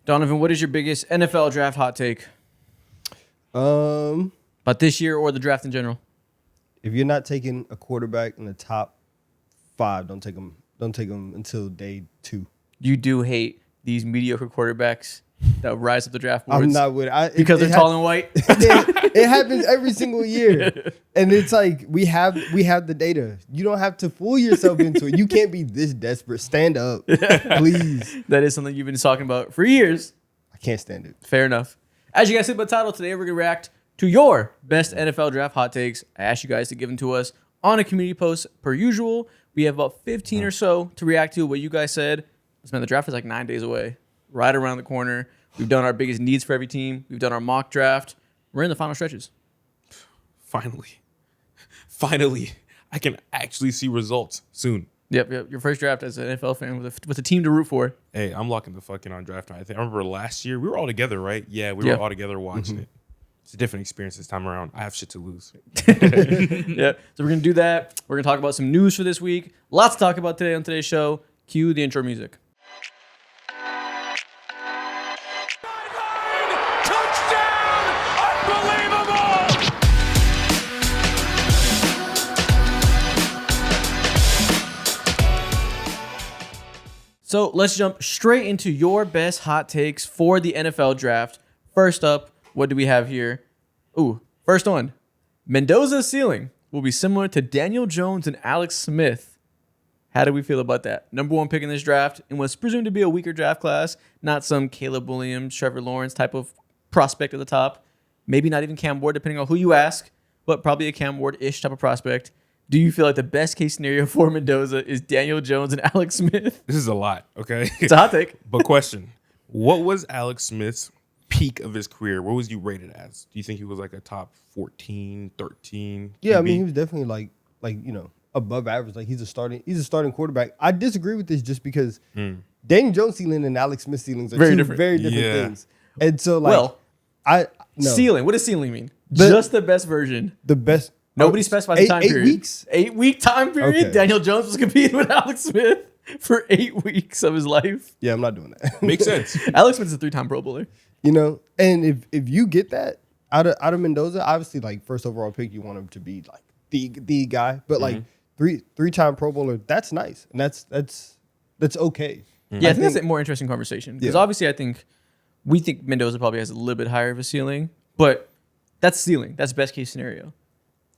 Donovan, what is your biggest NFL draft hot take Um, about this year or the draft in general? if you're not taking a quarterback in the top 5, don't take them. Don't take them until day 2. You do hate these mediocre quarterbacks that rise up the draft boards I'm not with because they're tall and white. It happens every single year, and it's like we have the data. You don't have to fool yourself into it. You can't be this desperate. Stand up, please. That is something you've been talking about for years. I can't stand it. Fair enough. As you guys see by the title, today we're going to react to your best NFL draft hot takes. I asked you guys to give them to us on a community post per usual. We have about 15 or so to react to what you guys said. Man, the draft is like 9 days away, right around the corner. We've done our biggest needs for every team. We've done our mock draft. We're in the final stretches. Finally, I can actually see results soon. Yep. Your first draft as an NFL fan with a team to root for. Hey, I'm locking the fuck in on draft night. I remember last year we were all together, right? Yeah, we were all together watching it. It's a different experience this time around. I have shit to lose. Yeah. So we're gonna do that. We're gonna talk about some news for this week. Lots to talk about today on today's show. Cue the intro music. So let's jump straight into your best hot takes for the NFL draft. First up, what do we have here? Ooh, first one. Mendoza's ceiling will be similar to Daniel Jones and Alex Smith. How do we feel about that? Number 1 pick in this draft, and was presumed to be a weaker draft class, not some Caleb Williams, Trevor Lawrence type of prospect at the top. Maybe not even Cam Ward, depending on who you ask, but probably a Cam Ward-ish type of prospect. Do you feel like the best case scenario for Mendoza is Daniel Jones and Alex Smith? This is a lot, okay? It's a hot take. But question, what was Alex Smith's peak of his career? What was you rated as? Do you think he was like a top 14, 13? Yeah, QB? I mean, he was definitely like above average. Like he's a starting quarterback. I disagree with this just because Daniel Jones ceiling and Alex Smith ceilings are Very two different. very different things. And so Ceiling. What does ceiling mean? Just the best version. The best. Nobody specifies the time period. 8 weeks? 8-week time period. Okay. Daniel Jones was competing with Alex Smith for 8 weeks of his life. Yeah, I'm not doing that. Makes sense. Alex Smith's a 3-time Pro Bowler. And if you get that out of Mendoza, obviously like first overall pick, you want him to be like the guy. But like three-time Pro Bowler, that's nice, and that's okay. Yeah, I think that's a more interesting conversation because obviously I think we think Mendoza probably has a little bit higher of a ceiling, but that's ceiling. That's best case scenario.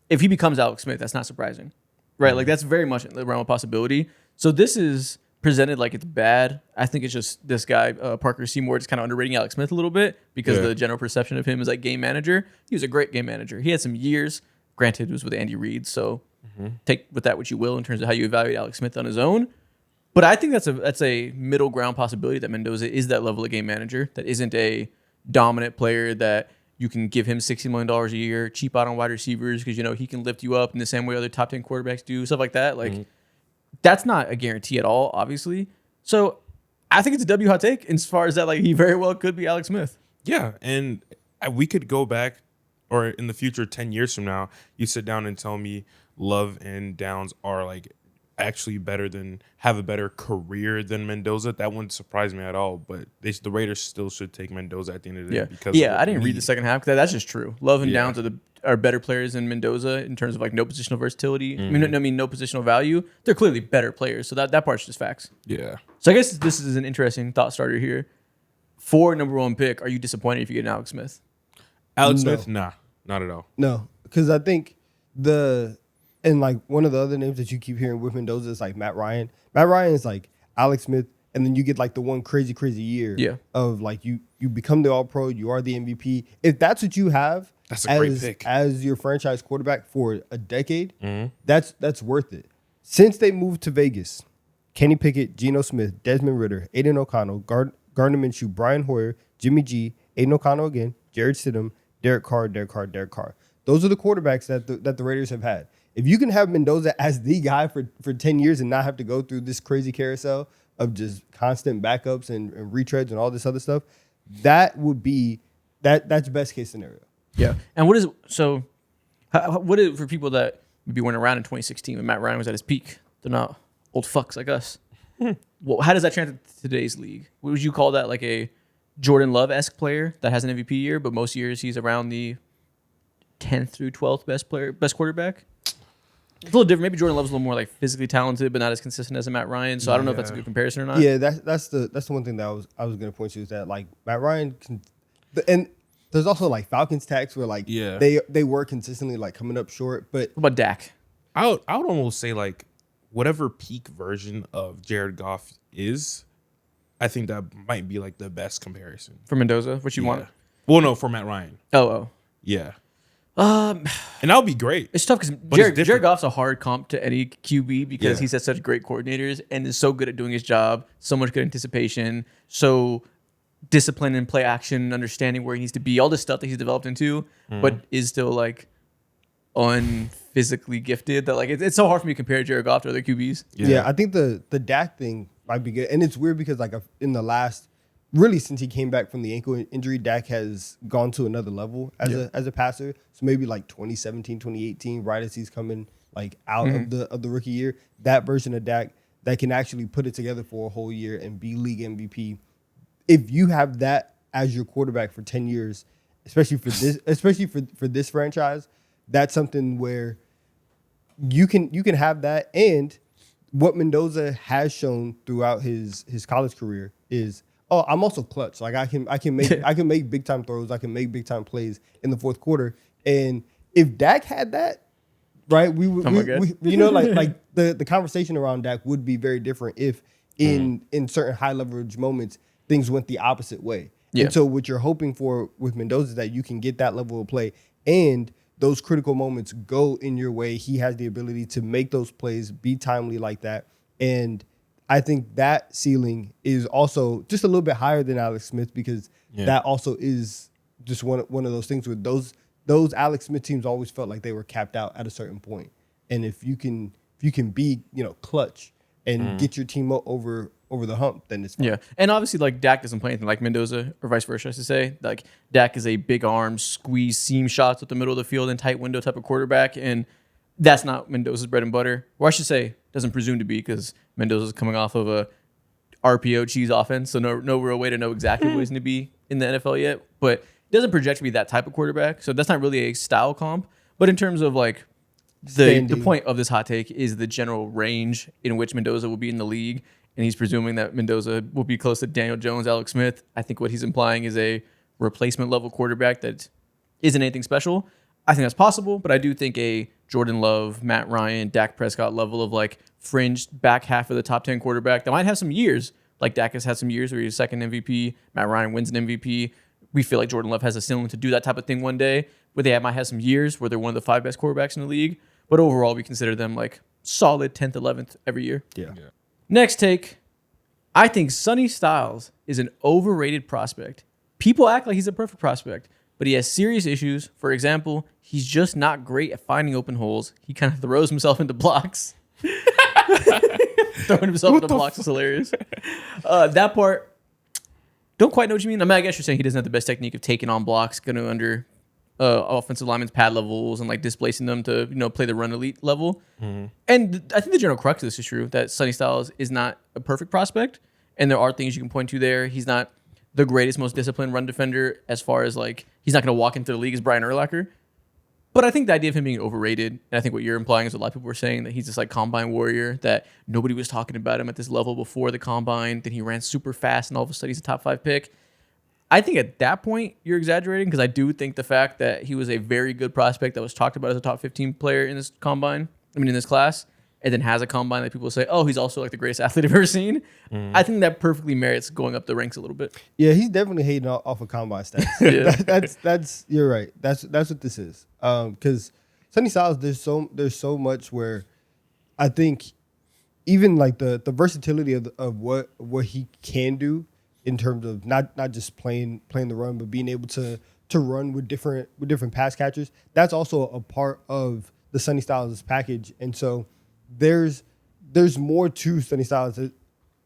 If he becomes Alex Smith, that's not surprising, right? Like that's very much in the realm of possibility. So this is presented like it's bad. I think it's just this guy, Parker Seymour, is kind of underrating Alex Smith a little bit because the general perception of him is like game manager. He was a great game manager. He had some years. Granted, it was with Andy Reid, so take with that what you will in terms of how you evaluate Alex Smith on his own. But I think that's a middle ground possibility that Mendoza is that level of game manager that isn't a dominant player that you can give him $60 million a year, cheap out on wide receivers because, he can lift you up in the same way other top 10 quarterbacks do, stuff like that. Like, that's not a guarantee at all, obviously. So I think it's a W hot take as far as that, like, he very well could be Alex Smith. Yeah, and we could go back, or in the future, 10 years from now, you sit down and tell me Love and Downs are, like, actually have a better career than Mendoza. That wouldn't surprise me at all. But the Raiders still should take Mendoza at the end of the day. Because I didn't read the second half because that's just true. Love and Downs are better players than Mendoza in terms of like no positional versatility. I mean, no positional value. They're clearly better players. So that part's just facts. Yeah. So I guess this is an interesting thought starter here. For number 1 pick, are you disappointed if you get an Alex Smith? Alex Smith? Nah, not at all. No, because I think and like one of the other names that you keep hearing with Mendoza is like Matt Ryan. Matt Ryan is like Alex Smith, and then you get like the one crazy year of like you become the All-Pro, you are the MVP. If that's what you have great pick as your franchise quarterback for a decade, that's worth it. Since they moved to Vegas, Kenny Pickett, Geno Smith, Desmond Ridder, Aiden O'Connell, Gardner Minshew, Brian Hoyer, Jimmy G, Aiden O'Connell again, Jared Stidham, Derek Carr. Those are the quarterbacks that the Raiders have had. If you can have Mendoza as the guy for 10 years and not have to go through this crazy carousel of just constant backups and retreads and all this other stuff, that would be that's best case scenario. Yeah. And what is for people that maybe weren't around in 2016 when Matt Ryan was at his peak? They're not old fucks like us. Well, how does that translate to today's league? Would you call that like a Jordan Love-esque player that has an MVP year, but most years he's around the 10th through 12th best quarterback. It's a little different. Maybe Jordan Love's a little more like physically talented, but not as consistent as a Matt Ryan. So I don't know if that's a good comparison or not. Yeah, that's the one thing that I was gonna point to is that like Matt Ryan and there's also like Falcons tax where like they were consistently like coming up short. But what about Dak? I would almost say like whatever peak version of Jared Goff is, I think that might be like the best comparison For Mendoza, what you want? Well, no, for Matt Ryan. Oh. Yeah. And that would be great. It's tough because Jared Goff's a hard comp to any QB because he's had such great coordinators and is so good at doing his job, so much good anticipation, so disciplined in play action, understanding where he needs to be, all this stuff that he's developed into, but is still like unphysically gifted. That like it's so hard for me to compare Jared Goff to other QBs. Yeah, I think the Dak thing might be good, and it's weird because like in the last. Really, since he came back from the ankle injury, Dak has gone to another level as a passer. So maybe like 2017, 2018, right as he's coming like out of the rookie year, that version of Dak that can actually put it together for a whole year and be league MVP. If you have that as your quarterback for 10 years, especially for this franchise, that's something where you can have that. And what Mendoza has shown throughout his college career is. Oh, I'm also clutch. Like I can make big time throws. I can make big time plays in the fourth quarter. And if Dak had that, right, we you know like the conversation around Dak would be very different if in certain high leverage moments things went the opposite way. Yeah. And so what you're hoping for with Mendoza is that you can get that level of play and those critical moments go in your way. He has the ability to make those plays, be timely like that, and I think that ceiling is also just a little bit higher than Alex Smith because that also is just one of those things where those Alex Smith teams always felt like they were capped out at a certain point. And if you can be, clutch and get your team over the hump, then it's fine. Yeah. And obviously like Dak doesn't play anything like Mendoza or vice versa, I should say. Like Dak is a big arm, squeeze seam shots at the middle of the field and tight window type of quarterback. And that's not Mendoza's bread and butter. Or I should say, doesn't presume to be because Mendoza's coming off of a RPO cheese offense, so no real way to know exactly what he's going to be in the NFL yet. But it doesn't project to be that type of quarterback, so that's not really a style comp. But in terms of like the point of this hot take is the general range in which Mendoza will be in the league, and he's presuming that Mendoza will be close to Daniel Jones, Alex Smith. I think what he's implying is a replacement level quarterback that isn't anything special. I think that's possible, but I do think a Jordan Love, Matt Ryan, Dak Prescott level of like fringed back half of the top 10 quarterback that might have some years. Like Dak has had some years where he's second MVP, Matt Ryan wins an MVP. We feel like Jordan Love has a ceiling to do that type of thing one day, where they might have some years where they're one of the 5 best quarterbacks in the league. But overall, we consider them like solid 10th, 11th every year. Yeah. Next take. I think Sonny Styles is an overrated prospect. People act like he's a perfect prospect, but he has serious issues. For example, he's just not great at finding open holes. He kind of throws himself into blocks. Throwing himself into blocks is hilarious. That part, don't quite know what you mean. I mean, I guess you're saying he doesn't have the best technique of taking on blocks, going to under offensive linemen's pad levels and like displacing them to play the run elite level. And I think the general crux of this is true, that Sonny Styles is not a perfect prospect, and there are things you can point to there. He's not the greatest, most disciplined run defender as far as like he's not going to walk into the league as Brian Urlacher. But I think the idea of him being overrated, and I think what you're implying is what a lot of people were saying, that he's this like combine warrior, that nobody was talking about him at this level before the combine, then he ran super fast and all of a sudden he's a top 5 pick. I think at that point you're exaggerating, because I do think the fact that he was a very good prospect that was talked about as a top 15 player in this combine, in this class, and then has a combine that people say, oh, he's also like the greatest athlete I've ever seen. I think that perfectly merits going up the ranks a little bit. Yeah, he's definitely hating off of combine stats. That's you're right. That's what this is. Because Sonny Styles, there's so much where I think even like the versatility of what he can do in terms of not just playing the run, but being able to run with different pass catchers. That's also a part of the Sonny Styles package, and so there's more to Sonny Styles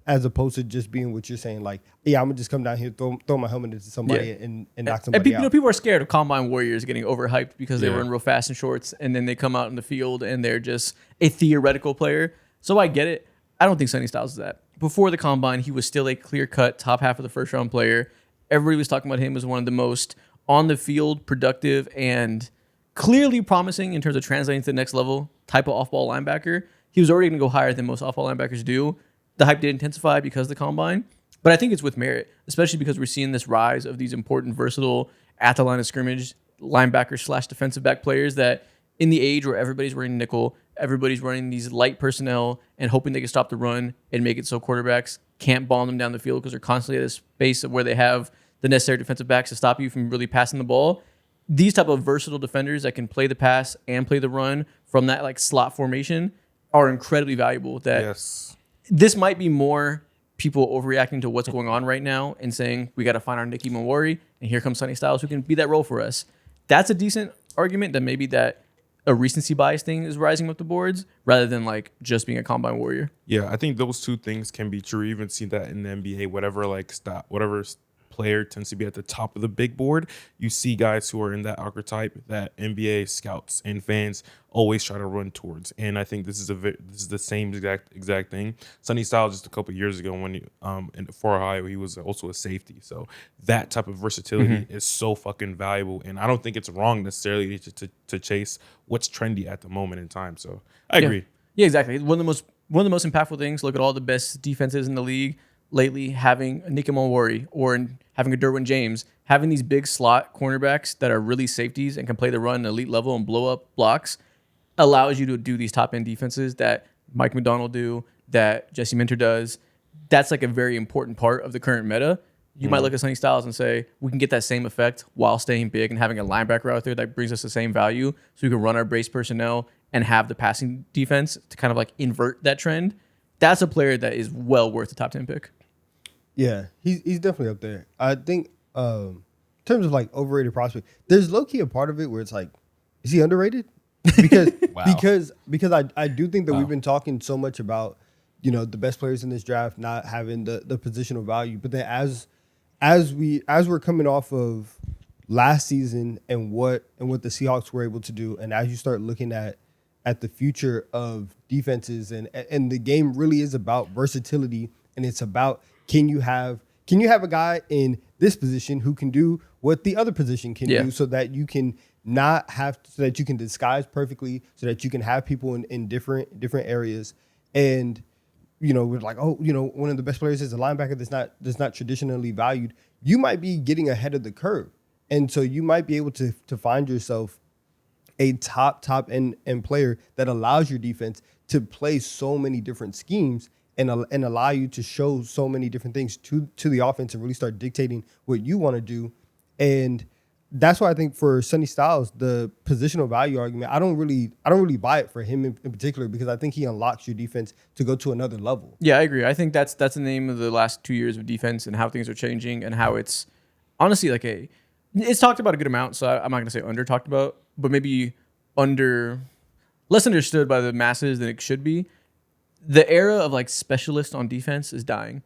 as opposed to just being what you're saying. Like, yeah, I'm gonna just come down here, throw my helmet into somebody and knock somebody out. People are scared of combine warriors getting overhyped because they run real fast in shorts, and then they come out in the field and they're just a theoretical player. So I get it. I don't think Sonny Styles is that. Before the combine, he was still a clear-cut top half of the first-round player, everybody was talking about him as one of the most on the field, productive, and clearly promising in terms of translating to the next level type of off-ball linebacker. He was already going to go higher than most off-ball linebackers do. The hype did intensify because of the combine, but I think it's with merit, especially because we're seeing this rise of these important, versatile, at the line of scrimmage linebacker / defensive back players that in the age where everybody's running nickel, everybody's running these light personnel and hoping they can stop the run and make it so quarterbacks can't bomb them down the field because they're constantly at a space of where they have the necessary defensive backs to stop you from really passing the ball. These type of versatile defenders that can play the pass and play the run from that like slot formation are incredibly valuable. That Yes. this might be more people overreacting to what's going on right now and saying we got to find our Nicky Mawari and here comes Sonny Styles who can be that role for us. That's a decent argument that maybe that a recency bias thing is rising up the boards rather than like just being a combine warrior. Yeah, I think those two things can be true. You even see that in the NBA, whatever player tends to be at the top of the big board. You see guys who are in that archetype that NBA scouts and fans always try to run towards. And I think this is the same exact thing. Sonny Styles just a couple of years ago when for Ohio, he was also a safety. So that type of versatility is so fucking valuable. And I don't think it's wrong necessarily to chase what's trendy at the moment in time. So I agree. Yeah, exactly. One of the most impactful things. Look at all the best defenses in the league lately. Having a Nicky Mawari or having a Derwin James, having these big slot cornerbacks that are really safeties and can play the run at elite level and blow up blocks allows you to do these top end defenses that Mike McDonald do, that Jesse Minter does. That's like a very important part of the current meta. You might look at Sonny Styles and say, we can get that same effect while staying big and having a linebacker out there that brings us the same value so we can run our base personnel and have the passing defense to kind of like invert that trend. That's a player that is well worth the top 10 pick. Yeah, he's definitely up there. I think in terms of like overrated prospect, there's low-key a part of it where it's like, is he underrated? Because because I do think that we've been talking so much about, the best players in this draft not having the positional value. But then as we're coming off of last season and what the Seahawks were able to do, and as you start looking at the future of defenses and the game really is about versatility, and it's about can you have a guy in this position who can do what the other position can do so that you can so that you can disguise perfectly, so that you can have people in different areas. And we're like, one of the best players is a linebacker that's not traditionally valued. You might be getting ahead of the curve. And so you might be able to find yourself a top end player that allows your defense to play so many different schemes and allow you to show so many different things to the offense and really start dictating what you want to do. And that's why I think for Sonny Styles, the positional value argument, I don't really buy it for him in particular, because I think he unlocks your defense to go to another level. Yeah, I agree. I think that's the name of the last 2 years of defense and how things are changing and how it's honestly like it's talked about a good amount. So I'm not going to say under talked about, but maybe less understood by the masses than it should be. The era of like specialists on defense is dying.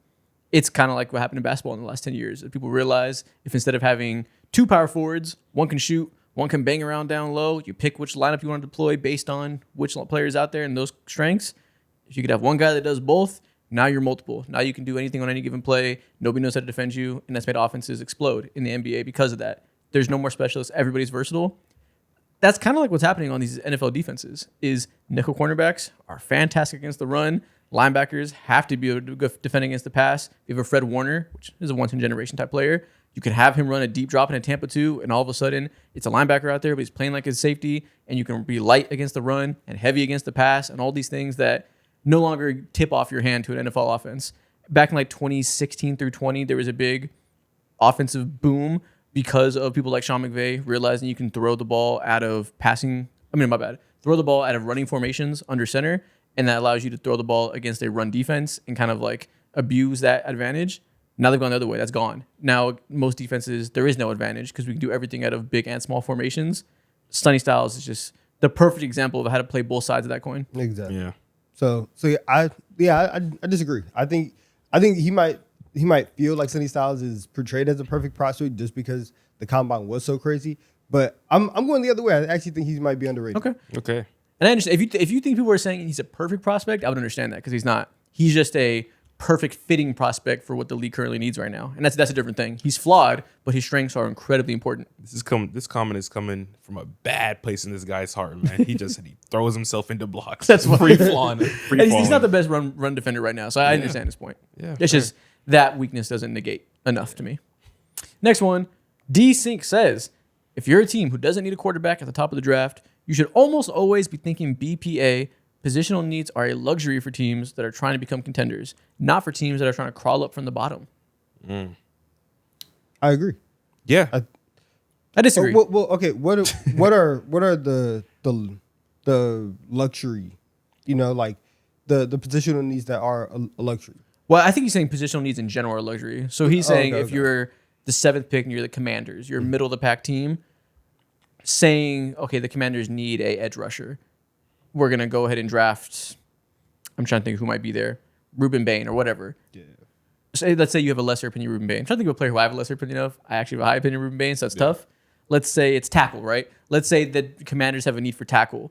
It's kind of like what happened in basketball in the last 10 years. People realize if instead of having two power forwards, one can shoot, one can bang around down low, you pick which lineup you want to deploy based on which players out there and those strengths. If you could have one guy that does both, now you're multiple. Now you can do anything on any given play. Nobody knows how to defend you, and that's made offenses explode in the NBA because of that. There's no more specialists. Everybody's versatile. That's kind of like what's happening on these NFL defenses is nickel cornerbacks are fantastic against the run. Linebackers have to be able to defend against the pass. You have a Fred Warner, which is a once-in-a-generation type player. You can have him run a deep drop in a Tampa 2, and all of a sudden, it's a linebacker out there, but he's playing like his safety, and you can be light against the run and heavy against the pass, and all these things that no longer tip off your hand to an NFL offense. Back in like 2016 through 20, there was a big offensive boom because of people like Sean McVay realizing you can throw the ball out of throw the ball out of running formations under center, and that allows you to throw the ball against a run defense and kind of like abuse that advantage. Now they've gone the other way. That's gone. Now most defenses, there is no advantage because we can do everything out of big and small formations. Sonny Styles is just the perfect example of how to play both sides of that coin. Exactly. Yeah. So I disagree. I think he might feel like Sonny Styles is portrayed as a perfect prospect just because the combine was so crazy. But I'm going the other way. I actually think he might be underrated. Okay. And I understand if you think people are saying he's a perfect prospect, I would understand that because he's not. He's just a perfect fitting prospect for what the league currently needs right now. And that's a different thing. He's flawed, but his strengths are incredibly important. This comment is coming from a bad place in this guy's heart, man. He throws himself into blocks. That's what free falling. And he's not the best run defender right now, so I understand his point. Yeah, it's just that weakness doesn't negate enough to me. Next one, D-Sync says, if you're a team who doesn't need a quarterback at the top of the draft, you should almost always be thinking BPA. Positional needs are a luxury for teams that are trying to become contenders, not for teams that are trying to crawl up from the bottom. I agree. Yeah, I disagree. Well, okay. What are the luxury? Like the positional needs that are a luxury. Well, I think he's saying positional needs in general are luxury. So he's saying if okay. you're the 7th pick and you're the Commanders, you're a middle of the pack team, saying, okay, the Commanders need a edge rusher. We're going to go ahead and draft, I'm trying to think who might be there, Ruben Bain or whatever. Yeah. Let's say you have a lesser opinion of Ruben Bain. I'm trying to think of a player who I have a lesser opinion of. I actually have a high opinion of Ruben Bain, so that's tough. Let's say it's tackle, right? Let's say that Commanders have a need for tackle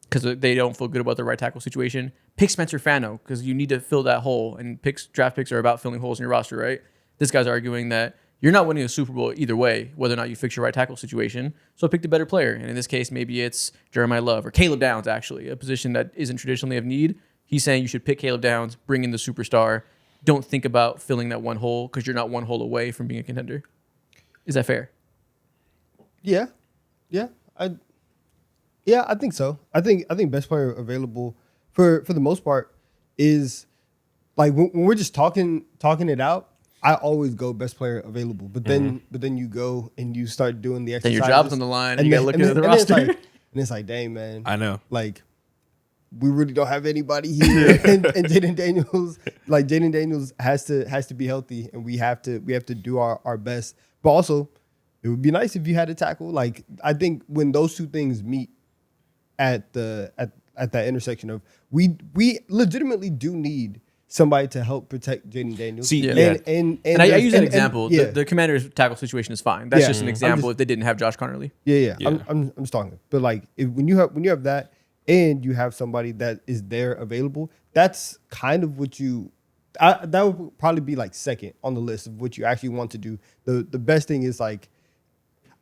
because they don't feel good about their right tackle situation. Pick Spencer Fano because you need to fill that hole, and draft picks are about filling holes in your roster, right? This guy's arguing that you're not winning a Super Bowl either way, whether or not you fix your right tackle situation. So pick the better player. And in this case, maybe it's Jeremiah Love or Caleb Downs, actually, a position that isn't traditionally of need. He's saying you should pick Caleb Downs, bring in the superstar. Don't think about filling that one hole because you're not one hole away from being a contender. Is that fair? Yeah. I think so. I think best player available for the most part is like when we're just talking it out. I always go best player available, but then you go and you start doing the Then exercises. your job's on the line, and you got to look at the and roster. and it's like, dang, man. I know. Like, we really don't have anybody here, and Jaden Daniels has to be healthy, and we have to do our best. But also, it would be nice if you had a tackle. Like, I think when those two things meet at that intersection of we legitimately do need somebody to help protect Jaden Daniels. See, and I use an example. The Commanders' tackle situation is fine. That's just an example if they didn't have Josh Connerly. Yeah. I'm just talking. But like, when you have that, and you have somebody that is there available, that's kind of what that would probably be like second on the list of what you actually want to do. The best thing is like,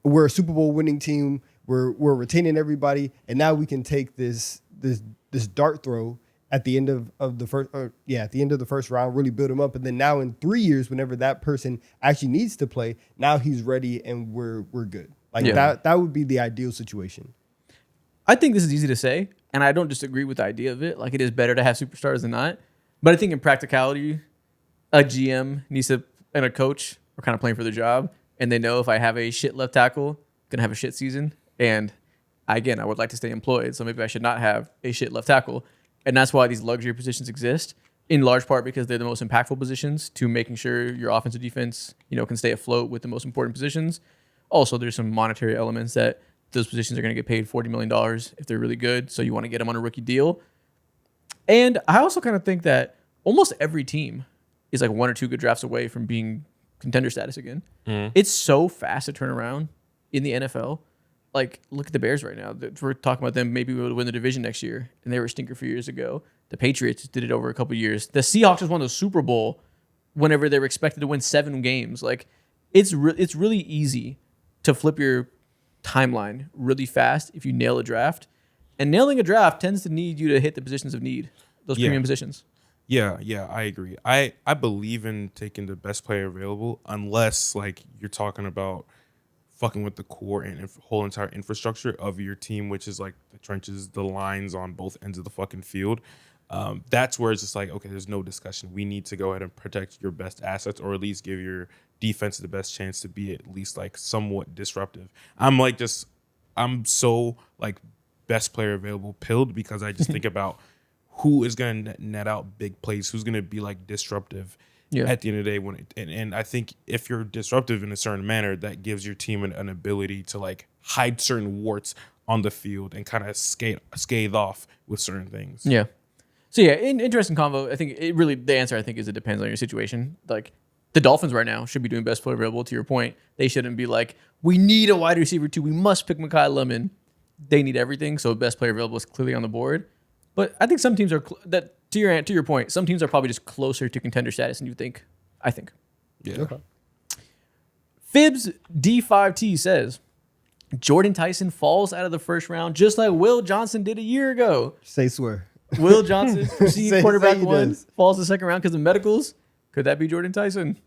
we're a Super Bowl winning team. We're retaining everybody, and now we can take this dart throw at the end of the first, at the end of the first round, really build him up, and then now in 3 years, whenever that person actually needs to play, now he's ready and we're good. Like that would be the ideal situation. I think this is easy to say, and I don't disagree with the idea of it. Like, it is better to have superstars than not. But I think in practicality, a GM needs to, and a coach are kind of playing for their job, and they know if I have a shit left tackle, I'm going to have a shit season. And again, I would like to stay employed, so maybe I should not have a shit left tackle. And that's why these luxury positions exist, in large part because they're the most impactful positions to making sure your offensive defense, can stay afloat with the most important positions. Also, there's some monetary elements that those positions are going to get paid $40 million if they're really good. So you want to get them on a rookie deal. And I also kind of think that almost every team is like one or two good drafts away from being contender status again. It's so fast to turn around in the NFL. Like, look at the Bears right now. We're talking about them maybe able to win the division next year, and they were a stinker a few years ago. The Patriots did it over a couple of years. The Seahawks just won the Super Bowl whenever they were expected to win 7 games. Like, it's really easy to flip your timeline really fast if you nail a draft. And nailing a draft tends to need you to hit the positions of need, those premium positions. Yeah, I agree. I believe in taking the best player available unless, like, you're talking about fucking with the core and whole entire infrastructure of your team, which is like the trenches, the lines on both ends of the fucking field. That's where it's just like, okay, there's no discussion. We need to go ahead and protect your best assets, or at least give your defense the best chance to be at least like somewhat disruptive. I'm so like best player available pilled because I just think about who is going to net out big plays, who's going to be like disruptive at the end of the day. And I think if you're disruptive in a certain manner, that gives your team an ability to like hide certain warts on the field and kind of scathe off with certain things. Yeah. So yeah, interesting convo. I think the answer I think is it depends on your situation. Like, the Dolphins right now should be doing best player available. To your point, they shouldn't be like, we need a wide receiver too. We must pick Mekhi Lemon. They need everything. So best player available is clearly on the board. But I think some teams are to your point, some teams are probably just closer to contender status than you think. I think. Yeah. Okay. Fibs D5T says Jordan Tyson falls out of the first round just like Will Johnson did a year ago. Say swear. Will Johnson, proceed quarterback he one, does. falls the second round because of medicals. Could that be Jordan Tyson?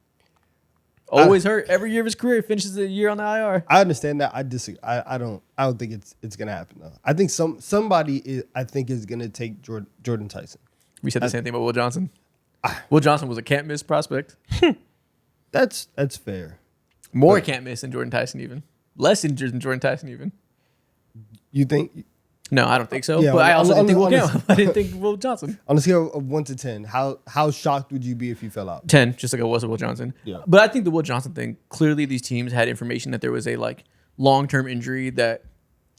Always hurt. Every year of his career, finishes the year on the IR. I understand that. I disagree. I don't think it's gonna happen though. I think somebody is gonna take Jordan Tyson. We said the same thing about Will Johnson. Will Johnson was a can't miss prospect. That's fair. More can't miss than Jordan Tyson even. Less injured than Jordan Tyson even. You think? No, I don't think so. Yeah, but I also didn't think Will honest- Campbell. I didn't think Will Johnson. On a scale of 1 to 10, how shocked would you be if he fell out? 10, just like it was with Will Johnson. Yeah. But I think the Will Johnson thing, clearly these teams had information that there was a like long-term injury that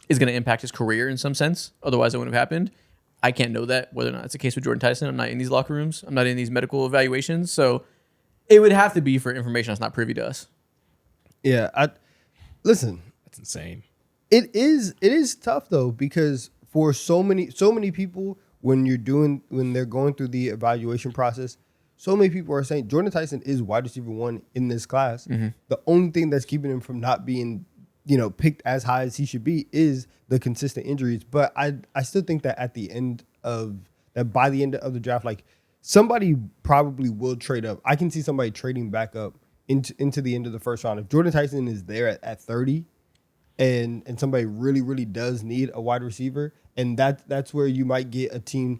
is going to impact his career in some sense. Otherwise, it wouldn't have happened. I can't know that, whether or not it's the case with Jordan Tyson. I'm not in these locker rooms. I'm not in these medical evaluations. So it would have to be for information that's not privy to us. Yeah, listen. That's insane. It is tough though, because for so many people, when they're going through the evaluation process, so many people are saying Jordan Tyson is wide receiver 1 in this class. Mm-hmm. The only thing that's keeping him from not being, picked as high as he should be is the consistent injuries. But I still think that by the end of the draft, like somebody probably will trade up. I can see somebody trading back up into the end of the first round. If Jordan Tyson is there at 30 and somebody really, really does need a wide receiver, and that's where you might get a team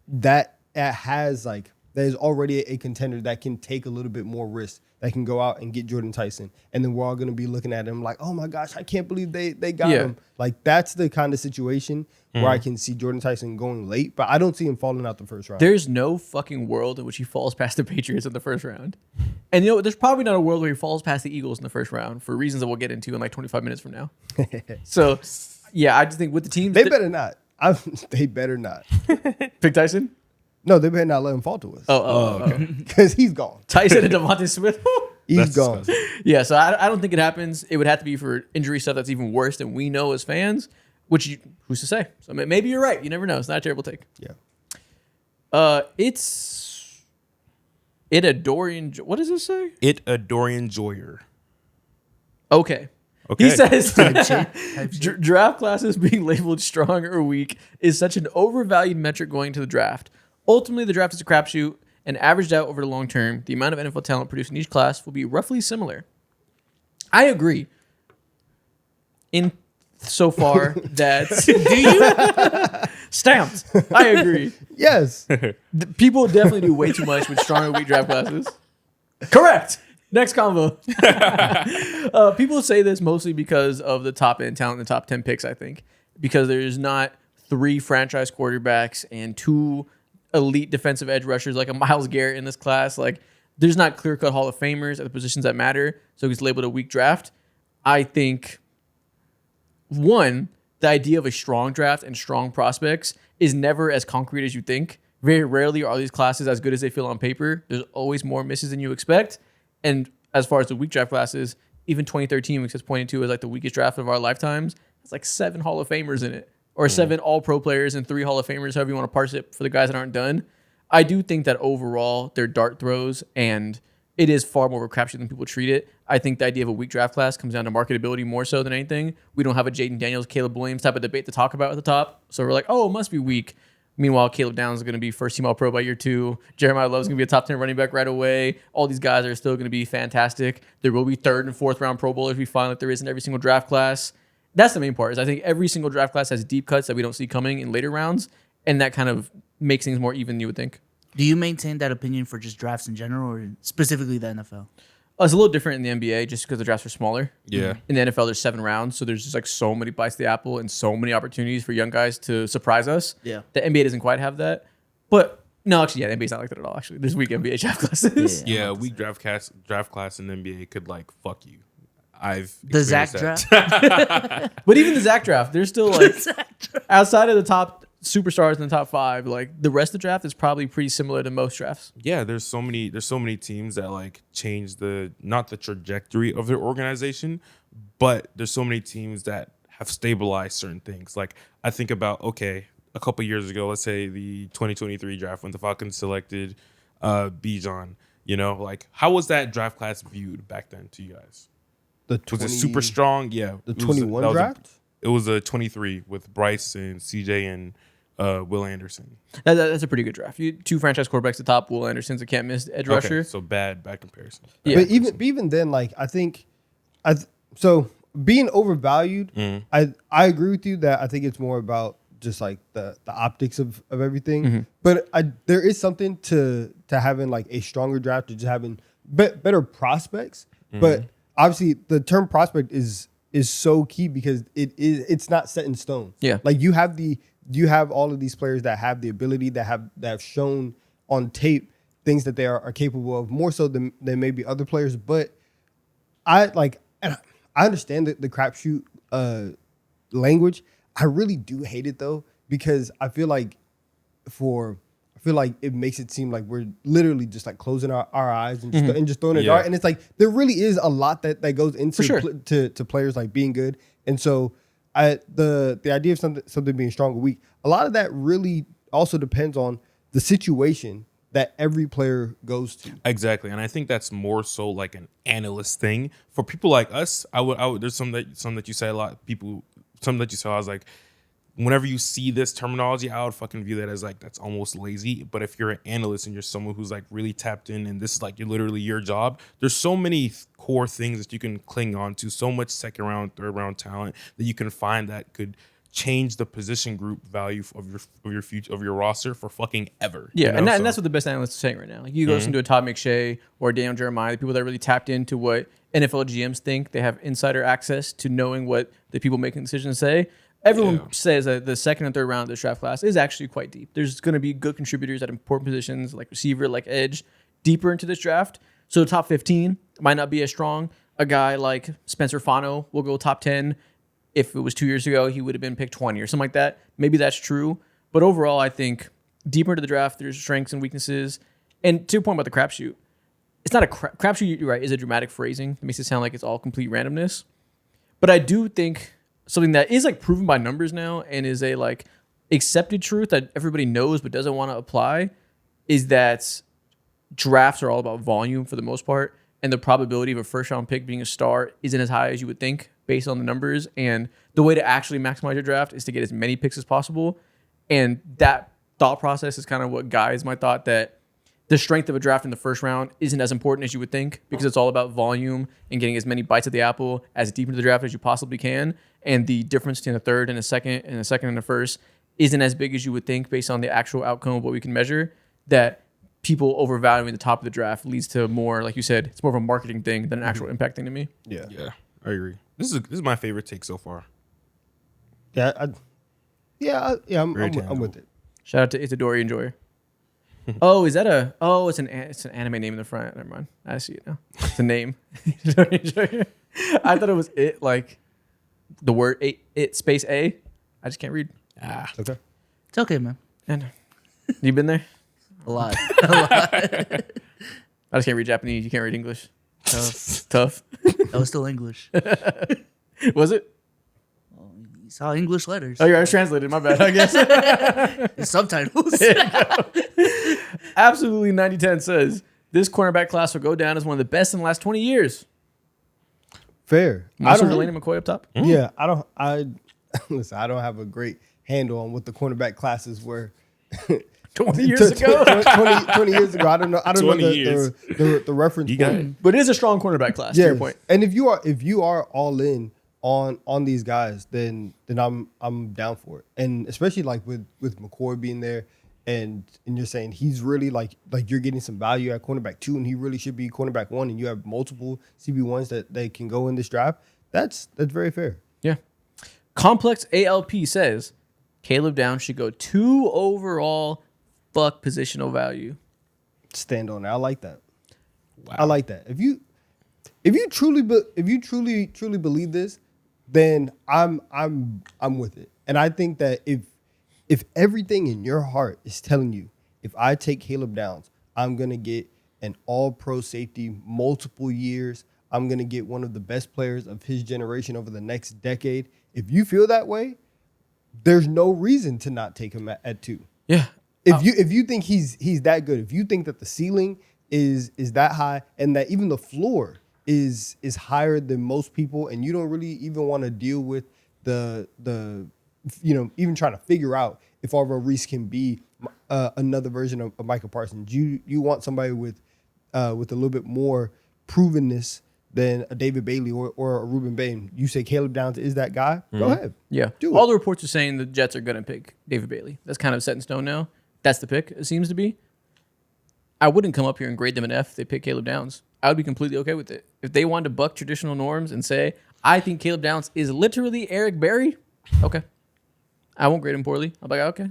that is already a contender that can take a little bit more risk, that can go out and get Jordan Tyson. And then we're all going to be looking at him like, oh my gosh, I can't believe they got him. Like that's the kind of situation where I can see Jordan Tyson going late, but I don't see him falling out the first round. There's no fucking world in which he falls past the Patriots in the first round. And there's probably not a world where he falls past the Eagles in the first round for reasons that we'll get into in like 25 minutes from now. So, yeah, I just think with the teams... They better not. They better not. Pick Tyson? No, they better not let him fall to us. Okay. Because he's gone. Tyson and Devontae Smith? He's gone. Disgusting. Yeah, so I don't think it happens. It would have to be for injury stuff that's even worse than we know as fans, who's to say? So maybe you're right. You never know. It's not a terrible take. Yeah. It a Dorian... What does it say? It a Dorian Joyer. Okay. He says draft classes being labeled strong or weak is such an overvalued metric going to the draft. Ultimately, the draft is a crapshoot, and averaged out over the long term, the amount of NFL talent produced in each class will be roughly similar. I agree. In so far that do you stamped? I agree. Yes. People definitely do way too much with strong or weak draft classes. Correct. Next combo. People say this mostly because of the top end talent in the top 10 picks, I think. Because there's not 3 franchise quarterbacks and 2 elite defensive edge rushers like a Myles Garrett in this class. Like, there's not clear-cut Hall of Famers at the positions that matter. So he's labeled a weak draft. I think, one, the idea of a strong draft and strong prospects is never as concrete as you think. Very rarely are these classes as good as they feel on paper. There's always more misses than you expect. And as far as the weak draft classes, even 2013, which is pointed to as like the weakest draft of our lifetimes, it's like 7 Hall of Famers in it, or 7 All-Pro players and 3 Hall of Famers, however you want to parse it for the guys that aren't done. I do think that overall they're dart throws, and it is far more of a crapshoot than people treat it. I think the idea of a weak draft class comes down to marketability more so than anything. We don't have a Jaden Daniels, Caleb Williams type of debate to talk about at the top, so we're like, oh, it must be weak. Meanwhile, Caleb Downs is going to be first team All-Pro by year 2. Jeremiah Love's going to be a top 10 running back right away. All these guys are still going to be fantastic. There will be 3rd and 4th round Pro Bowlers we find like there is in every single draft class. That's the main part. Is I think every single draft class has deep cuts that we don't see coming in later rounds, and that kind of makes things more even than you would think. Do you maintain that opinion for just drafts in general, or specifically the NFL? It's a little different in the NBA just because the drafts are smaller. Yeah. In the NFL, there's 7 rounds, so there's just like so many bites of the apple and so many opportunities for young guys to surprise us. Yeah. The NBA doesn't quite have that. But no, actually, yeah, the NBA's not like that at all, actually. There's weak NBA draft classes. Yeah, weak draft class in the NBA could like fuck you. The Zach experienced draft. But even the Zach draft, there's still like outside of the top superstars in the top 5, like the rest of the draft is probably pretty similar to most drafts. Yeah, there's so many teams that like change not the trajectory of their organization, but there's so many teams that have stabilized certain things. Like I think about a couple years ago, let's say the 2023 draft when the Falcons selected Bijan, like how was that draft class viewed back then to you guys? Was it super strong? Yeah. The 21 draft? It was a 23 with Bryce and CJ and Will Anderson. That's a pretty good draft. Two franchise quarterbacks at the top. Will Anderson's a can't miss edge rusher. So bad comparison. Yeah. But even then, like I think, so being overvalued, I agree with you that I think it's more about just like the optics of everything. But there is something to having like a stronger draft, to just having better prospects. But obviously, the term prospect is so key because it's not set in stone. Yeah, like you have all of these players that have the ability, that have shown on tape things that they are capable of, more so than maybe other players. But I understand the crapshoot language. I really do hate it though, because I feel like it makes it seem like we're literally just like closing our eyes and just throwing a dart. And it's like there really is a lot that goes into to players like being good. And so the idea of something being strong or weak, a lot of that really also depends on the situation that every player goes to. Exactly. And I think that's more so like an analyst thing. For people like us, I would there's some that you say a lot, some that you saw, I was like, whenever you see this terminology, I would fucking view that as like, that's almost lazy. But if you're an analyst and you're someone who's like really tapped in and this is like literally your job, there's so many core things that you can cling on to, so much second round, third round talent that you can find that could change the position group value of your future, of your roster for fucking ever. Yeah, and that's what the best analysts are saying right now. Like you go listen to a Todd McShay or Daniel Jeremiah, the people that really tapped into what NFL GMs think. They have insider access to knowing what the people making decisions say. Everyone says that the second and third round of this draft class is actually quite deep. There's going to be good contributors at important positions like receiver, like edge, deeper into this draft. So the top 15 might not be as strong. A guy like Spencer Fano will go top 10. If it was 2 years ago, he would have been picked 20 or something like that. Maybe that's true. But overall, I think deeper into the draft, there's strengths and weaknesses. And to your point about the crapshoot, it's not a crapshoot, you're right, is a dramatic phrasing. It makes it sound like it's all complete randomness. But I do think something that is like proven by numbers now and is a like accepted truth that everybody knows but doesn't want to apply is that drafts are all about volume for the most part. And the probability of a first round pick being a star isn't as high as you would think based on the numbers. And the way to actually maximize your draft is to get as many picks as possible. And that thought process is kind of what guides my thought that the strength of a draft in the first round isn't as important as you would think, because it's all about volume and getting as many bites at the apple as deep into the draft as you possibly can. And the difference between a third and a second and a first isn't as big as you would think based on the actual outcome of what we can measure. That people overvaluing the top of the draft leads to more, like you said, it's more of a marketing thing than an actual impact thing to me. Yeah, I agree. This is my favorite take so far. I'm with it. Shout out to Itadori Enjoyer. Oh, is that it's an anime name in the front. Never mind. I see it now. It's a name. I thought it was it, like the word it space A. I just can't read. Okay. It's okay, man. And you been there? A lot. I just can't read Japanese. You can't read English. Tough. That was still English. Was it? You saw English letters. Oh, yeah, I was translated. My bad, I guess. The subtitles. Absolutely 90-10 says, this cornerback class will go down as one of the best in the last 20 years. Fair. Delaney McCoy up top? Yeah, listen, I don't have a great handle on what the cornerback classes were 20 years ago? 20 years ago. I don't know the reference point. But it is a strong cornerback class, to your point. And if you are all in on these guys, then I'm down for it. And especially like with McCoy being there, and you're saying he's really like you're getting some value at cornerback 2, and he really should be cornerback 1, and you have multiple CB1s that they can go in this draft. That's very fair. Yeah. Complex ALP says Caleb Downs should go 2 overall. Fuck positional value. Stand on it. I like that. Wow. I like that. If you truly believe this, then I'm with it. And I think that if everything in your heart is telling you, if I take Caleb Downs, I'm gonna get an all-pro safety, multiple years. I'm gonna get one of the best players of his generation over the next decade. If you feel that way, there's no reason to not take him at 2. Yeah. If you think he's that good, if you think that the ceiling is that high and that even the floor is higher than most people, and you don't really even want to deal with the even trying to figure out if Arvo Reese can be another version of Michael Parsons. You want somebody with a little bit more provenness than a David Bailey or a Ruben Bain. You say Caleb Downs is that guy? Go ahead. Yeah. Do All it. the reports are saying the Jets are going to pick David Bailey. That's kind of set in stone now. That's the pick, it seems to be. I wouldn't come up here and grade them an F if they pick Caleb Downs. I would be completely okay with it. If they wanted to buck traditional norms and say, I think Caleb Downs is literally Eric Berry, okay. I won't grade him poorly. I'll be like, okay.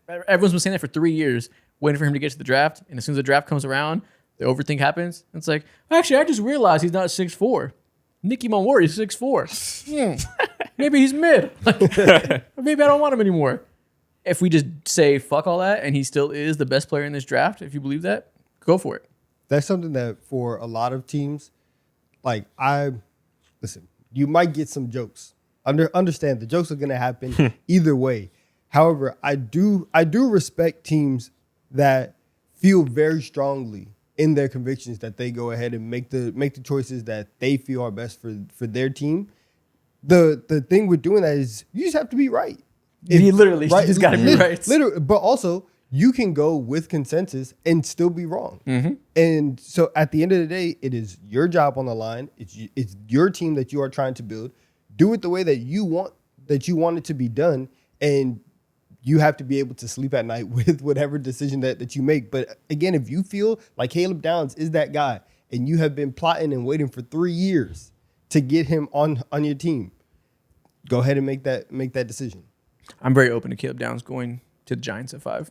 Everyone's been saying that for 3 years, waiting for him to get to the draft. And as soon as the draft comes around, the overthink happens. It's like, actually, I just realized he's not 6'4". Nicky Monwari is 6'4". Maybe he's mid. Maybe I don't want him anymore. If we just say fuck all that and he still is the best player in this draft, if you believe that, go for it. That's something that for a lot of teams, like listen, you might get some jokes. Understand the jokes are going to happen either way. However, I do respect teams that feel very strongly in their convictions that they go ahead and make the choices that they feel are best for their team. The thing with doing that is you just have to be right. You just got to be right. Literally, but also you can go with consensus and still be wrong. Mm-hmm. And so at the end of the day, it is your job on the line. It's your team that you are trying to build. Do it the way that you want it to be done, and you have to be able to sleep at night with whatever decision that you make. But again, if you feel like Caleb Downs is that guy, and you have been plotting and waiting for 3 years to get him on your team, go ahead and make that decision. I'm very open to Caleb Downs going to the Giants at 5.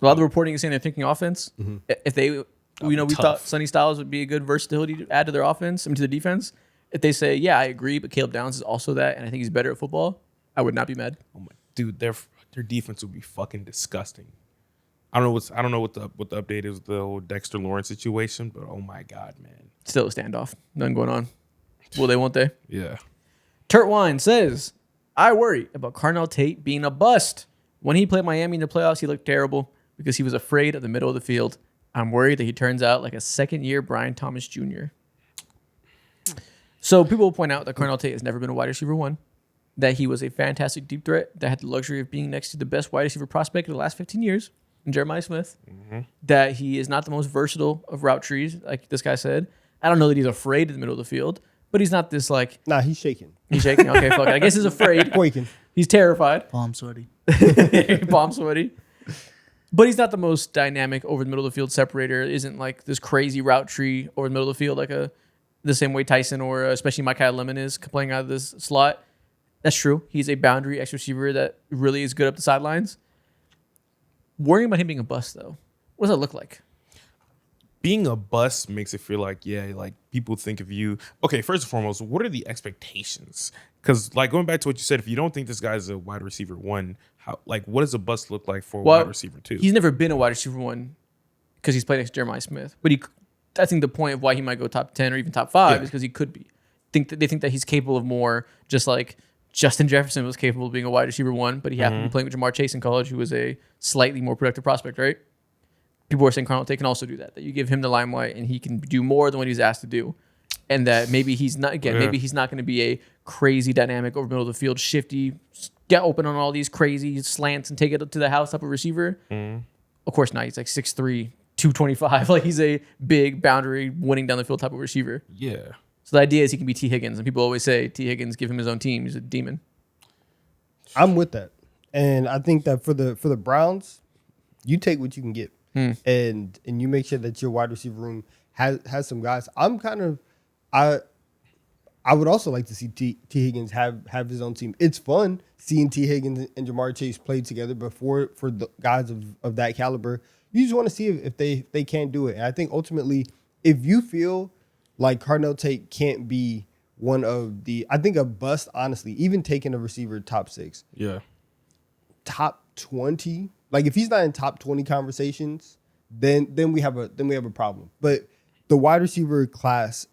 A lot of the reporting is saying they're thinking offense. Mm-hmm. If they, we thought Sonny Styles would be a good versatility to add to their offense, to the defense. If they say, yeah, I agree, but Caleb Downs is also that, and I think he's better at football, I would not be mad. Oh my dude, their defense would be fucking disgusting. I don't know what the update is with the whole Dexter Lawrence situation, but oh my god, man, still a standoff. Nothing going on. Will they? Won't they? Yeah. Turt Wine says, I worry about Carnell Tate being a bust. When he played Miami in the playoffs, he looked terrible because he was afraid of the middle of the field. I'm worried that he turns out like a second-year Brian Thomas Jr. So people will point out that Carnell Tate has never been a wide receiver 1, that he was a fantastic deep threat, that had the luxury of being next to the best wide receiver prospect of the last 15 years, in Jeremiah Smith, that he is not the most versatile of route trees, like this guy said. I don't know that he's afraid of the middle of the field, but he's not this like... Nah, he's shaking. He's shaking? Okay, fuck it. I guess he's afraid. Quaking. He's terrified. Palm sweaty. Palm sweaty. But he's not the most dynamic over the middle of the field separator. Isn't like this crazy route tree over the middle of the field like the same way Tyson or especially Micah Lemon is playing out of this slot. That's true. He's a boundary X receiver that really is good up the sidelines. Worrying about him being a bust, though. What does that look like? Being a bust makes it feel like, yeah, like people think of you. Okay, first and foremost, what are the expectations? Because like going back to what you said, if you don't think this guy's a wide receiver 1, how what does a bust look like for a wide receiver 2? He's never been a wide receiver 1 because he's played next to Jeremiah Smith. But I think the point of why he might go top 10 or even top 5 is because he could be. They think that he's capable of more, just like Justin Jefferson was capable of being a wide receiver 1, but he happened to be playing with Jamar Chase in college, who was a slightly more productive prospect, right? People are saying Carnell Tate can also do that you give him the limelight and he can do more than what he's asked to do. And that maybe he's not, maybe he's not going to be a crazy dynamic over the middle of the field, shifty, get open on all these crazy slants and take it to the house type of receiver. Of course not. He's like 6'3", 225. Like he's a big boundary winning down the field type of receiver. Yeah. So the idea is he can be T. Higgins. And people always say T. Higgins, give him his own team. He's a demon. I'm with that. And I think that for the Browns, you take what you can get. And you make sure that your wide receiver room has some guys. I would also like to see T. Higgins have his own team. It's fun seeing T. Higgins and Jamar Chase play together before for the guys of that caliber. You just want to see if they can't do it. And I think ultimately, if you feel like Carnell Tate can't be one of I think a bust, honestly, even taking a receiver top 6. Yeah. Top 20. Like if he's not in top 20 conversations, then we have a problem. But the wide receiver class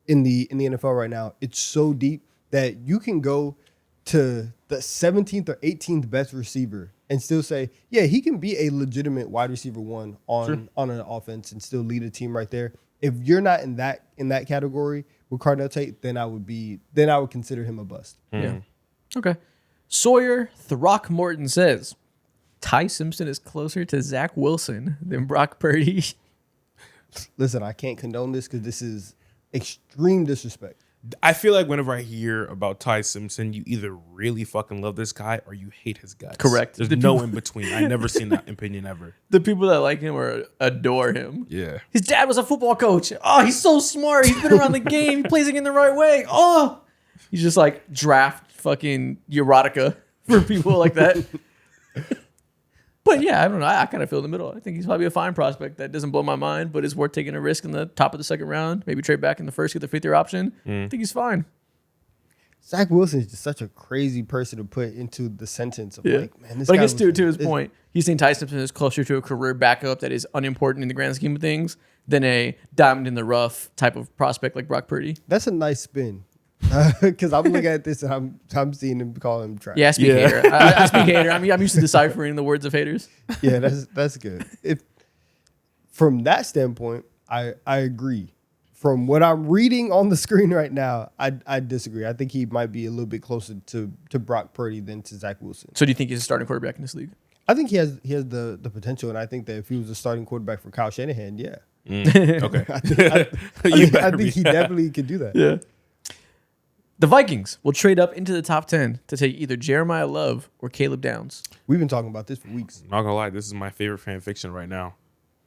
in the NFL right now, it's so deep that you can go to the 17th or 18th best receiver and still say, yeah, he can be a legitimate wide receiver one on an offense and still lead a team right there. If you're not in that category with Cardell Tate, then I would consider him a bust. Yeah. Okay. Sawyer Throckmorton says Ty Simpson is closer to Zach Wilson than Brock Purdy. Listen, I can't condone this because this is extreme disrespect. I feel like whenever I hear about Ty Simpson, you either really fucking love this guy or you hate his guts. Correct. There's The no people- in between. I never seen that opinion ever. The people that like him or adore him. Yeah. His dad was a football coach. Oh, he's so smart. He's been around the game. He plays it in the right way. Oh, he's just like draft fucking erotica for people like that. But yeah, I don't know. I kind of feel in the middle. I think he's probably a fine prospect that doesn't blow my mind, but is worth taking a risk in the top of the second round. Maybe trade back in the first, get the fifth year option. I think he's fine. Zach Wilson is just such a crazy person to put into the sentence of like, man, this But I guy guess was- to his point, he's saying Ty Simpson is closer to a career backup that is unimportant in the grand scheme of things than a diamond in the rough type of prospect like Brock Purdy. That's a nice spin. Because I'm looking at this and I'm seeing him call him trash. Yeah, I speak hater. I speak hater. I'm used to deciphering the words of haters. Yeah, that's good. If from that standpoint, I agree. From what I'm reading on the screen right now, I disagree. I think he might be a little bit closer to Brock Purdy than to Zach Wilson. So do you think he's a starting quarterback in this league? I think he has the potential, and I think that if he was a starting quarterback for Kyle Shanahan, yeah, Okay. I better be. think he definitely could do that. Yeah. The Vikings will trade up into the top 10 to take either Jeremiah Love or Caleb Downs. We've been talking about this for weeks. Not gonna lie, this is my favorite fan fiction right now.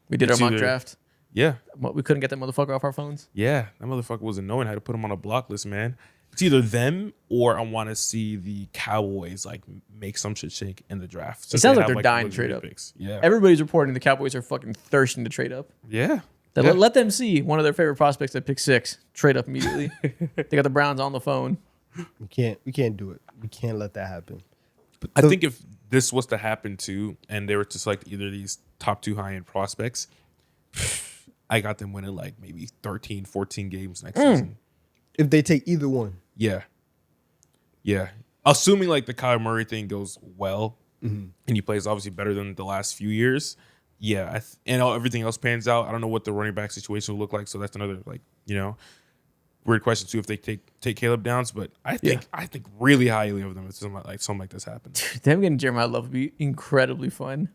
We did It's our mock either- draft. Yeah. We couldn't get that motherfucker off our phones. Yeah. That motherfucker was annoying. I had to put him on a block list, man. It's either them or I want to see the Cowboys like make some shit shake in the draft. It Since sounds they like have, they're the dying to trade luxury up. picks. Yeah. Everybody's reporting the Cowboys are fucking thirsting to trade up. Yeah. That let them see one of their favorite prospects at pick 6 trade up immediately. They got the Browns on the phone. We can't do it. We can't let that happen. But I think if this was to happen too, and they were to select either of these top 2 high end prospects, I got them winning like maybe 13, 14 games next season. if they take either one, Yeah. Yeah. Assuming like the Kyler Murray thing goes well and he plays obviously better than the last few years. Yeah. And everything else pans out. I don't know what the running back situation will look like. So that's another like, weird question too if they take Caleb Downs. But I think really highly of them if something like this happens. Them getting Jeremiah Love would be incredibly fun.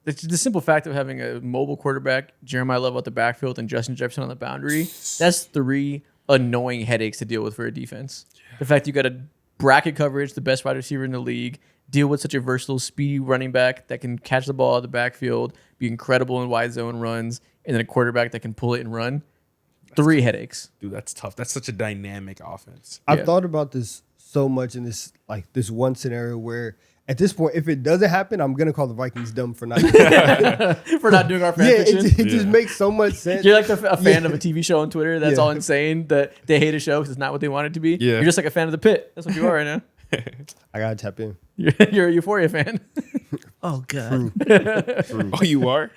The simple fact of having a mobile quarterback, Jeremiah Love out the backfield, and Justin Jefferson on the boundary, that's 3 annoying headaches to deal with for a defense. The fact you got a bracket coverage, the best wide receiver in the league, deal with such a versatile, speedy running back that can catch the ball out of the backfield, be incredible in wide zone runs, and then a quarterback that can pull it and run. 3 headaches. Dude, that's tough. That's such a dynamic offense. I've Yeah. thought about this so much in this one scenario where at this point, if it doesn't happen, I'm gonna call the Vikings dumb for not. For not doing our fan Yeah, fiction. it just makes so much sense. You're like a fan of a TV show on Twitter that's Yeah. all insane that they hate a show because it's not what they want it to be. Yeah. You're just like a fan of the pit. That's what you are right now. I gotta tap in. You're a Euphoria fan. Oh god. Oh, you are?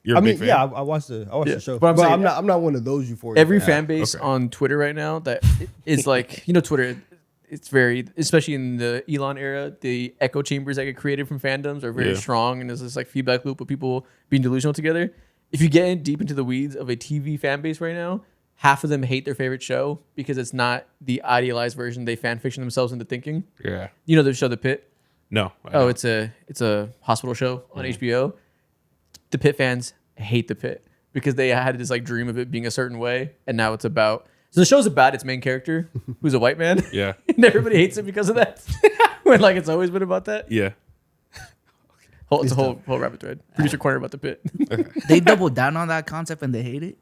You're a I big mean, fan? yeah, I watched the show, But I'm but saying- I'm not one of those euphoria. Every fans. fan base okay. on Twitter right now that is like, Twitter, it's very, especially in the Elon era, the echo chambers that get created from fandoms are very Yeah. strong. And there's this like feedback loop of people being delusional together. If you get in deep into the weeds of a TV fan base right now, half of them hate their favorite show because it's not the idealized version they fan fiction themselves into thinking. Yeah. You know the show The Pit? No. I Oh, don't. it's a hospital show on HBO. The Pit fans hate The Pit because they had this like dream of it being a certain way, and now it's about. So the show's about its main character, who's a white man, Yeah. and everybody hates it because of that. When like it's always been about that. Yeah. It's a whole rabbit thread. Producer corner about The Pit. They doubled down on that concept and they hate it.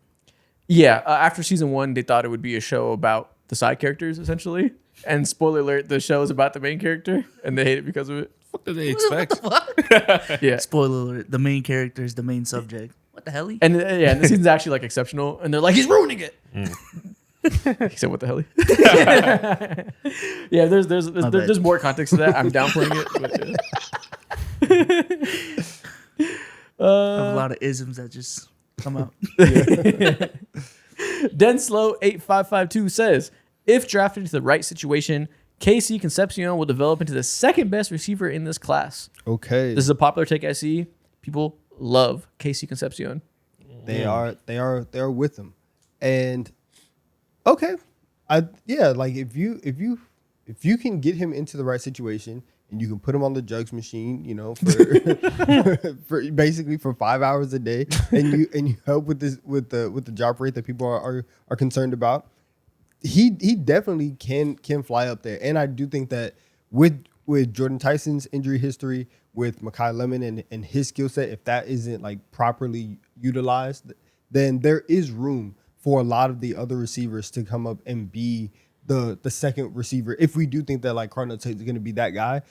Yeah, after season 1, they thought it would be a show about the side characters essentially, and spoiler alert, the show is about the main character, and they hate it because of it. What do they expect? Yeah. Spoiler alert, the main character is the main subject. What the hell? And and the season's actually like exceptional, and they're like, he's ruining it. He said, "What the hell?" Yeah, there's more context to that. I'm downplaying it. But, I have a lot of isms that just come out. Denslow8552 says, if drafted into the right situation, KC Concepcion will develop into the second best receiver in this class. Okay. This is a popular take I see. People love KC Concepcion. They are with him. And okay. Like if you can get him into the right situation and you can put him on the jugs machine, you know, for basically for 5 hours a day, and you help with the drop rate that people are concerned about, he definitely can fly up there. And I do think that with Jordan Tyson's injury history, with Mekhi Lemon and his skill set, if that isn't like properly utilized, then there is room for a lot of the other receivers to come up and be the second receiver. If we do think that like Cardinal Tate is going to be that guy,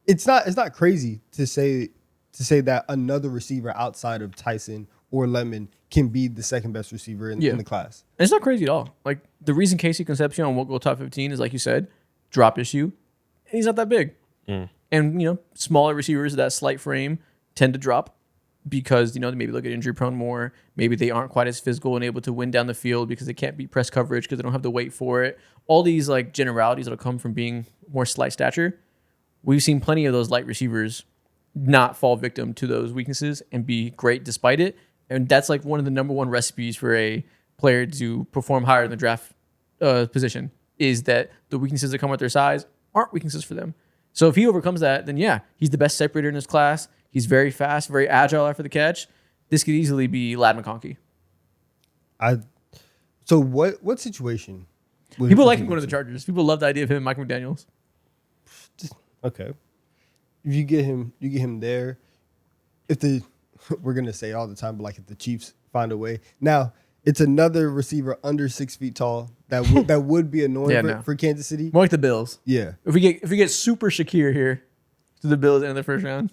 it's not crazy to say that another receiver outside of Tyson or Lemon can be the second best receiver in the class. And it's not crazy at all. Like the reason KC Concepcion won't go top 15 is, like you said, drop issue, and he's not that big. And smaller receivers of that slight frame tend to drop because maybe they'll get injury prone more. Maybe they aren't quite as physical and able to win down the field because they can't beat press coverage because they don't have the weight for it. All these like generalities that'll come from being more slight stature. We've seen plenty of those light receivers not fall victim to those weaknesses and be great despite it. And that's like one of the number one recipes for a player to perform higher in the draft position, is that the weaknesses that come with their size aren't weaknesses for them. So if he overcomes that, then he's the best separator in his class. He's very fast, very agile after the catch. This could easily be Ladd McConkey. So what situation? People like him going to the Chargers. People love the idea of him and Mike McDaniels. Okay. If you get him there, we're gonna say all the time, but like if the Chiefs find a way. Now it's another receiver under 6 feet tall that would be annoying for Kansas City. More like the Bills. Yeah. If we get super Shakir here to the Bills in the first round.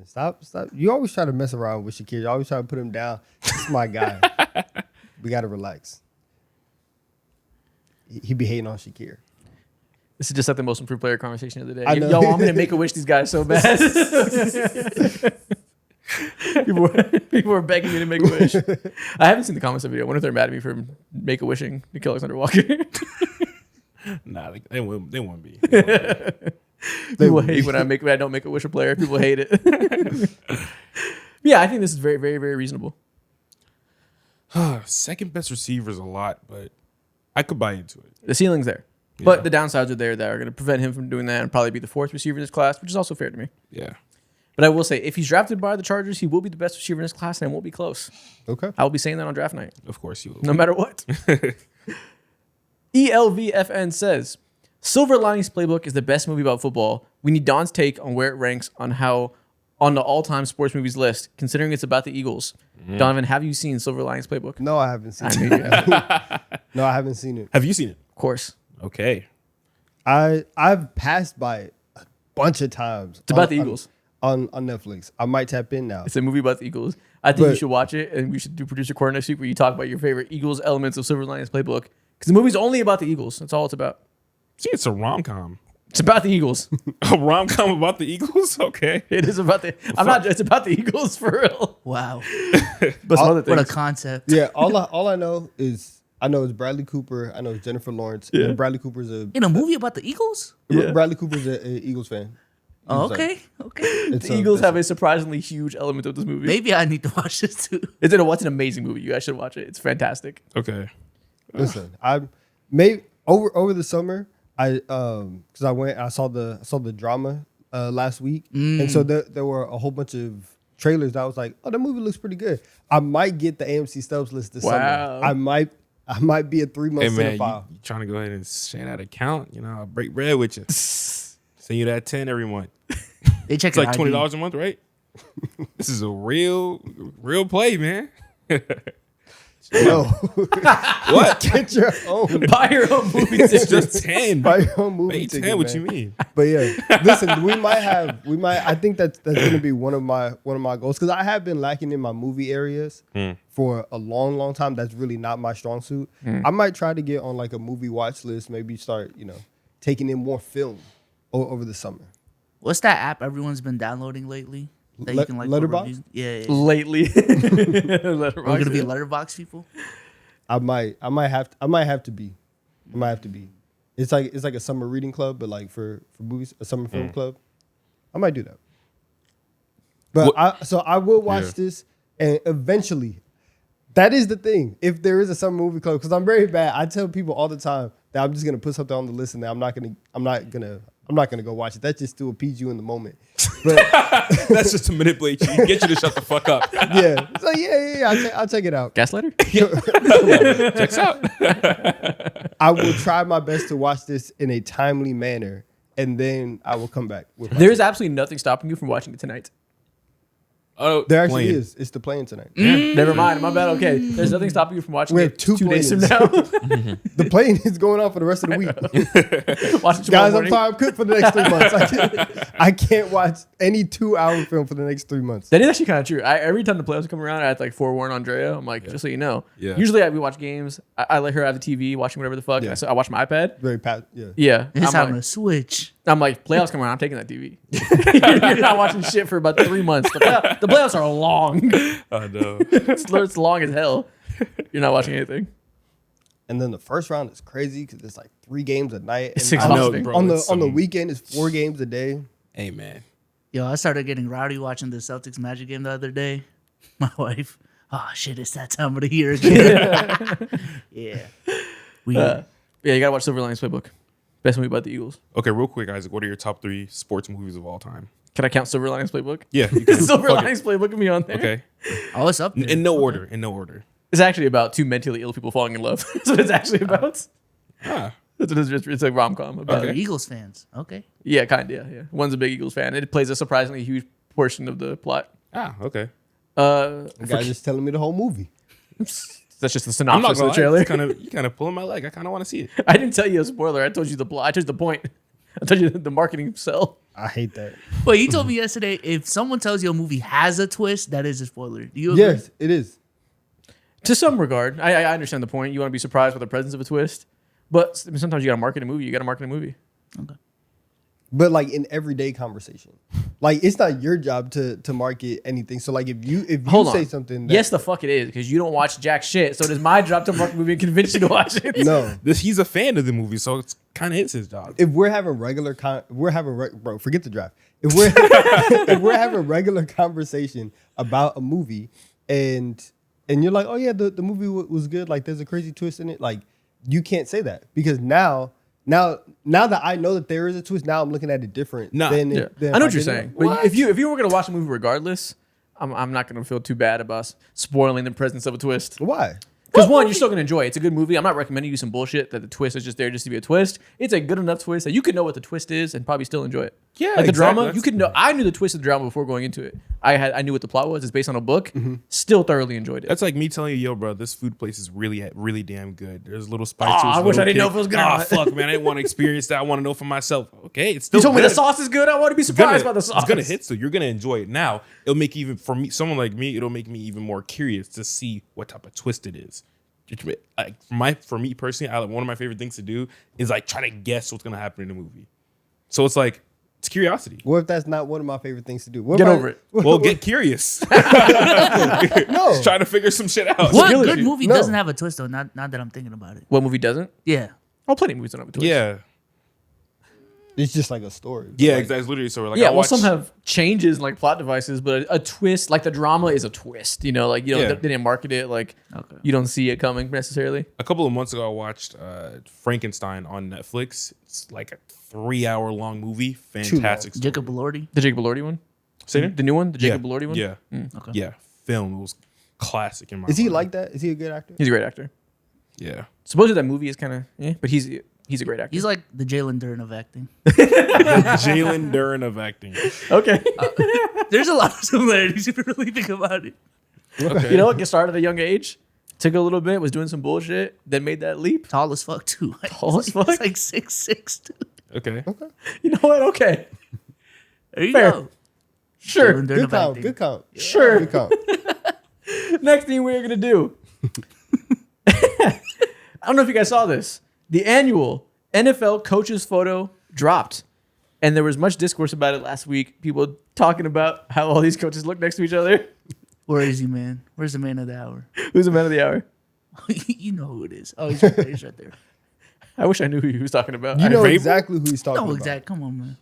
Stop. You always try to mess around with Shakir. You always try to put him down. This is my guy. We got to relax. He be hating on Shakir. This is just like the most improved player conversation of the day. I know. Y'all want me to make a wish these guys so bad. people are begging me to make a wish. I haven't seen the comments of the video. I wonder if they're mad at me for make a wishing to kill Alexander Walker. Nah, they won't be. People hate when I don't make a wish a player. People hate it. Yeah, I think this is very, very, very reasonable. Second best receiver is a lot, but I could buy into it. The ceiling's there. But the downsides are there that are going to prevent him from doing that and probably be the fourth receiver in this class, which is also fair to me. Yeah. But I will say, if he's drafted by the Chargers, he will be the best receiver in his class, and it won't be close. Okay. I will be saying that on draft night. Of course you will. No matter what. ELVFN says, Silver Linings Playbook is the best movie about football. We need Don's take on where it ranks on the all-time sports movies list, considering it's about the Eagles. Donovan, have you seen Silver Linings Playbook? No, I haven't seen it. I knew you have. No, I haven't seen it. Have you seen it? Of course. Okay. I've passed by it a bunch of times. It's about the Eagles. On Netflix. I might tap in now. It's a movie about the Eagles. I think you should watch it, and we should do Producer Corner next week where you talk about your favorite Eagles elements of Silver Linings Playbook. Because the movie's only about the Eagles. That's all it's about. See, it's a rom-com. It's about the Eagles. A rom-com about the Eagles? Okay. It is about the... It's about the Eagles for real. Wow. But some other things. What a concept. Yeah, all I know is it's Bradley Cooper. I know it's Jennifer Lawrence. Yeah. And Bradley Cooper's in a movie about the Eagles? Yeah. Bradley Cooper's an Eagles fan. Oh, okay. Okay. The Eagles have a surprisingly huge element of this movie. Maybe I need to watch this too. It's an amazing movie. You guys should watch it. It's fantastic. Okay. Listen, I made over the summer. Because I saw the drama last week, and so there were a whole bunch of trailers that I was like, oh, that movie looks pretty good. I might get the AMC Stubs list this summer. I might be a 3-month cinephile. You trying to go ahead and share that account? I'll break bread with you. Send you that 10 every month. They check it's like $20 a month, right? This is a real play, man. No. What? Get your own. Buy your own movie It's ticket. just 10. Buy your own movie Pay ticket, 10, what man. you mean? But yeah, listen, I think that's gonna be one of my goals, because I have been lacking in my movie areas for a long time. That's really not my strong suit. I might try to get on like a movie watch list, maybe start, taking in more film over the summer. What's that app everyone's been downloading lately? That you can like put Letterboxd? reviews? Yeah. Lately. We're gonna be Letterboxd people. I might have to be. It's like a summer reading club, but like for movies, a summer film club. I might do that. But I will watch this, and eventually, that is the thing. If there is a summer movie club, because I'm very bad. I tell people all the time that I'm just gonna put something on the list, and that I'm not gonna go watch it. That's just to appease you in the moment. But That's just to manipulate you, get you to shut the fuck up. yeah, so I'll check it out. Gaslighter? Checks out. I will try my best to watch this in a timely manner, and then I will come back with my There's absolutely nothing stopping you from watching it tonight. Oh, There actually is. It's the playing tonight. Never mind. My bad. Okay. There's nothing stopping you from watching We have it 2 2 days from play-ins. now. The playing is going on for the rest of the week. Watch it tomorrow Guys, I'm morning. tired. I'm cooked for the next 3 months. I can't watch any 2-hour film for the next 3 months. That is actually kind of true. Every time the playoffs come around, I have to like forewarn Andrea. I'm like, just so you know. Yeah. Usually we watch games. I let her have the TV, watching whatever the fuck. Yeah. I watch my iPad. Very yeah. Yeah. It's I'm on like, a switch. playoffs come around, I'm taking that TV. You're not watching shit for about 3 months. The playoffs are long. Oh no. It's long as hell. You're not watching anything. And then the first round is crazy because it's like 3 games a night. It's And exhausting. bro, on the it's on the some- weekend, it's 4 games a day. Hey man. Yo, I started getting rowdy watching the Celtics Magic game the other day. My wife, oh shit, it's that time of the year again. Yeah. Yeah, you gotta watch Silver Linings Playbook. Best movie about the Eagles. Okay, real quick, Isaac. What are your top 3 sports movies of all time? Can I count Silver Linings Playbook? Yeah, you can. Silver Fuck it. Linings Playbook can be on there. Okay. Oh, it's up there. In no order. In no order. It's actually about 2 mentally ill people falling in love. That's what it's actually about. Ah. That's what it's a rom-com about. Okay. Eagles fans. Okay. Yeah, kind of. Yeah. One's a big Eagles fan. It plays a surprisingly huge portion of the plot. Ah. Okay. The guy just telling me the whole movie. That's just the I'm not synopsis of gonna the lie. trailer. You kind of pulling my leg. I kind of want to see it. I didn't tell you a spoiler. I told you the plot. I told you the point. I told you the marketing sell. I hate that. Wait, you told me yesterday if someone tells you a movie has a twist, that is a spoiler. Do you agree? Yes, it is. To some regard, I understand the point. You want to be surprised by the presence of a twist, but sometimes you got to market a movie. You got to market a movie. Okay. But like in everyday conversation, like it's not your job to market anything. So like if you Hold say on. something, that, Yes, the fuck it is, because you don't watch jack shit. So it is my job to market a movie and convince you to watch it. no. He's a fan of the movie, so it's kind of his job. If we're having bro, forget the draft. If we're if we're having regular conversation about a movie and you're like, oh yeah, the movie was good. Like there's a crazy twist in it. Like you can't say that because now that I know that there is a twist, now I'm looking at it different. Nah. than Yeah. than I know if what you're didn't saying. know. But if you were gonna watch a movie regardless, I'm not gonna feel too bad about spoiling the presence of a twist. Why? Because one, you're still gonna enjoy it. It's a good movie. I'm not recommending you some bullshit that the twist is just there just to be a twist. It's a good enough twist that you can know what the twist is and probably still enjoy it. Yeah, like the exactly. drama, That's- you could know. I knew the twist of the drama before going into it. I knew what the plot was. It's based on a book. Still thoroughly enjoyed it. That's like me telling you, yo, bro, this food place is really damn good. There's a little spice to it. I wish I didn't know if it was good or Ah, not. fuck, man, I didn't want to experience that. I want to know for myself. Okay, it's still You told me the good. sauce is good. I want to be It's surprised gonna- by the sauce. It's gonna hit, so you're gonna enjoy it. Now it'll make even for me, someone like me, it'll make me even more curious to see what type of twist it is. Like for me personally, one of my favorite things to do is like try to guess what's gonna happen in the movie. So it's like it's curiosity. What if that's not one of my favorite things to do? What Get if I- over it. Well, get curious. No. Just try to figure some shit out. What Skill good issue. movie No. doesn't have a twist though? Not that I'm thinking about it. What movie doesn't? Yeah. Oh, plenty of movies don't have a twist. Yeah, It's just like a story. yeah, Like, exactly. Literally, so like Yeah, I well, watched, some have changes and like plot devices, but a twist, like the drama, is a twist. You know, like Yeah. they didn't market it, like Okay. you don't see it coming necessarily. a couple of months ago, I watched Frankenstein on Netflix. It's like a 3-hour long movie. Fantastic. story. Jacob Elordi. The Jacob Elordi one, Say it again? the new one, the Yeah. Jacob Elordi one. Yeah, Okay. yeah. Film. It was classic in my. Is he mind. like that? Is he a good actor? He's a great actor. Yeah. Supposedly that movie is kind of, but he's a great actor. He's like the Jalen Duren of acting. Jalen Duren of acting. okay. There's a lot of similarities if you really think about it. Okay. You know what? Get started at a young age. Took a little bit, was doing some bullshit, then made that leap. Tall as fuck too. Tall as fuck? He's like 6'6", dude. Okay. You know what? Okay. There you Fair. go. Sure. Jalen Duren Good of count. acting. Good count. Sure. Good count. Next thing we're going to do. I don't know if you guys saw this. The annual NFL coaches photo dropped. And there was much discourse about it last week. People talking about how all these coaches look next to each other. Where is he, man? Where's the man of the hour? Who's the man of the hour? You know who it is. Oh, he's right there. He's right there. I wish I knew who he was talking about. You know Vrabel? exactly who he's talking No, about. exact. Come on, man.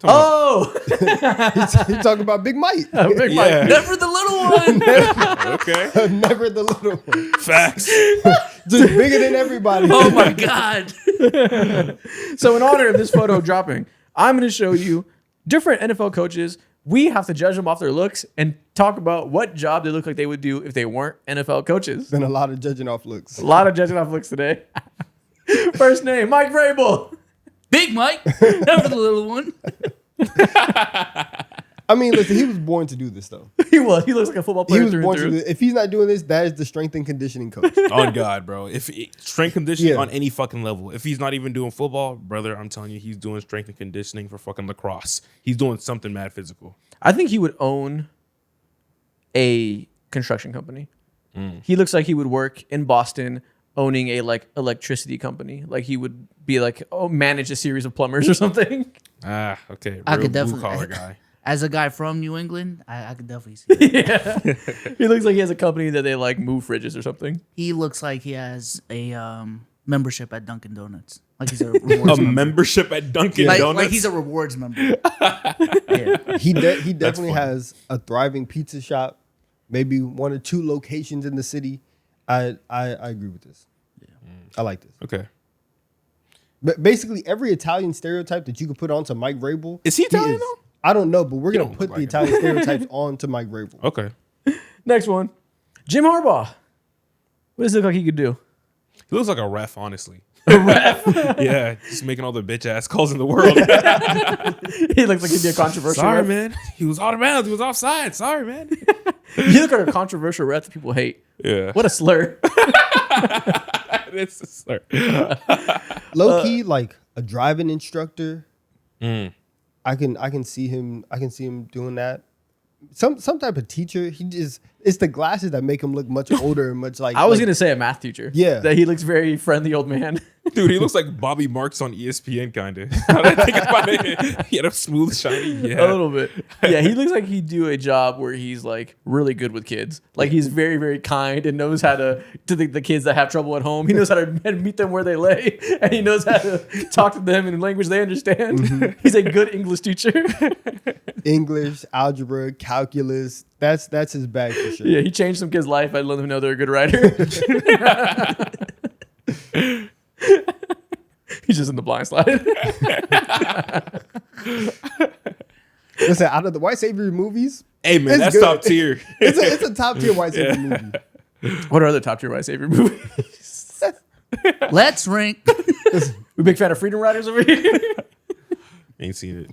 Oh, He's talking about Big Mike. Big Yeah. Mike. Never the little one. Okay. Never the little one. Facts. Just bigger than everybody. Oh my god. So in honor of this photo dropping, I'm going to show you different NFL coaches. We have to judge them off their looks and talk about what job they look like they would do if they weren't NFL coaches. Been a lot of judging off looks. A lot of judging off looks today. First name, Mike Vrabel. Big Mike. Never the little one. I mean, listen, he was born to do this, though. He was. He looks like a football He player was through born and to do through. this. If he's not doing this, that is the strength and conditioning coach. On God, bro. If strength conditioning Yeah. on any fucking level. If he's not even doing football, brother, I'm telling you, he's doing strength and conditioning for fucking lacrosse. He's doing something mad physical. I think he would own a construction company. He looks like he would work in Boston owning a like electricity company. Like he would be like, manage a series of plumbers or something. Ah, okay. I Real could definitely- blue collar guy. As a guy from New England, I could definitely see that. He looks like he has a company that they like move fridges or something. He looks like he has a membership at Dunkin' Donuts. Like he's a rewards A member. membership at Dunkin' Donuts. Like he's a rewards member. Yeah. He definitely funny. has a thriving pizza shop, maybe 1 or 2 locations in the city. I agree with this. Yeah. I like this. Okay. But basically, every Italian stereotype that you could put onto Mike Vrabel. Is he Italian, though? I don't know, but we're going don't to put look the like him. Italian stereotypes onto Mike Vrabel. Okay. Next one, Jim Harbaugh. What does it look like he could do? He looks like a ref, honestly. A ref? Yeah, just making all the bitch ass calls in the world. He looks like he'd be a controversial Sorry, ref. man. He was out of bounds. He was offside. Sorry, man. You look like a controversial ref that people hate. Yeah. What a slur. This is slur. Low key, like a driving instructor. I can see him doing that. Some type of teacher. It's the glasses that make him look much older and much like. I was like, gonna say a math teacher. Yeah. That he looks very friendly old man. Dude, he looks like Bobby Marks on ESPN, kind of. Now that I think about it, he had a smooth, shiny. A Yeah. little bit. Yeah, he looks like he'd do a job where he's like really good with kids. Like he's very, very kind and knows how to the kids that have trouble at home. He knows how to meet them where they lay, and he knows how to talk to them in a language they understand. He's a good English teacher. English, algebra, calculus. That's his bag for sure. Yeah, he changed some kid's life by letting them know they're a good writer. He's just in the blind slide. Listen, out of the white savior movies, Hey, man, It's that's good. top tier. it's a top tier white savior movie. What are other top tier white savior movies? Let's rank. We big fan of Freedom Riders over here. Ain't seen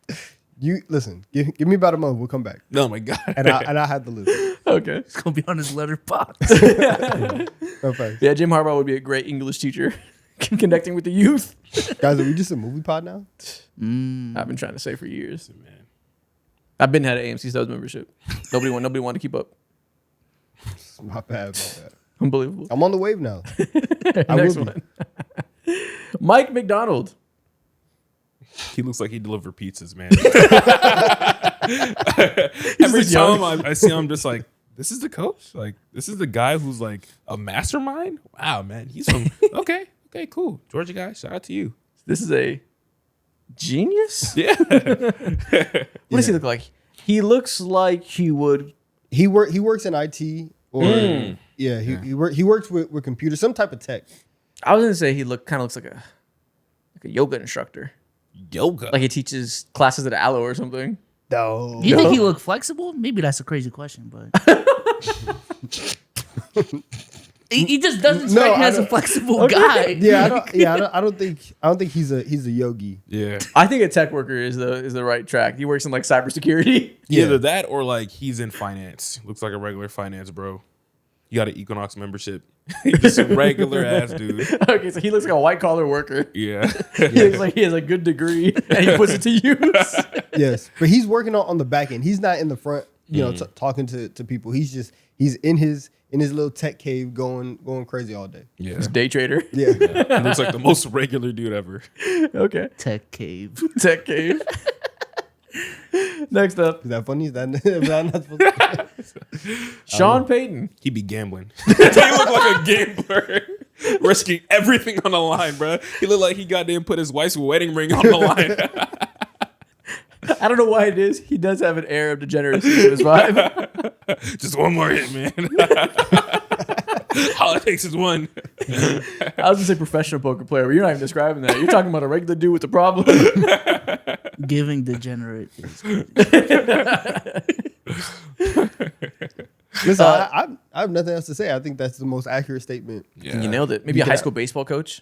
it. You listen. Give me about a month. We'll come back, Oh, my God. and I have the list. Okay. It's gonna be on his letterbox. No thanks. Yeah, Jim Harbaugh would be a great English teacher, connecting with the youth. Guys, are we just a movie pod now? I've been trying to say for years. Man, I've been had an AMC Stubs membership. Nobody wanted to keep up. My bad. Unbelievable. I'm on the wave now. I Next will be. one. Mike McDonald. He looks like he delivered pizzas, man. He's Every just young. time I see him, I'm just like, this is the coach? Like, this is the guy who's like a mastermind? Wow, man. He's from, okay, cool. Georgia guy, shout out to you. This is a genius. Yeah. What does he look like? He looks like he would. He works in IT or he works with computers, some type of tech. I was gonna say he kind of looks like a yoga instructor. Yoga. Like he teaches classes at Allo or something. No. Do you think he look flexible? Maybe that's a crazy question, but he just doesn't strike me I as a don't- flexible guy. I don't think he's a yogi. Yeah. I think a tech worker is the right track. He works in like cybersecurity. Yeah. Either that or like he's in finance. Looks like a regular finance bro. You got an Equinox membership. Just a regular ass dude. Okay, so he looks like a white collar worker. Yeah. He looks like he has a good degree and he puts it to use. Yes, but he's working on the back end. He's not in the front, talking to people. He's in his little tech cave going crazy all day. Yeah. He's a day trader. Yeah. He looks like the most regular dude ever. Okay. Tech cave. Tech cave. Next up, Is that funny? Is that not supposed to? Sean Payton. He be gambling. He look like a gambler. risking everything on the line, bro. He looked like he goddamn put his wife's wedding ring on the line. I don't know why it is. He does have an air of degeneracy to his vibe. Just one more hit, man. All it takes is one. I was gonna say professional poker player, but you're not even describing that. You're talking about a regular dude with a problem. Giving degenerate is Listen, I have nothing else to say. I think that's the most accurate statement. Yeah. You nailed it. Maybe a high school baseball coach.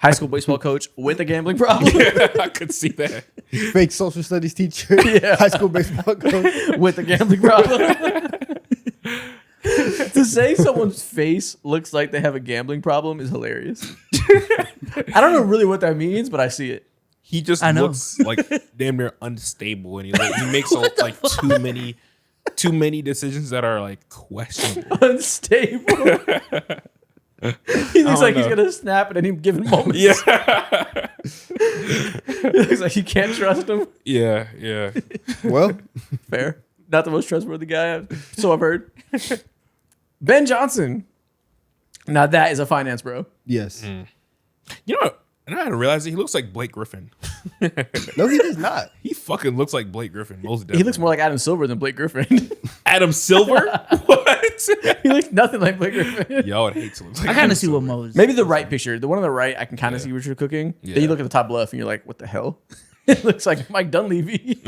High school baseball coach with a gambling problem. I could see that. Fake social studies teacher, high school baseball coach. With a gambling problem. To say someone's face looks like they have a gambling problem is hilarious. I don't know really what that means, but I see it. He just I know. looks like damn near unstable, and he makes like too many decisions that are like questionable. Unstable. He looks like he's know. gonna snap at any given moment. Yeah, It looks like you can't trust him. yeah. Well, Fair. Not the most trustworthy guy, so I've heard. Ben Johnson. Now that is a finance bro. yes. You know what? And I didn't realize it. He looks like Blake Griffin. No, he does not. He fucking looks like Blake Griffin. Most definitely. He looks more like Adam Silver than Blake Griffin. Adam Silver. What? He looks nothing like Blake Griffin. Y'all would hate to look like. I kind Adam of see what Silver. Mo is. Maybe the right picture. The one on the right, I can kind of see what you're cooking. Yeah. Then you look at the top left and you're like, what the hell? It looks like Mike Dunleavy.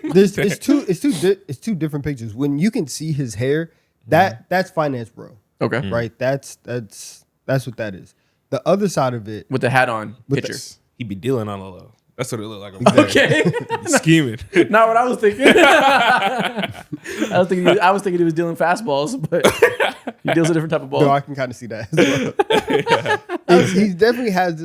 It's two different pictures. When you can see his hair, that's finance bro. Okay. Right? That's what that is. The other side of it, With the hat on With picture. He be dealing on the low. That's what it looked like. Okay. Scheming. Not what I was thinking. I was thinking he was dealing fastballs, but he deals a different type of ball. no, I can kind of see that as well. He definitely has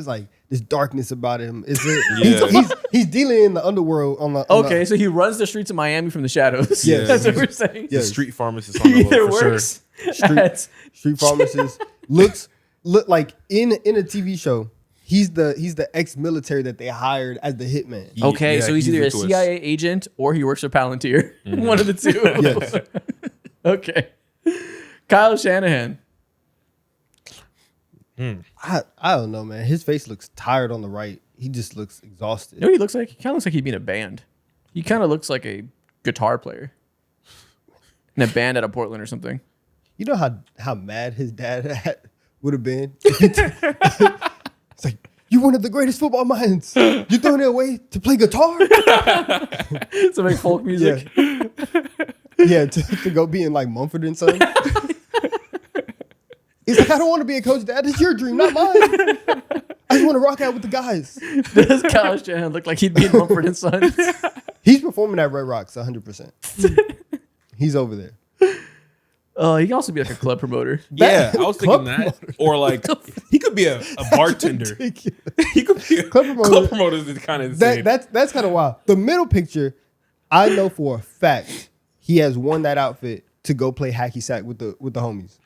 this darkness about him. He's dealing in the underworld on the Okay, so he runs the streets of Miami from the shadows. Yeah. That's what we're saying. Yeah. The street pharmacist on He the either low for sure. works Street- at street pharmacist look like in a TV show. He's the ex-military that they hired as the hitman. Okay, Yeah, so he's either a the twist. CIA agent or he works for Palantir. One of the two. Yes. Okay. Kyle Shanahan. I don't know, man. His face looks tired on the right. He just looks exhausted. You know what he looks like? He kind of looks like he'd be in a band. He kind of looks like a guitar player in a band out of Portland or something. You know how mad his dad would have been? It's like, you're one of the greatest football minds. You're throwing it away to play guitar? To make folk music. Yeah, to go be in like Mumford and Sons. He's like, I don't want to be a coach, Dad. It's your dream, not mine. I just want to rock out with the guys. Does Kyle Shanahan look like he'd be in Mumford and Sons? He's performing at Red Rocks 100%. He's over there. He can also be like a club promoter. Yeah, I was thinking Club that. Or like, he could be a bartender. He could be a Club promoter. club promoter is kind of insane. That's kind of wild. The middle picture, I know for a fact he has worn that outfit to go play hacky sack with the homies.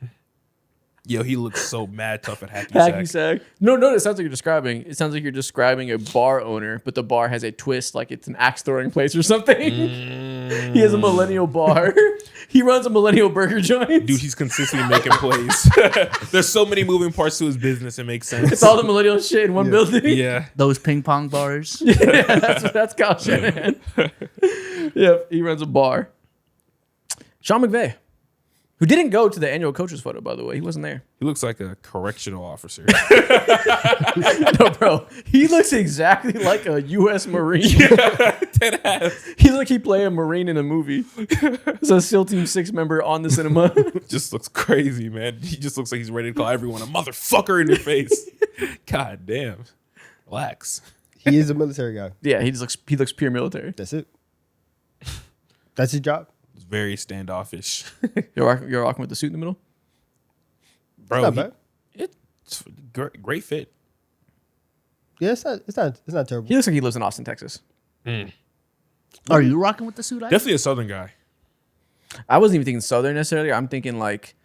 Yo, he looks so mad tough at hacky Hacky sack. sack. No, it sounds like you're describing. It sounds like you're describing a bar owner, but the bar has a twist, like it's an axe throwing place or something. He has a millennial bar. He runs a millennial burger joint. Dude, he's consistently making plays. There's so many moving parts to his business. It makes sense. It's all the millennial shit in one building. Yeah. Those ping pong bars. Yeah, that's Kyle Shanahan. Yep, he runs a bar. Sean McVay, who didn't go to the annual coaches photo, by the way. He wasn't there. He looks like a correctional officer. No, bro. He looks exactly like a U.S. Marine. Dead ass. He's like he played a Marine in a movie. He's a SEAL Team 6 member on the cinema. Just looks crazy, man. He just looks like he's ready to call everyone a motherfucker in your face. God damn. Relax. He is a military guy. Yeah, he looks pure military. That's it. That's his job. It's very standoffish. You're rocking with the suit in the middle? Bro, Not bad. it's great fit. Yeah, it's not terrible. He looks like he lives in Austin, Texas. Are you rocking with the suit? Definitely a southern guy. I wasn't even thinking Southern necessarily. I'm thinking like,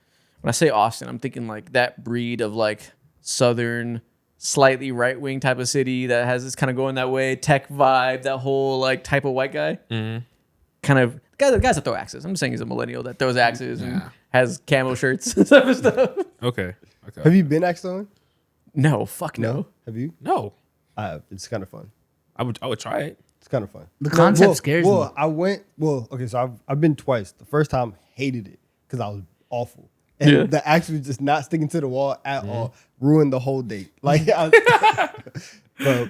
when I say Austin, I'm thinking like that breed of like Southern, slightly right wing type of city that has this kind of going that way, tech vibe, that whole like type of white guy. Kind of guys that throw axes. I'm just saying he's a millennial that throws axes and has camo shirts and type of stuff. Okay. Have you been axed on? No, fuck no. Have you? No, It's kind of fun. I would try it. It's kind of fun. The concept scares me. Well, I went. Well, okay, so I've been twice. The first time, hated it because I was awful, and Yeah. the axe was just not sticking to the wall at all. Ruined the whole date. Like,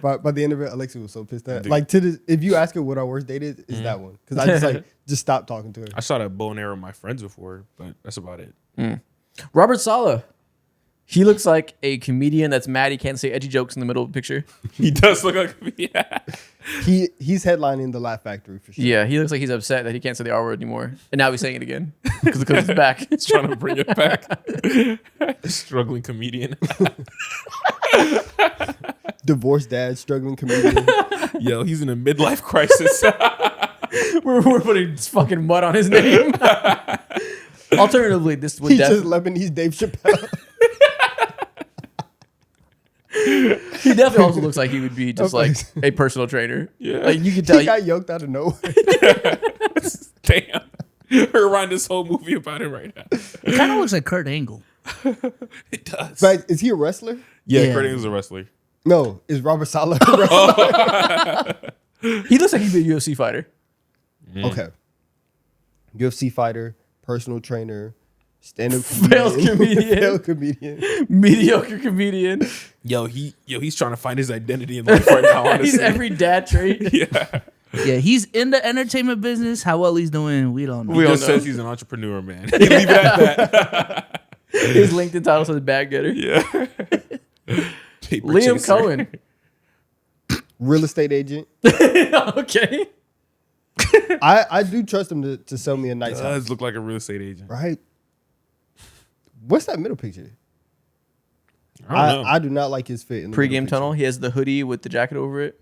but by the end of it, Alexia was so pissed at. Like if you ask her what our worst date is, it's that one because I just stopped talking to her. I shot a bow and arrow with my friends before, but that's about it. Robert Saleh. He looks like a comedian that's mad he can't say edgy jokes in the middle of a picture. He does look like yeah. He's headlining the Laugh Factory for sure. Yeah, he looks like he's upset that he can't say the R word anymore. And now he's saying it again because the coach is back. He's trying to bring it back. Struggling comedian. Divorced dad, struggling comedian. Yo, he's in a midlife crisis. we're putting fucking mud on his name. Alternatively, this would He's just definitely Lebanese Dave Chappelle. he definitely also looks like he would be just like a personal trainer. Yeah. Like you can tell He got yoked out of nowhere. Damn. We're writing this whole movie about him right now. It kind of looks like Kurt Angle. It does. But is he a wrestler? Yeah, Yeah. Kurt Angle's a wrestler. No, is Robert Saleh a wrestler? he looks like he'd be a UFC fighter. Okay. UFC fighter, personal trainer, stand-up Failed comedian. failed comedian. Mediocre comedian. He's trying to find his identity in life right now, honestly. He's every dad trait. Yeah. Yeah, he's in the entertainment business. How well he's doing, we don't know. He don't just know. says he's an entrepreneur, man. Leave it at that. His LinkedIn title says bag getter. Yeah. Paper Liam chaser. Cohen. Real estate agent. Okay. I do trust him to sell me a nice house. Does look like a real estate agent. Right? What's that middle picture? I don't know. I do not like his fit in the middle Pre-game picture. tunnel. He has the hoodie with the jacket over it.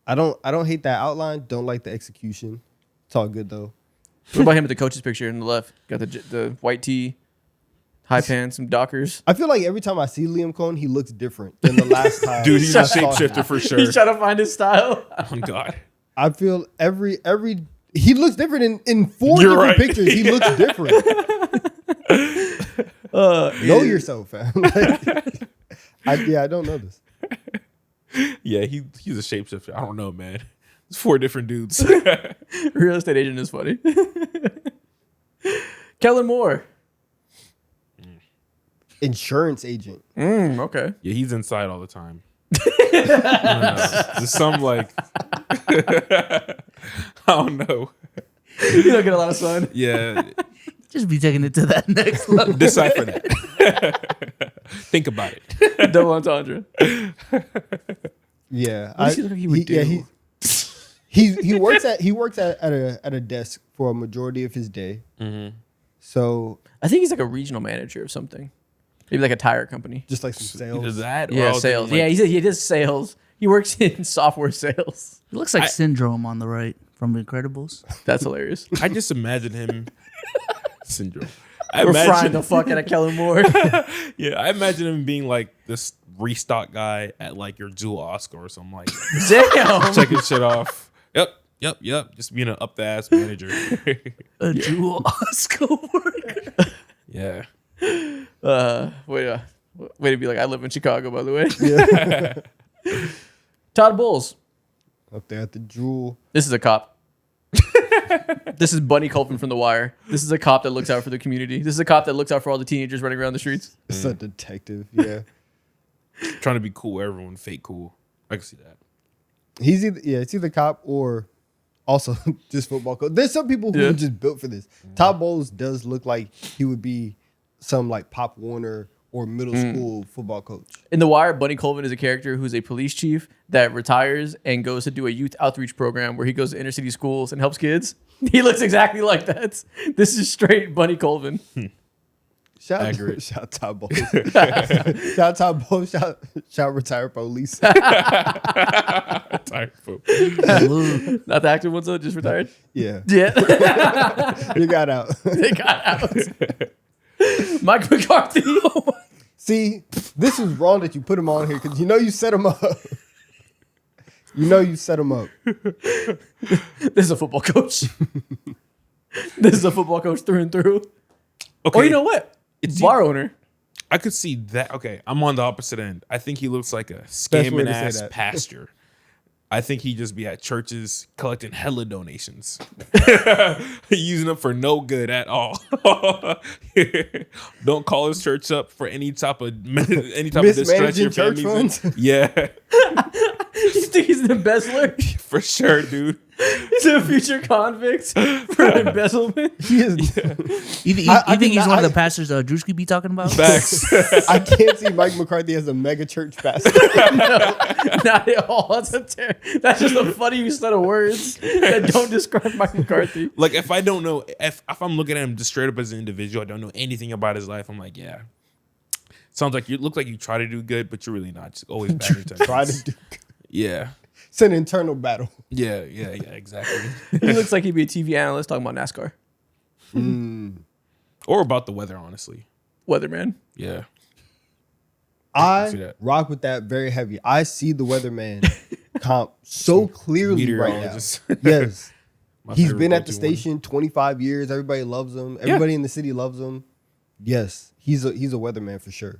I don't hate that outline. Don't like the execution. It's all good though. What about him with the coach's picture on the left? Got the white tee, high pants, some Dockers. I feel like every time I see Liam Cohen, he looks different than the last time. Dude, he's a I saw him. shapeshifter for sure. He's trying to find his style. Oh, God. I feel every he looks different in 4 You're different right. pictures. He looks different. Know yourself, fam. I don't know this. Yeah, he's a shapeshifter. I don't know, man. It's 4 different dudes. Real estate agent is funny. Kellen Moore. Insurance agent. Okay. Yeah, he's inside all the time. I don't know. Just some like I don't know. You don't get a lot of sun. Yeah, Just be taking it to that next level. decipher that. Think about it. Double entendre. Yeah, What does he look like he would do? He works at a desk for a majority of his day. Mm-hmm. So I think he's like a regional manager of something. Maybe like a tire company. just like some Either sales. that or Yeah, I was sales. thinking, like, Yeah, he does sales. He works in software sales. It looks like Syndrome on the right from Incredibles. That's hilarious. I just imagine him syndrome. We're frying the fuck out of Kellen Moore. Yeah, I imagine him being like this restock guy at like your Jewel Oscar or something like that. Damn. Checking shit off. Yep. Just being an up the ass manager. A Jewel Oscar worker. Yeah. Way to be like, I live in Chicago, by the way. Yeah. Todd Bowles. Up there at the Jewel. This is a cop. This is Bunny Colvin from The Wire. This is a cop that looks out for the community. This is a cop that looks out for all the teenagers running around the streets. It's a detective. Yeah. Trying to be cool with everyone, fake cool. I can see that. It's either cop or also just football coach. There's some people who are just built for this. Todd Bowles does look like he would be some like Pop Warner or middle school football coach. In The Wire, Bunny Colvin is a character who's a police chief that retires and goes to do a youth outreach program where he goes to inner city schools and helps kids. He looks exactly like that. This is straight Bunny Colvin. Shout Accurate. shout Todd Bowles. shout Todd Bowles. Shout retired police. Tired folk. Not the active ones though, just retired. Yeah. Yeah. You got out. They got out. Mike McCarthy. See, this is wrong that you put him on here because you know you set him up. You know you set him up. This is a football coach. This is a football coach through and through. Okay. Or you know what? It's Bar owner. I could see that. Okay, I'm on the opposite end. I think he looks like a way scamming to say ass that. pastor. I think he'd just be at churches collecting hella donations, using them for no good at all. Don't call his church up for any type of distress your Mismanaging church family's in. funds? Yeah, You think he's an embezzler? for sure, dude. He's a future convict for embezzlement. He is. You I think he's cannot- one of the pastors Drewski be talking about? Facts. I can't see Mike McCarthy as a mega church pastor. Not at all. That's just a funny set of words that don't describe Mike McCarthy. Like if I don't know if I'm looking at him just straight up as an individual, I don't know anything about his life. I'm like, yeah. Sounds like you look like you try to do good, but you're really not. Just always bad intentions. Try to do. Yeah. It's an internal battle. Yeah, exactly. He looks like he'd be a TV analyst talking about NASCAR. Or about the weather, honestly. Weatherman. Yeah. see I that. rock with that very heavy. I see the weatherman comp so clearly right now. Meteorologist. Yes. My He's favorite been at the go-to one. station 25 years. Everybody loves him. Everybody in the city loves him. Yes, he's a weatherman for sure.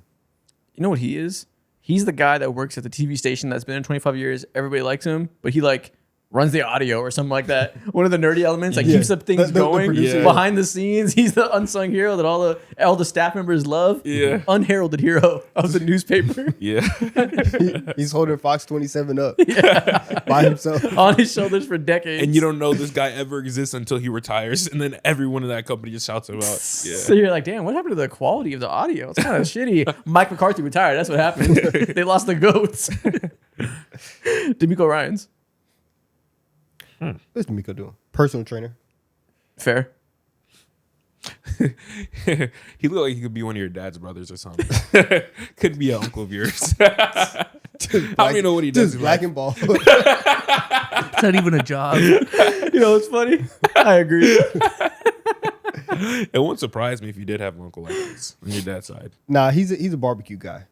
You know what he is? He's the guy that works at the TV station that's been in 25 years. Everybody likes him, but he like runs the audio or something like that. One of the nerdy elements, like Yeah. keeps up things The going producer. behind the scenes. He's the unsung hero that all the staff members love. Yeah. Unheralded hero of the newspaper Yeah. He's holding Fox 27 up by himself. on his shoulders for decades. And you don't know this guy ever exists until he retires, and then everyone in that company just shouts him out. Yeah. So you're like, damn, what happened to the quality of the audio? It's kind of shitty. Mike McCarthy retired. That's what happened. They lost the goats. D'Amico Ryans. What's Miko doing? Personal trainer. Fair. He looked like he could be one of your dad's brothers or something. Could be an uncle of yours. I don't even know what he does. Just in black life. and ball. It's not even a job. You know, it's funny. I agree. It wouldn't surprise me if you did have an uncle like this on your dad's side. Nah, he's a barbecue guy.